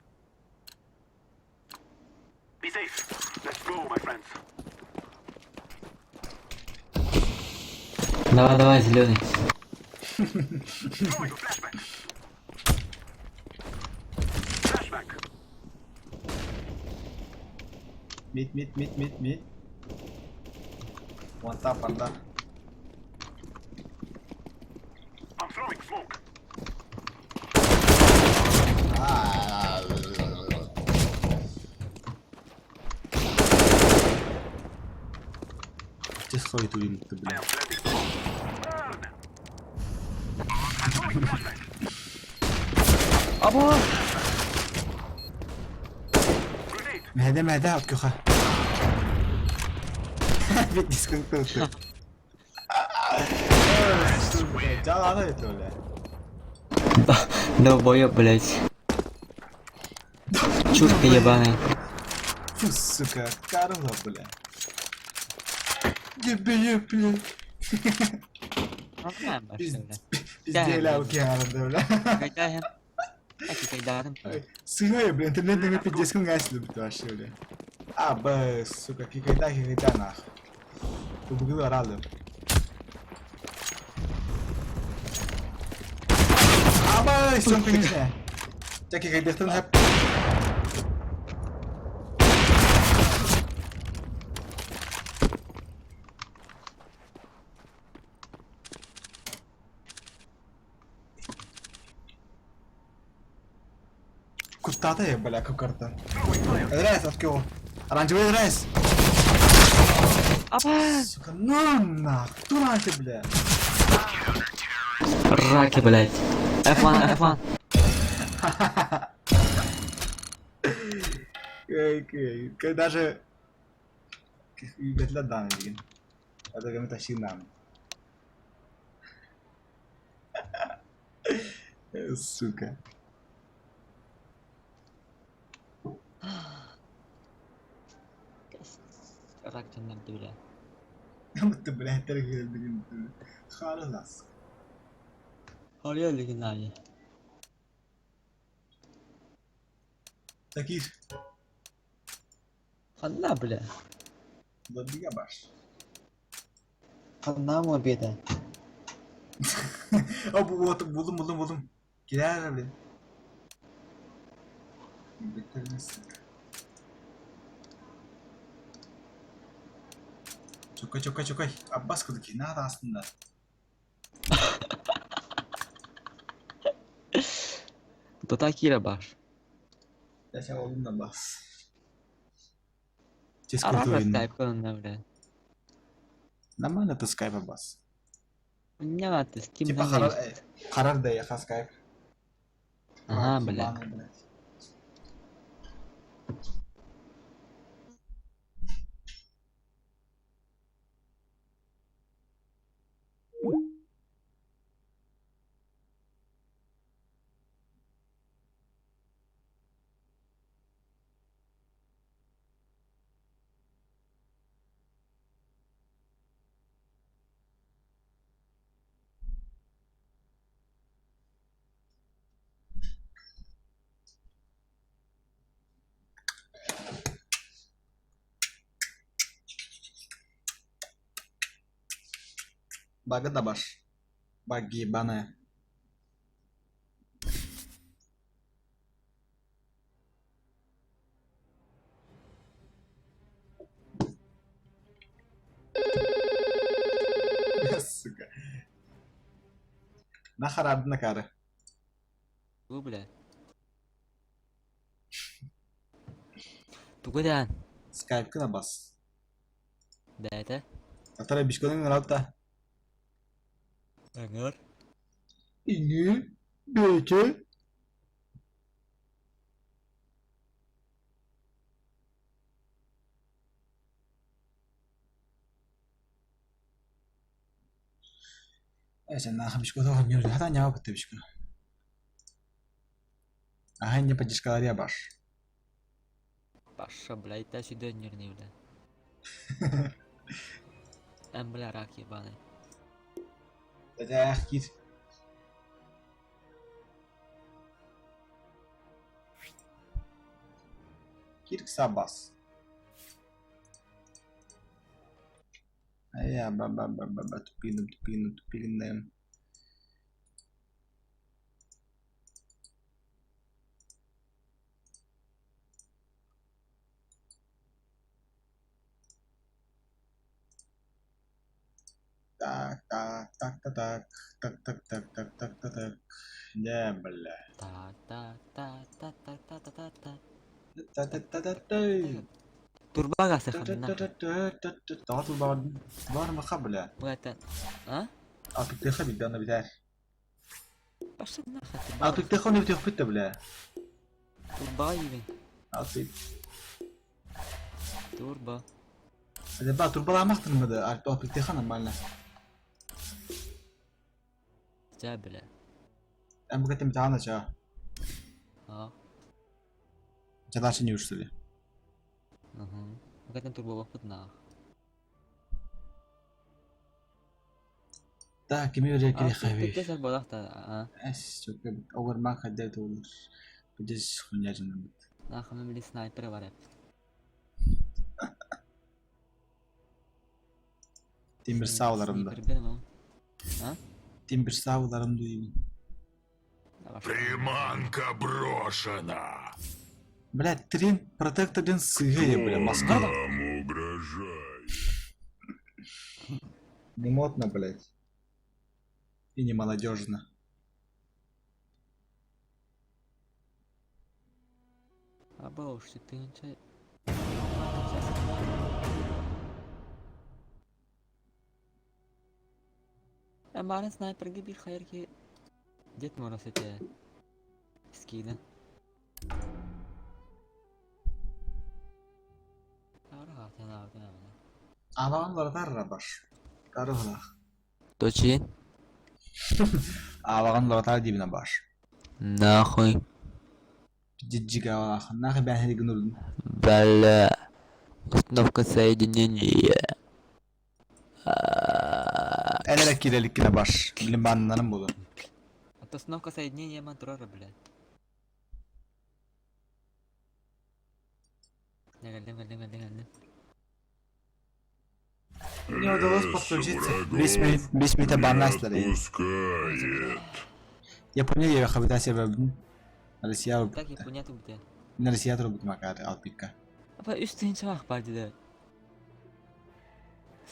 Be safe. Let's go, my friends. Давай, зеленый. Throwing a flashbang. Flashbang. Mid. Вон тап, панда. I'm throwing smoke. Тихо и туди мутты, I бля. am planting the bomb. Burn. I'm throwing a flashbang. Abo! Grenade. Mehde Abdülha. Bir sıkıntı oldu. Can это öyle. Долбоёб, блядь. Чурка ебаная. Фу, сука, Карла, бля. Ебе, бля. Anlamam başta. Pizdeyle okyanında, bля. Kayda hem. Aki kaydarım. Sığıyor, bля, интернетный мепи диском гасли, бля, вообще, бля. Aba, suka, kikayda nah. Bu bugün herhalde. Aba, son kayda. Çeki kaydettin hep. कुत्ता था ये बड़ा कब करता इधर है सबके वो оранжевый इधर है Aba. сука ну нахуй ты бля Раки, блядь. F1, F1. Как даже бетля дан деген это кем тащи нам сука Rak cennet bile. Ты, блядь, торгуешь, блин, خلاص. Oraya ligin abi. Таких, Kanla bile. добига баш. Kanla mı bir de? Buldum. Gider abi. Bitirmişsin. Çok. Abbas kıldı ki, nerede aslında? Dota kira var. Yaşa oğlum da bas. Discord Ara oyunu. Skype kanalına bile. Нормально ты скайпа бас. Ne var da Steam'den Типа de karar da yaha скайп. Aha bile. Ебаный, блядь. Бага да баш. Баг ебаная. Сука. Нахер adına karı. Bu bile. Bu kadar. Skype kına bas. Dede. Atara bişkonun altta. Dengar. İni. Belki. Sen nah bişko tuh nyur hata nyawa betul bişko. Hanya pejiskalari ya bas. Başa bile ite şu dönüyor ne bile. En bile rakip bana. Dah git. Gir kısa bas. Ya tupindim. Tak. Ya belah. Ta. Turba gase kanına. Tatul var mı kabla? Bu zaten. Ha? Artık tekrar bir anda biter. Başa ne katı? Artık tekrar ne bitiyor bitti bile. Turba gibi. Artık Turba. hadi bak turbalamak mı da artık tekrar normalde. Güzel bile. Ben bu kadar imtihan aç ha. Ha. Задача не что ли? Угу. Какая-то турбовых путнах. Так, кеме бере керек Ты хавиш. тесер болахта, Эс, çok over mak hadde de olur. Biz хуйняжын. Нахуй мили снайперы варят. Темир савlarımda. Снайпер benim ama. Ha? Темир савlarım duyayım. Приманка брошена. Блядь, трин протекторден сыгая, бля, маска. Угрожай. Не модно, блядь. И не молодежно. Abo şu tınca. Bana sniper gibi bir hayır ki gitme orası te. Skiden. Ara. Ağlaganlar tarra baş. Karıhla. Точин? Ağlaganlar tar dibine baş. Нахуй. Cicik ağlak. Nahi ben hedi gınurdum. Бля. Установка соединения. Elerek girelik yine baş. Bilim bandanım bunu. Установка соединения мотора, блядь. Geldim. Мне удалось подключиться. Весь мита баннастер. Пускает. Япония ехала до себя. Россия. Так и понятно где. Россия трубит макар алпика. Apa üstün çavak var dedi.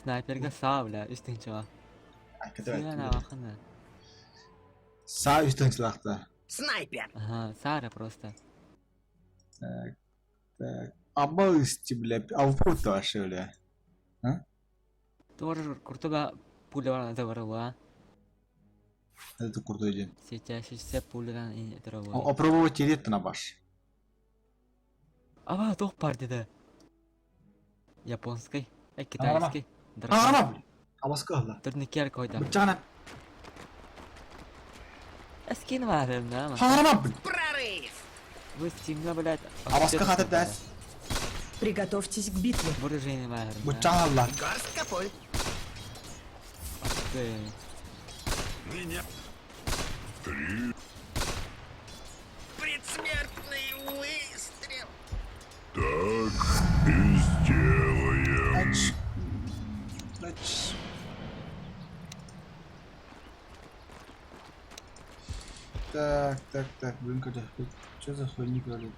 Sniper'ga sağ bile üstün çavak. Siyana bakın. Sağ üstten silahta. Aha sağra просто. Так. Ama üstü bile. Avput var şöyle. Doğru kurtuba pula var da var wa. Это курдойден. Сейчас все пулган и дорого. Опробовать реттина баш. Aba тоқ бар dedi. Японский, китайский. Ağlama. Havası kahla. Turniker koydu. Bıçağına. Eskin var elimde ama. Ağlama. Bu Steam'de блядь. Havası kahla ders. Приготовьтесь к битве. Вооружение var elimde. Bıçağına Allah. Меня. Предсмертный выстрел. Так и сделаем. Aç. Aç. Так. Блин, когда. Что за хуйня говорит?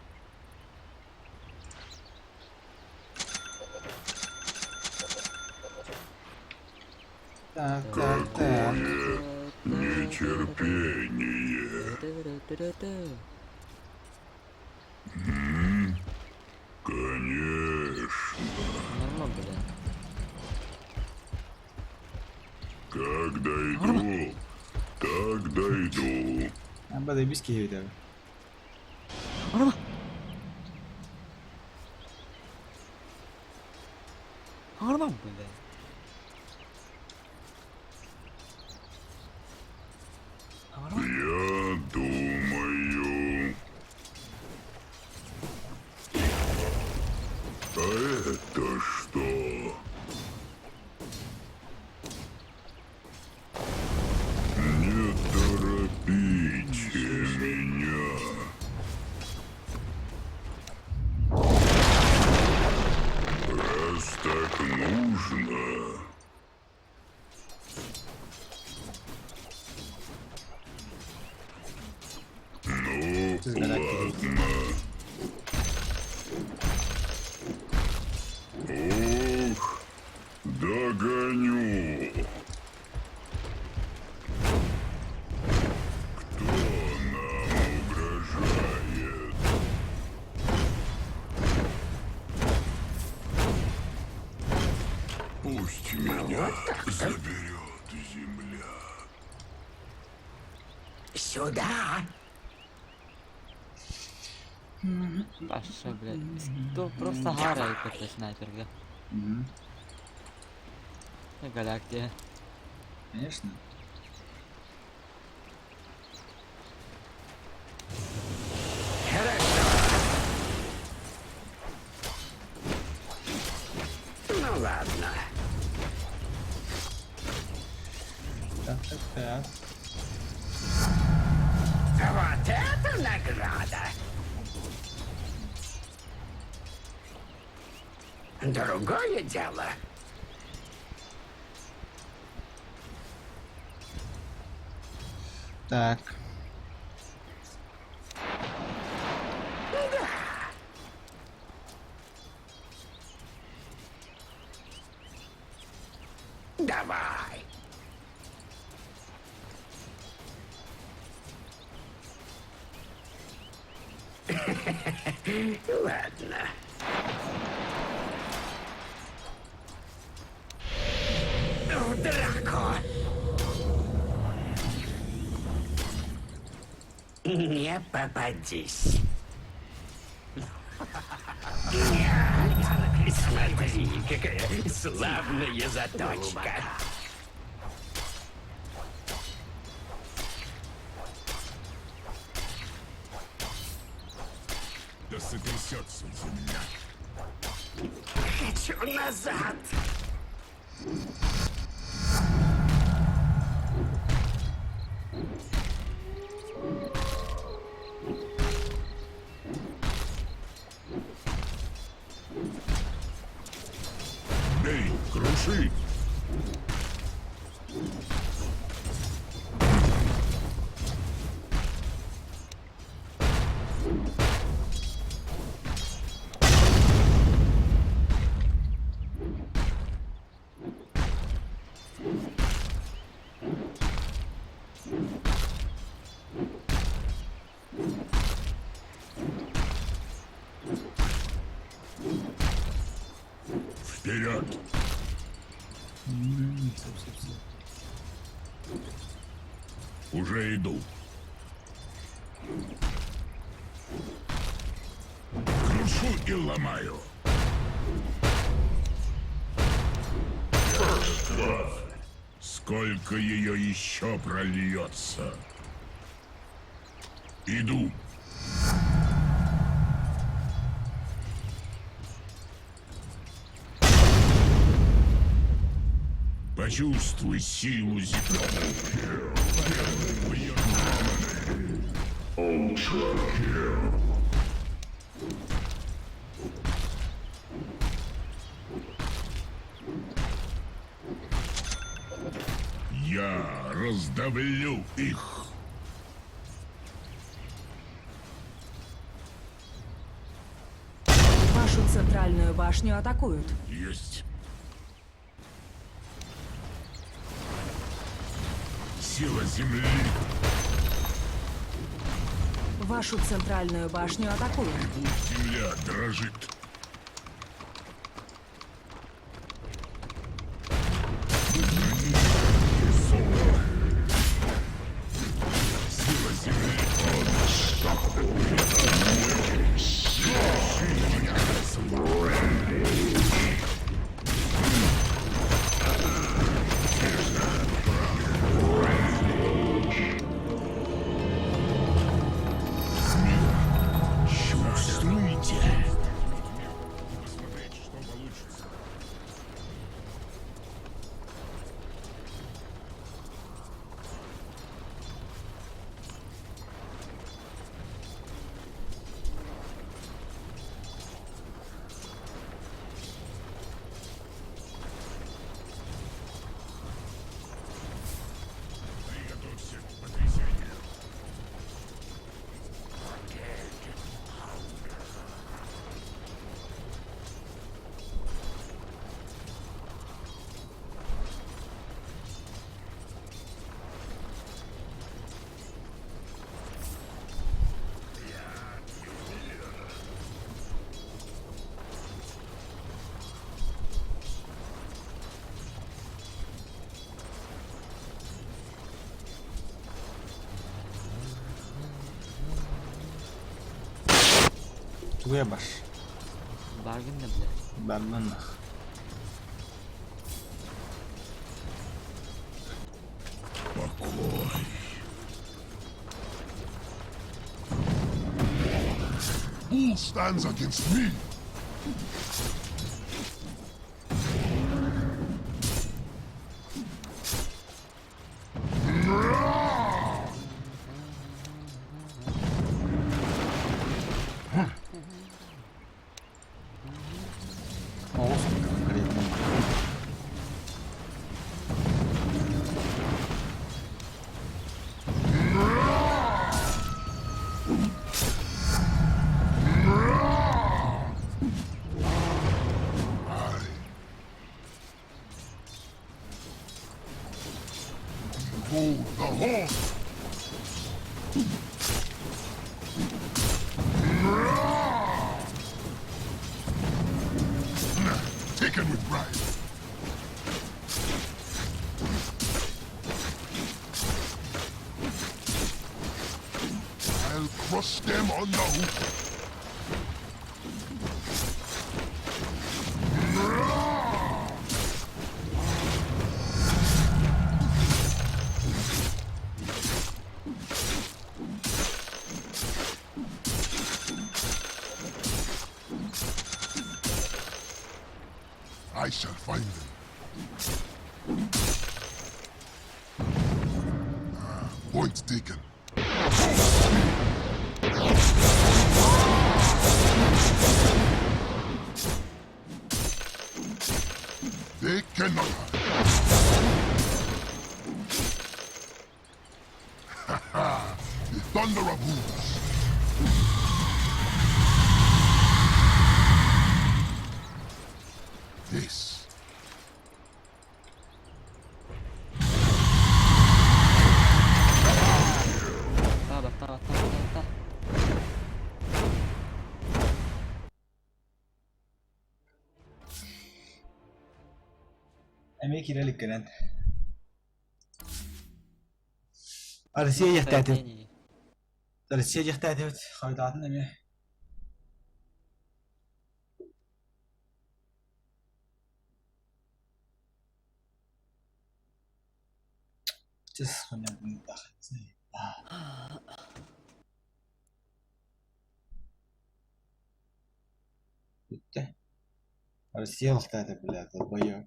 Так. Нетерпение. Конечно. Нормально, блядь. Как дойду, так дойду. Ben böyle biz ki evde. Araba. Araba mı böyle? Araba. Я думаю. А это что? Не торопите меня. Раз так нужно. Ну, Siz merak etmeyin. Ох, догоню. Кто нам угрожает? Пусть меня заберет земля. Сюда! Başla блядь. То просто гарает это снайперга. Галактия. Конечно. награда. Вот это награда! Другое дело. Так. Давай. Ладно. В драку. Не попадись. Смотри, какая славная заточка. Да сотрясется земля. Хочу назад. Бей, круши. Вперед! Уже иду. Крушу и ломаю. Сколько ее еще прольется? Иду. Почувствуй силу земли. Я раздавлю их. Вашу центральную башню атакуют. Есть. Сила земли. Вашу центральную башню атакуют. Земля дрожит. Сила земли. Чувствуете? Посмотреть, что получится. Приготовься к потрясению. Туебаш. Баргын да, блядь. Бәмін. Покой. Who stands against me? Taken with pride. I'll crush them on the hoof. I shall find them. Point taken. They cannot hide. The thunder of hooves. This. Basta. Emek ileri gelen. Arsiye يحتاج Arsiye يحتاج خيطاتنا مي تسخن من داخل زي bitti. Arsiye يحتاج بلاد البيو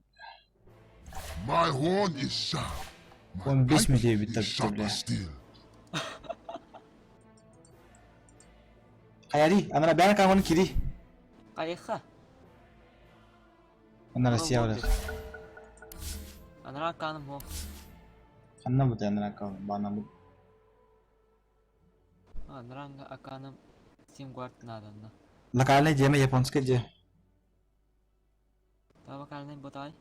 My horn is sharp. My Horn beş mi pipe diye bir is tabii sharper tabii. still. Hayali أنا بيانك أنا كذي Kayakha. أنا رسيا ولا Anara kanım ho. خلنا بتاع أنا كم بانا بت Anara akanım sim guard nadanna. لكالنا جيمة يابانس كجي Tava kalnem botay.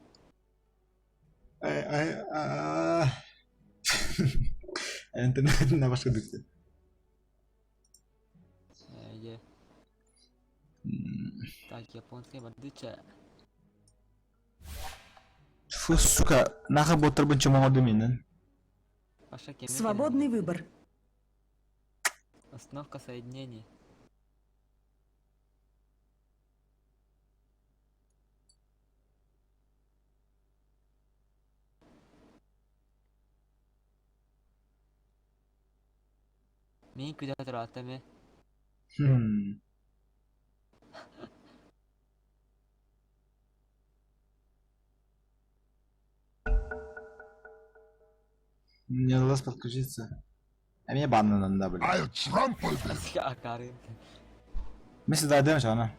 أنت نبغى دكتور Ye. Tak yaponske bardicha. Фу, сука, нахуй ботер бы чему году минен. Паша кеми. Свободный выбор. Остановка соединений. Мин куда тратами? Мне удалось подключиться. А мне банно надо, блин. I'll trample them. Aska akarin. Мы сюда идем, что она?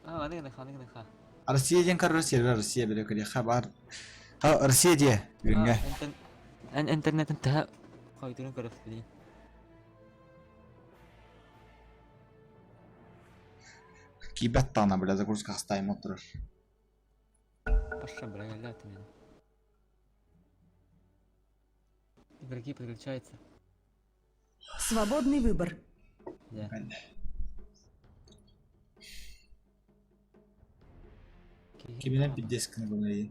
Ani kena. Россия день кар Россия, Россия бери кали хабар. ها Россия دي بينجا. Интернет انتهى. خايتين كده في كيبت أنا بلا زكورس كاستاي موتور. Паша блядь меня. Игроки подключаются. Свободный выбор. Да. Kimin bir deskini bulmayı.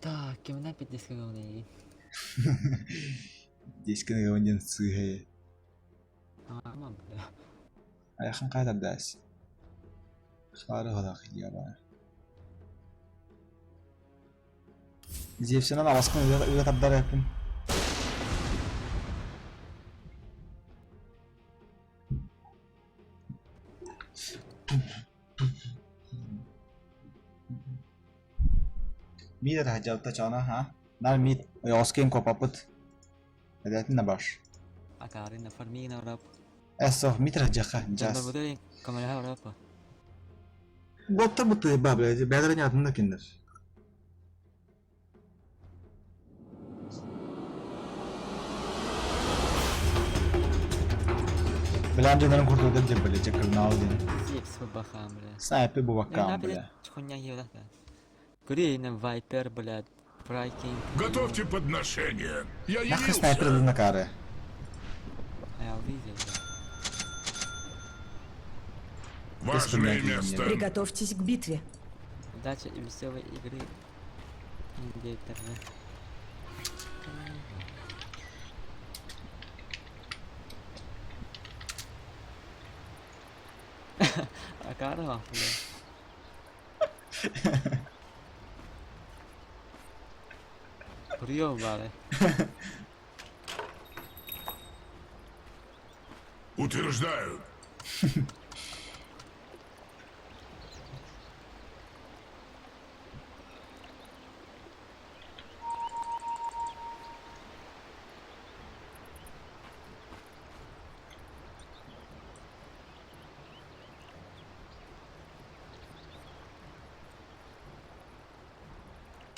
Так, кем 50 гривен. Deskini gavundan sığhe. Tamam bля. Ayakın kayda ders. Xarı hada xiliya bana. Zevsena baskın öyle kadar yapın. Mid raha jalta chana ha. Nar mid osken kopaput. Hadatin baş. Akarin farmina rap. Eso mid raha jaha jas. Jangan betul kamera rap. Botta botta babla bedren adında kindir. Belancı onların kurtulduğu cebeli çakır nağıldı. Six бабахам, бля. Снайпер bu Я bakam блядь, bile. хуйня ебать. Green Viper, блядь. Breaking. Готовьте подношение. Я Нахуй снайпер явился. на каре. Я увидел, да. Важное Господи, место. Приготовьтесь к битве. Удачи и веселой игры. Индейтеры. А карма, Прием, бale. Утверждаю. —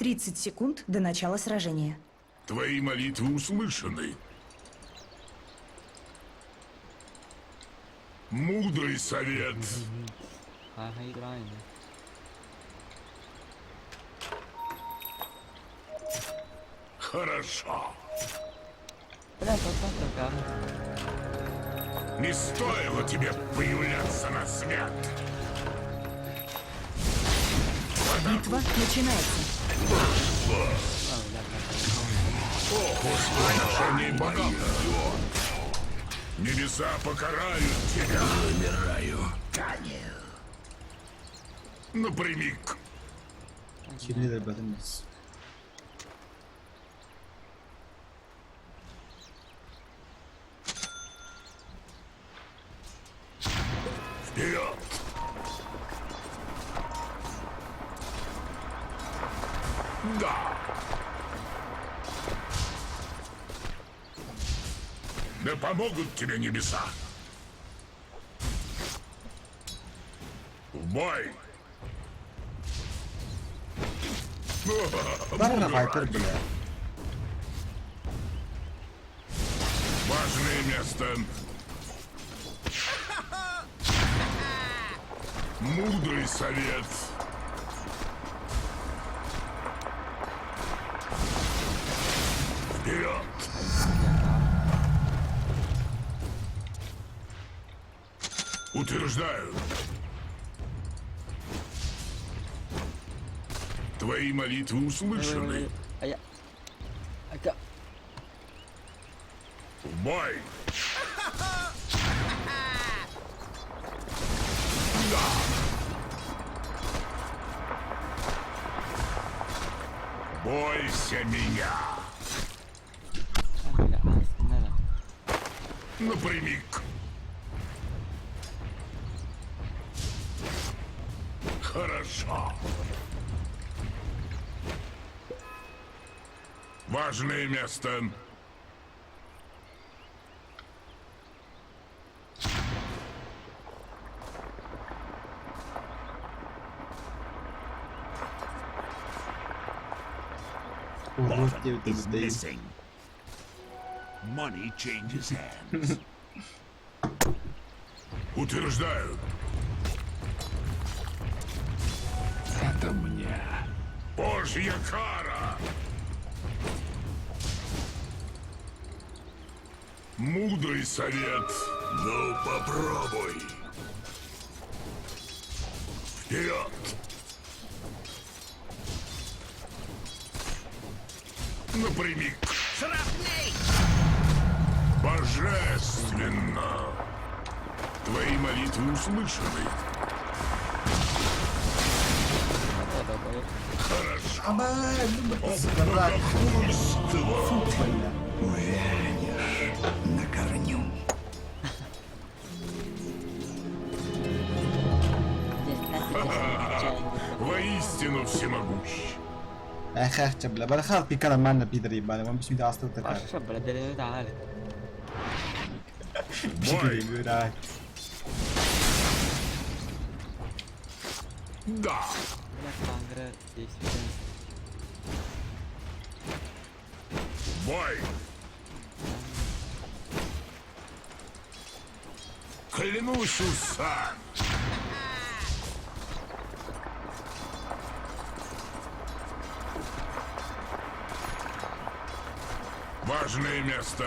30 секунд до начала сражения. Твои молитвы услышаны. Мудрый совет. Ага, играем. Хорошо. Бля, посмотри, как. Не стоило тебе появляться на свет. Битва начинается. Подношение богам. Небеса покарают тебя. Умираю. Напрямик. Cheerleader buttons. Вперед. Да. Да помогут тебе небеса. В бой. Барна Вайпер, бля. Важное место. Мудрый совет. Вперед. Утверждаю. Твои молитвы услышаны. А я... Ага. В бой. Да. Бойся меня. Бля, надо. Напрямик. Хорошо. Важное место. Урод тебе пиздец. Money changes hands. Утверждаю. Это мне. Божья кара. Мудрый совет. Ну, попробуй. Вперед. Напрямик. Божественно. Твои молитвы услышаны. Хорошо. Богохульство. Увянешь на корню. Воистину всемогущ. Эх, бля, бля, خلاص بيكرر معنا بيدر يبالي ما بيش متى أصلا تكرر. Паша, бля, дали تعالى. Бой. بيدر Да. Бля, Конгресс, действительно. Бой. Клянусь, Усан. Важное место.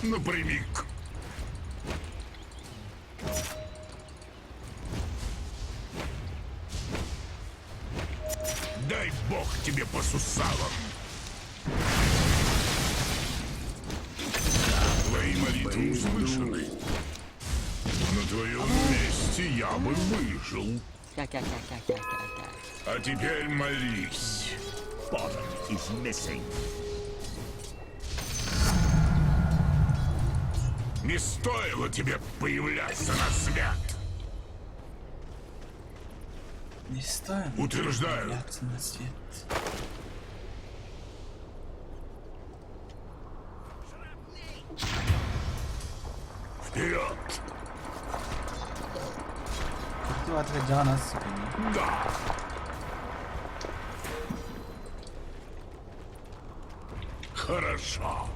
Напрямик. Дай бог тебе по сусалам. Твои молитвы услышаны. На твоем месте я бы выжил. Кя-кя-кя-кя-кя-кя-кя. А теперь молись. Не стоило тебе появляться на свет. Не стоит Утверждаю. появляться на свет. Вперед! Культиватор Джана, сука. Да! Хорошо.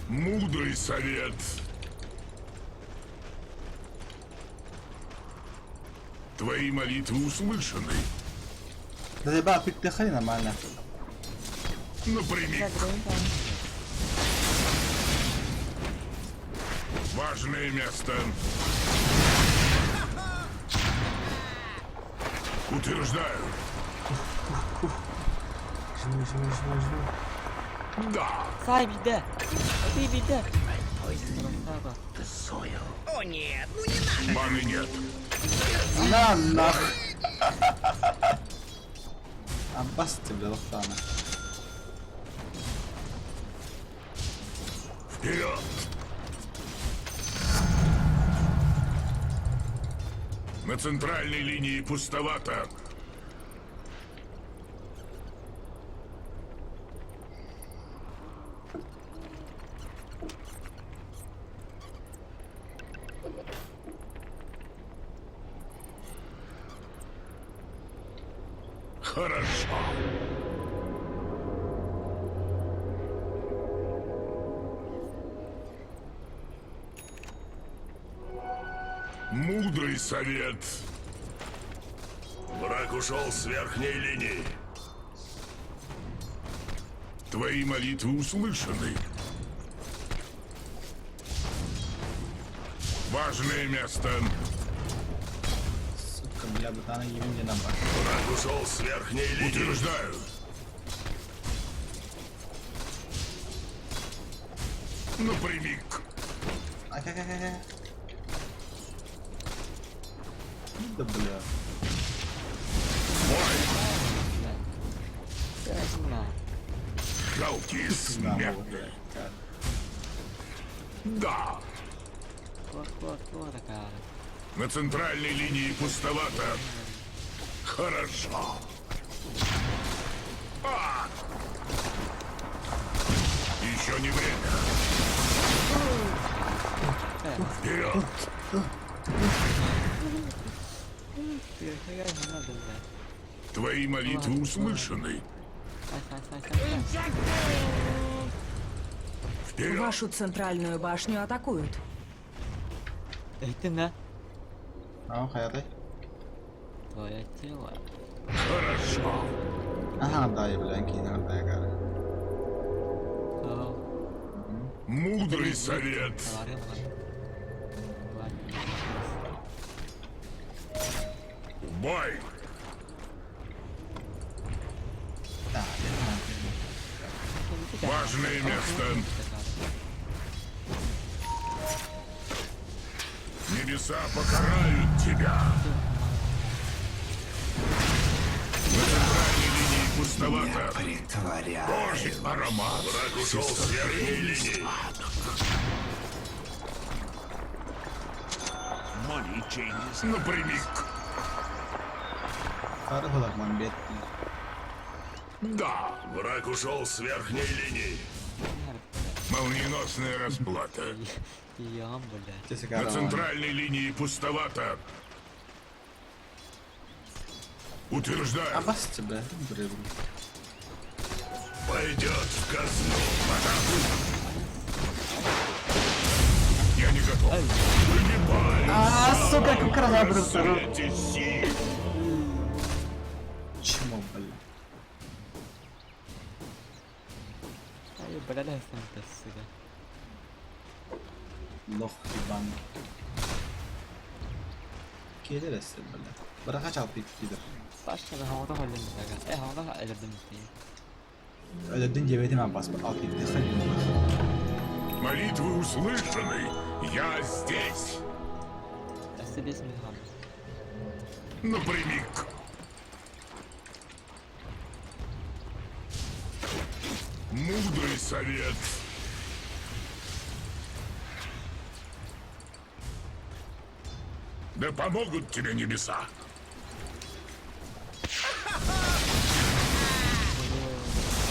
Мудрый совет. Твои молитвы услышаны. Да ты баб, ты хрен нормально. Напрямик. Важное место. Утверждаю. Да. Сай биде. Ты биде. Маны нет. На нах. Аббас тебе лохтана. Вперед. На центральной линии пустовато. Хорошо. Мудрый совет. Враг ушел с верхней линии. Твои молитвы услышаны. Важное место. Сука, бля, бутана евинди на бак. Враг ушел с верхней линии. Утверждаю. Напрямик. Ай-ай-ай-ай. Да бля. Красиво. Жалкие На, смертные. Да. Вот, такая. На центральной линии пустовато. Хорошо. А! Еще не время. Вперед! Перехрен надо, блядь. Твои молитвы услышаны. Сай. Вперед! Вашу центральную башню атакуют. Эй, ты на. А, хаятай. Твое тело. Хорошо. Ага, да, я, бля, кинул, да, я говорю. Мудрый совет. Говорил, Бой! Да, Важное место. Небеса покарают тебя. На центральной линии пустовато. Божий аромат. Враг ушел с верхней линии. Напрямик. Каргулак, мамбет. Да, враг ушел с верхней линии. Молниеносная расплата. Ям, блядь. Ты На сигарова. центральной линии пустовато. Утверждаю, Аббас тебя, бля. пойдет в казну. Я не готов. Погибай. Сука, как крабры. Совете сил. Чмо, блин. Ай, блядь, это сука. Лох ебаный. Gelirsin böyle. Bırakacak bir gider. Saçma havada hollum aga. Havada elirdim diye. Öldün cebedim ben basma. Al bir de Молитвы услышаны. Я здесь. Себе смехам. Напрямик. Мудрый совет. Да помогут тебе небеса.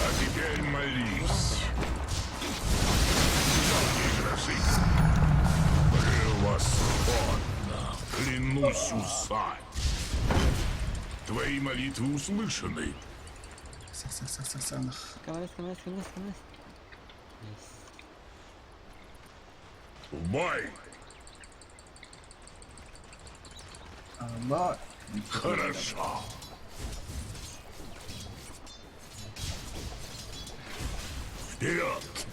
А теперь молись. Жалкие гроши. Превосходно. Клянусь усать. Твои молитвы услышаны. Sak. Камерас. В бой. Allah. Хорошо. Вперед!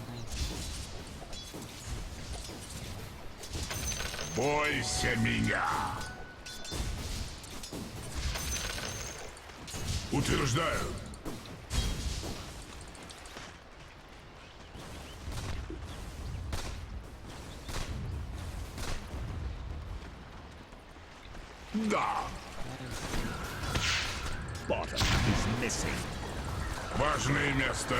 Бойся меня! Утверждаю. Да. Важное место.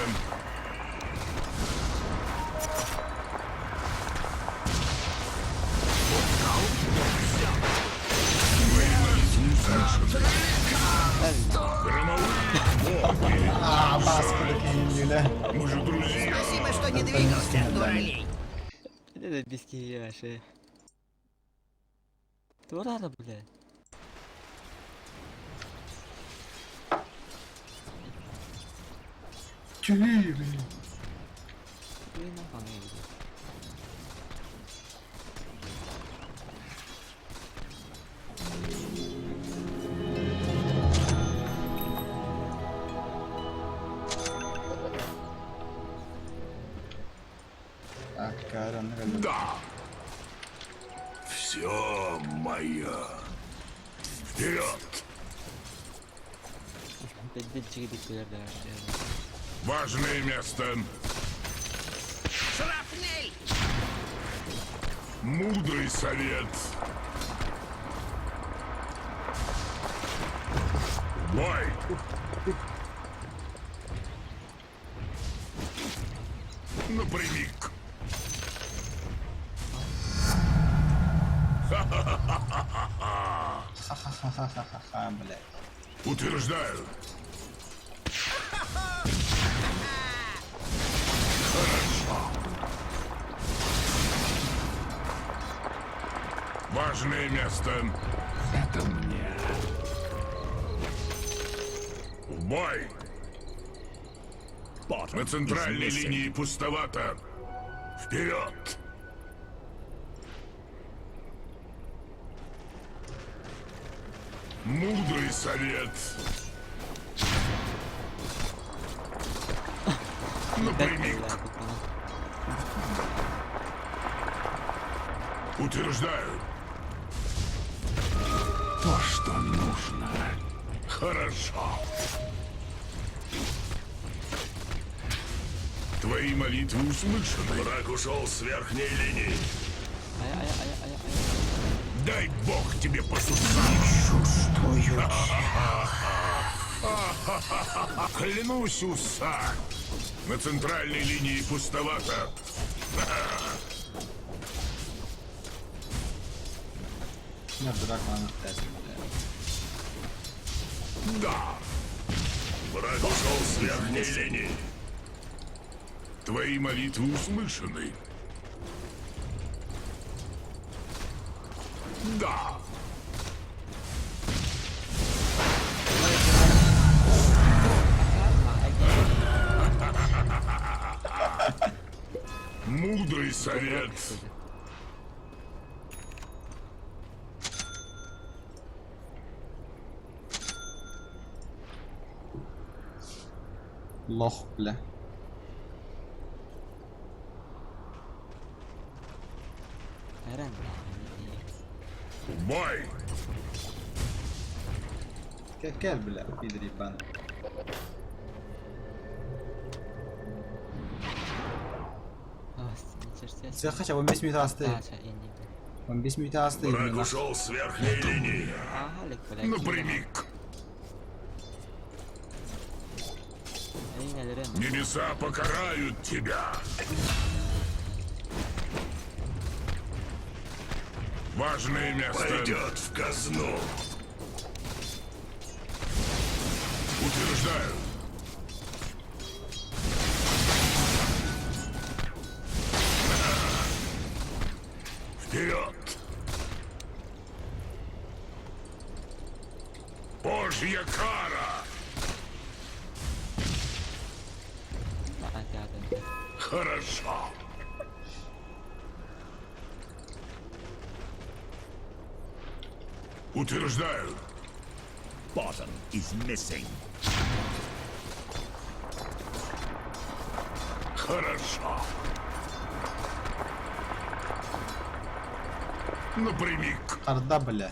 Baskılı keyifliyle. Мы же друзья. Что не двигался, дуралей. Это биски вообще. Дурара, блядь. Tüy. Блин, нахуй не иди. Karanlık. Да. Все мое. Вперед. Бедчики дикуерда вообще. Важное место. Шрапнель! Мудрый совет. Бой. Напрямик. Ха-ха-ха-ха-ха-ха, блядь. Утверждаю. Важное место. Это мне. В бой. На центральной линии пустовато. Вперед. Мудрый совет. Напрямик. Утверждаю. То, что нужно. Хорошо. Твои молитвы услышаны. Враг ушел с верхней линии. Дай бог тебе посусать. Чувствую. Клянусь усать. На центральной линии пустовато. Ne bırak lan dersin böyle. Да. Враг ушел с верхней линии. Твои молитвы услышаны. Да. Мудрый совет. Лох, бля. Eren. Бой! Gel bля, пидор ебаный. Sen kaç? 15 minut hasta. 15 minut hasta. Враг ушел с верхней линии. Напрямик. Небеса покарают тебя. Важное место. Пойдет в казну. Утверждаю. Вперед! Божья кара! Хорошо. Утверждаю. Bottom is missing. Хорошо. Напрямик. Arda bля.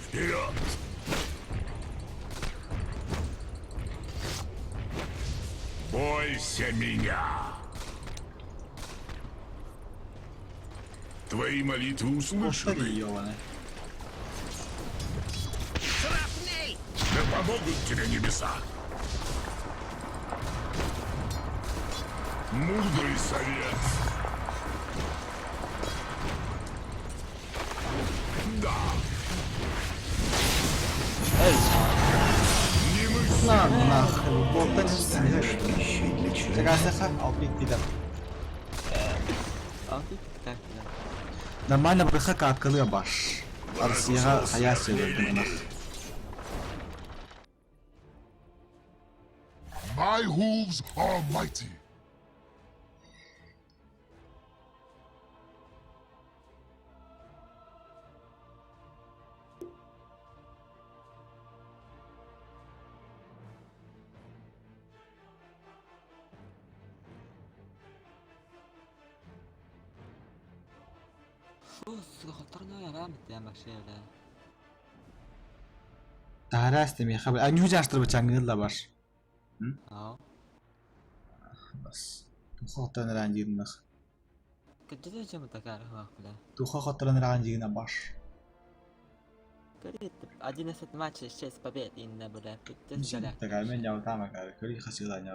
Вперед! Бойся меня! Твои молитвы Kostari услышаны. ебаный. Да помогут тебе небеса. Мудрый совет. Да. Не мысли. Lan nahı. Bottan içsin. Çekerse al bir de. Нормально брэха каткалы баш. Арсияга хаяс сөйлөдүм мына. My hooves are mighty. Тарас деми хабар. А нюж аштыр бачангыл да баш. Ja. Бас. Туха хотан ранжигнах. Kerja aja mentakar lah. Туха хотан ранжигна баш. Говорит, 11 матчей, 6 побед и не было. Такая меня вот там, кори хасила не.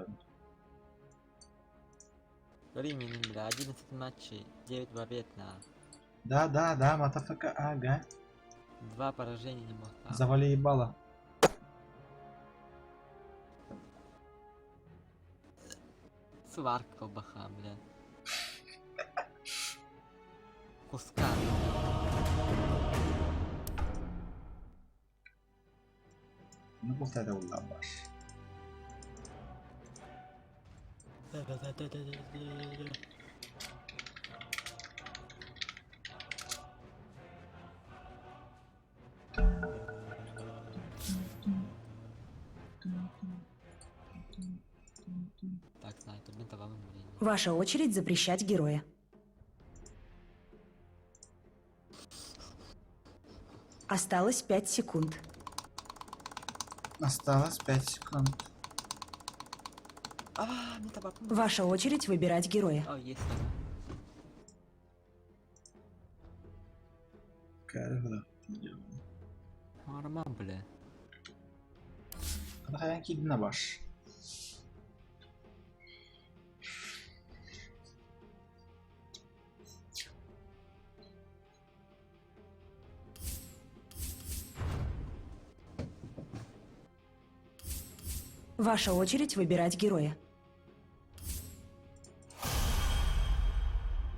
Времени, бля, 11 матчей, 9 побед на Да, матафака, ага. 2 поражения не мог. Завали ебало. Сварка колбаха, бля. Куска. Ну вот это вот баш. Так, снайпер, бинтовал время. Ваша очередь запрещать героя. Осталось 5 секунд. Осталось 5 секунд. Бинтовал. Ваша очередь выбирать героя. О, есть. Карга. Нормально, бля. Хаян кидна баш. Ваша очередь выбирать героя.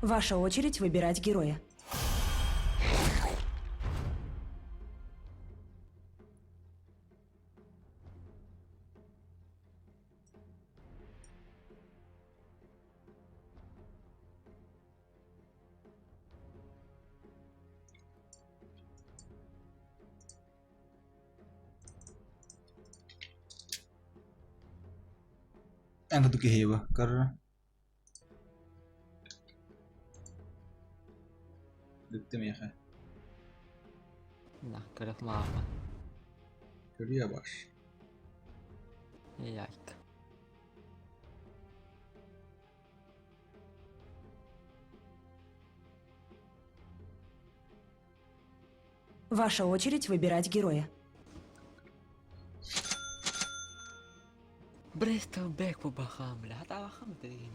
Ваша очередь выбирать героя. Enkä tuki hiiva, karra. Lytte miehe. Nah, keraf maailma. Kyllä baş. Ei jäikkä. Ваша очередь выбирать героя. Bristol back po bakam. Lahat awakam din.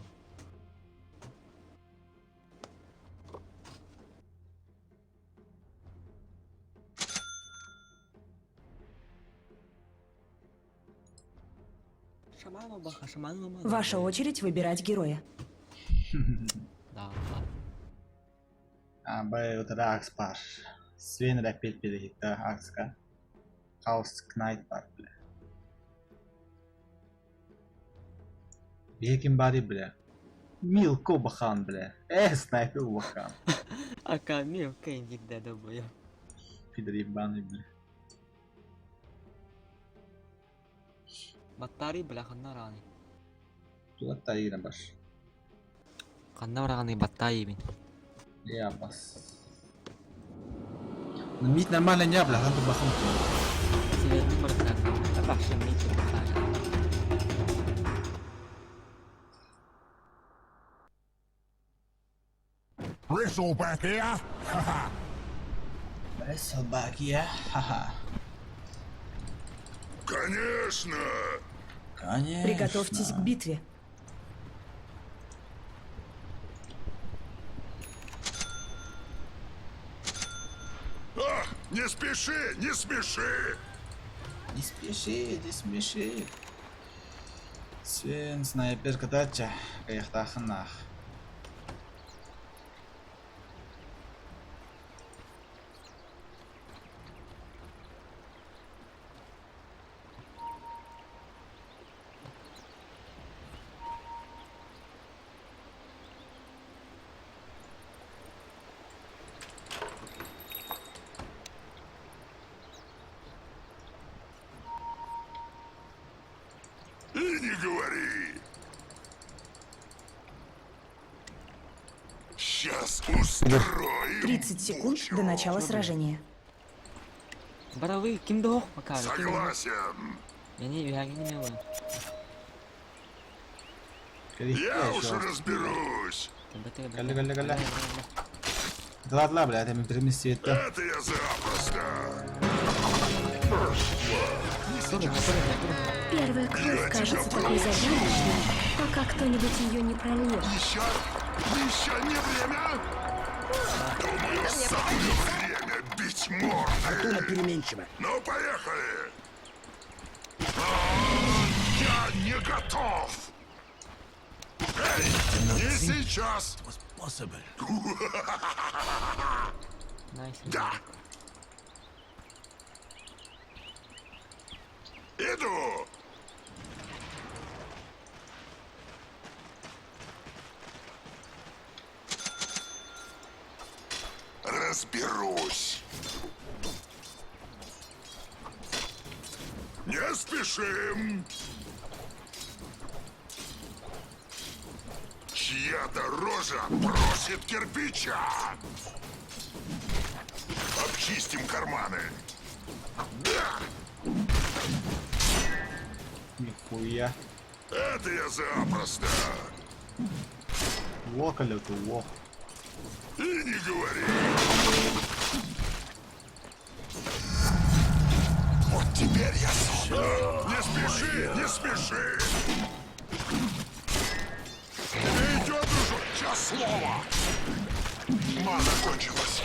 Шаману баха, шаману баха. Ваша очередь выбирать героя. Dapat. Bay utada aks var. Sven rapid bir de hitta akska. Chaos Knight var bile. Bir kim bari bile. Milko bakan bile. Sniper bakan. Akan miyim kain jidda da boyo. Pidri bani bile. Battari bala kanna rani. Tulat tayina baş. Kanna rani battari bin. Ya bas. Mit нормально не бля, надо бахнуть. Sila ni mereka. Apa sih ni cepat. Bristleback here? Haha. Собаки, ха-ха. Конечно! Конечно. Приготовьтесь к битве. А, не спеши, не спеши! Не спеши, не спеши. Sven снайпер катача, каяхтахнах. И не говори! Сейчас устроим 30 секунд бучу. до начала сражения. Barawi, kim doh makal. Согласен. Ini yang ini memang. Я уже разберусь. Betul. Galle. Ладно, блядь, я переместил света. Это я запросто. Первая кровь кажется такой загадочной, пока кто-нибудь ее не прольет. Еще не время? Думаю, самое время бить морды. Ну, поехали. Я не готов. Эй, не сейчас. Nice. Да. Иду. Разберусь. Не спешим. Чья-то рожа просит кирпича. Обчистим карманы. Да. Нихуя. Это я запросто. Локали ты лох. И не говори. Вот теперь я сам. Не спеши, не спеши. Идет, дружок, час слова. Мана кончилась.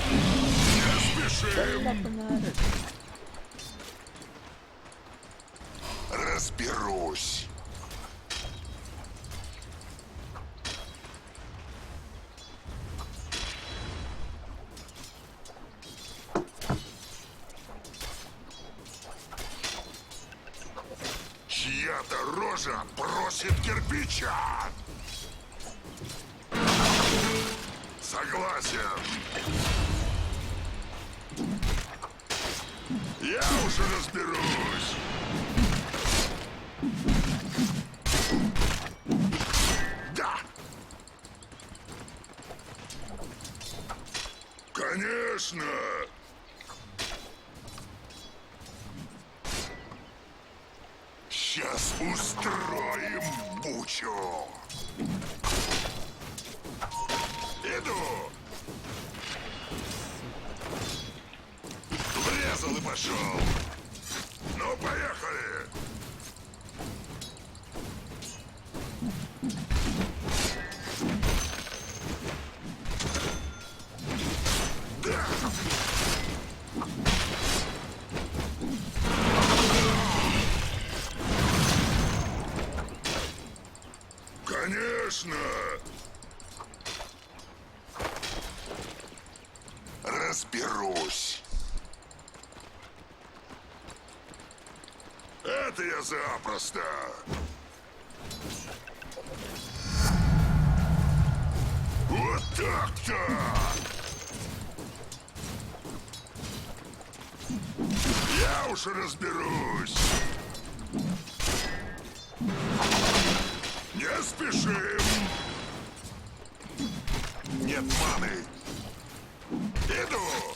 Не спешим. Разберусь. Чья-то рожа просит кирпича. Согласен. Я уже разберусь. Конечно! Сейчас устроим бучу! Иду! Врезал и пошел! Ну, поехали! Конечно! Разберусь. Это я запросто. Вот так-то! Я уж разберусь. Не спешим. Нет маны. Иду.